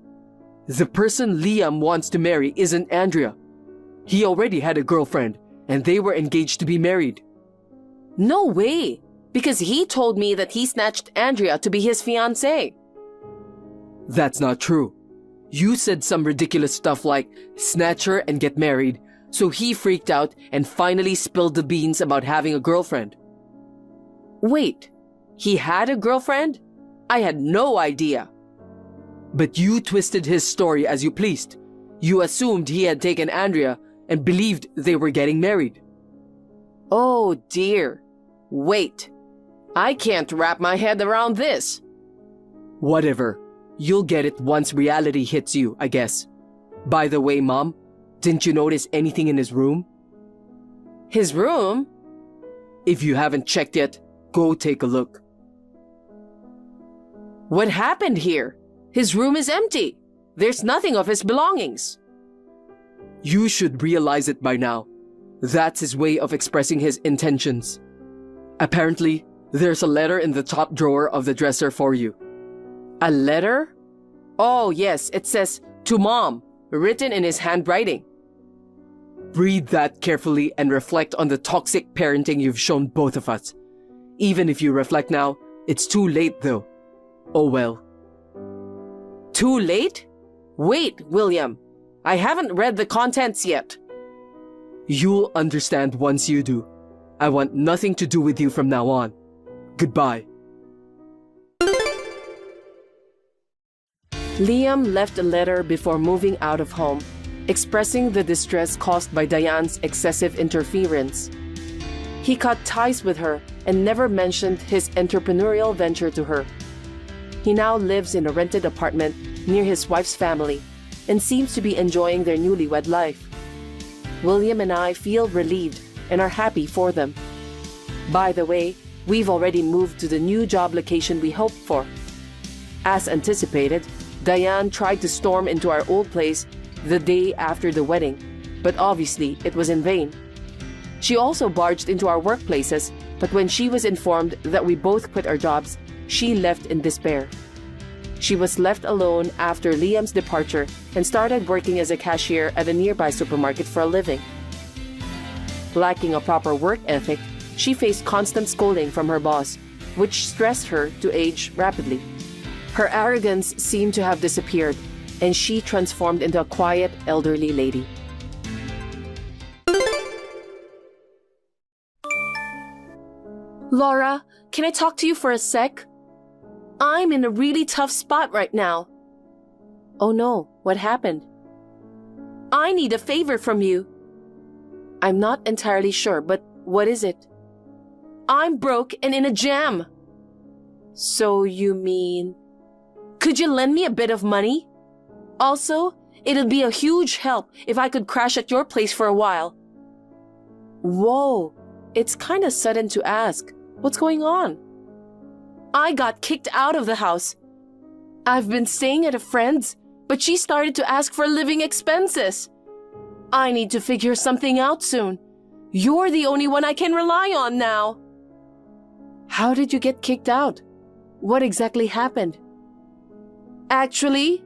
The person Liam wants to marry isn't Andrea. He already had a girlfriend, and they were engaged to be married. No way, because he told me that he snatched Andrea to be his fiancée. That's not true. You said some ridiculous stuff like snatch her and get married, so he freaked out and finally spilled the beans about having a girlfriend. Wait, he had a girlfriend? I had no idea. But you twisted his story as you pleased. You assumed he had taken Andrea and believed they were getting married. Oh dear. Wait, I can't wrap my head around this. Whatever. You'll get it once reality hits you, I guess. By the way, Mom, didn't you notice anything in his room? His room? If you haven't checked yet, go take a look. What happened here? His room is empty. There's nothing of his belongings. You should realize it by now. That's his way of expressing his intentions. Apparently, there's a letter in the top drawer of the dresser for you. A letter? Oh yes, it says, "To Mom," written in his handwriting. Read that carefully and reflect on the toxic parenting you've shown both of us. Even if you reflect now, it's too late though. Oh well. Too late? Wait, William. I haven't read the contents yet. You'll understand once you do. I want nothing to do with you from now on. Goodbye. Liam left a letter before moving out of home, expressing the distress caused by Diane's excessive interference. He cut ties with her and never mentioned his entrepreneurial venture to her. He now lives in a rented apartment near his wife's family and seems to be enjoying their newlywed life. William and I feel relieved and are happy for them. By the way, we've already moved to the new job location we hoped for. As anticipated, Diane tried to storm into our old place the day after the wedding, but obviously it was in vain. She also barged into our workplaces, but when she was informed that we both quit our jobs, she left in despair. She was left alone after Liam's departure and started working as a cashier at a nearby supermarket for a living. Lacking a proper work ethic, she faced constant scolding from her boss, which stressed her to age rapidly. Her arrogance seemed to have disappeared, and she transformed into a quiet, elderly lady. Laura, can I talk to you for a sec? I'm in a really tough spot right now. Oh no, what happened? I need a favor from you. I'm not entirely sure, but what is it? I'm broke and in a jam. So you mean... Could you lend me a bit of money? Also, it'd be a huge help if I could crash at your place for a while. Whoa, it's kind of sudden to ask. What's going on? I got kicked out of the house. I've been staying at a friend's, but she started to ask for living expenses. I need to figure something out soon. You're the only one I can rely on now. How did you get kicked out? What exactly happened? Actually,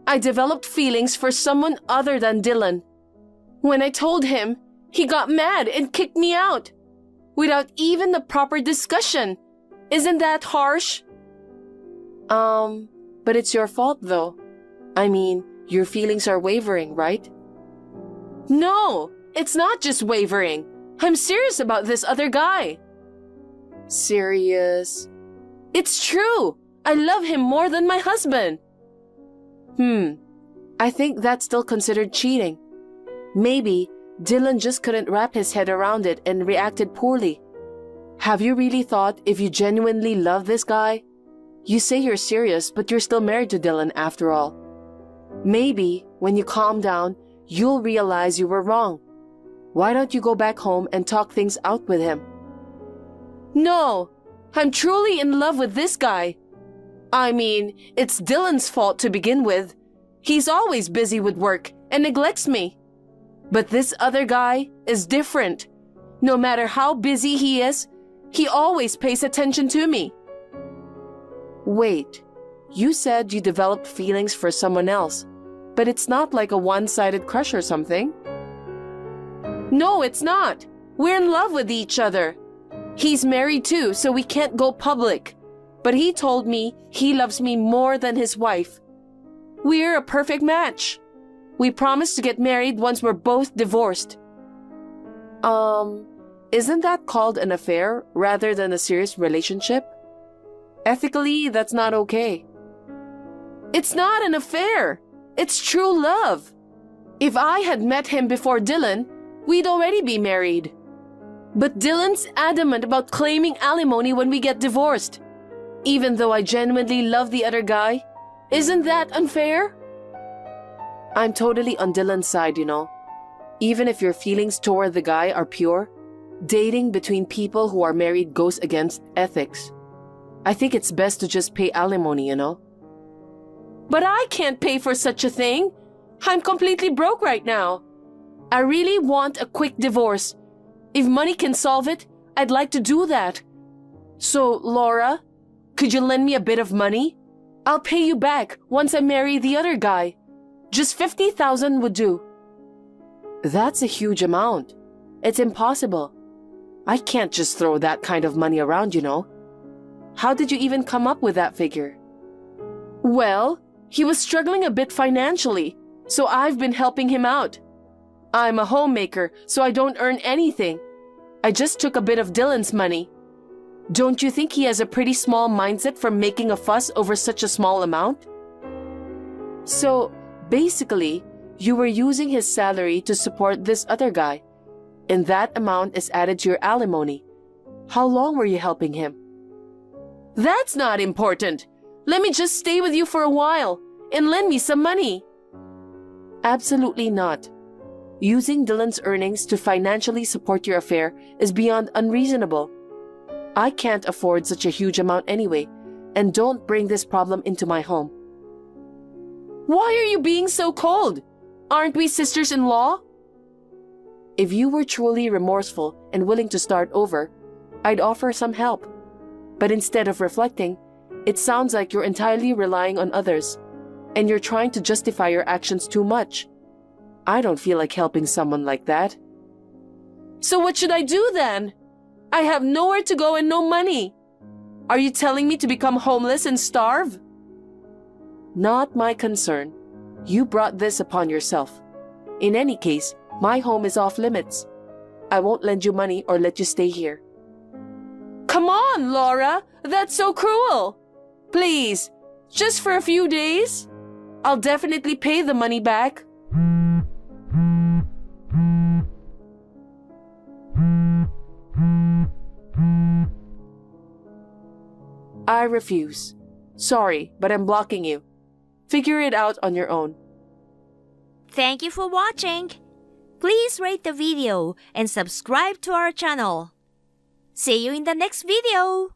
I developed feelings for someone other than Dylan. When I told him, he got mad and kicked me out. Without even the proper discussion. Isn't that harsh? But it's your fault though. I mean, your feelings are wavering, right? No, it's not just wavering. I'm serious about this other guy. Serious? It's true. I love him more than my husband. I think that's still considered cheating. Maybe Dylan just couldn't wrap his head around it and reacted poorly. Have you really thought if you genuinely love this guy? You say you're serious, but you're still married to Dylan after all. Maybe when you calm down, you'll realize you were wrong. Why don't you go back home and talk things out with him? No, I'm truly in love with this guy. I mean, it's Dylan's fault to begin with. He's always busy with work and neglects me. But this other guy is different. No matter how busy he is, he always pays attention to me. Wait, you said you developed feelings for someone else, but it's not like a one-sided crush or something. No, it's not. We're in love with each other. He's married too, so we can't go public. But he told me he loves me more than his wife. We're a perfect match. We promised to get married once we're both divorced. Isn't that called an affair rather than a serious relationship? Ethically, that's not okay. It's not an affair. It's true love. If I had met him before Dylan, we'd already be married. But Dylan's adamant about claiming alimony when we get divorced. Even though I genuinely love the other guy, isn't that unfair? I'm totally on Dylan's side, you know. Even if your feelings toward the guy are pure, dating between people who are married goes against ethics. I think it's best to just pay alimony, you know. But I can't pay for such a thing. I'm completely broke right now. I really want a quick divorce. If money can solve it, I'd like to do that. So, Laura, could you lend me a bit of money? I'll pay you back once I marry the other guy. Just 50,000 would do. That's a huge amount. It's impossible. I can't just throw that kind of money around, you know. How did you even come up with that figure? Well, he was struggling a bit financially, so I've been helping him out. I'm a homemaker, so I don't earn anything. I just took a bit of Dylan's money. Don't you think he has a pretty small mindset for making a fuss over such a small amount? So, basically, you were using his salary to support this other guy, and that amount is added to your alimony. How long were you helping him? That's not important. Let me just stay with you for a while and lend me some money. Absolutely not. Using Dylan's earnings to financially support your affair is beyond unreasonable. I can't afford such a huge amount anyway, and don't bring this problem into my home. Why are you being so cold? Aren't we sisters-in-law? If you were truly remorseful and willing to start over, I'd offer some help. But instead of reflecting, it sounds like you're entirely relying on others, and you're trying to justify your actions too much. I don't feel like helping someone like that. So what should I do then? I have nowhere to go and no money. Are you telling me to become homeless and starve? Not my concern. You brought this upon yourself. In any case, my home is off limits. I won't lend you money or let you stay here. Come on, Laura. That's so cruel. Please, just for a few days. I'll definitely pay the money back. I refuse. Sorry, but I'm blocking you. Figure it out on your own. Thank you for watching. Please rate the video and subscribe to our channel. See you in the next video.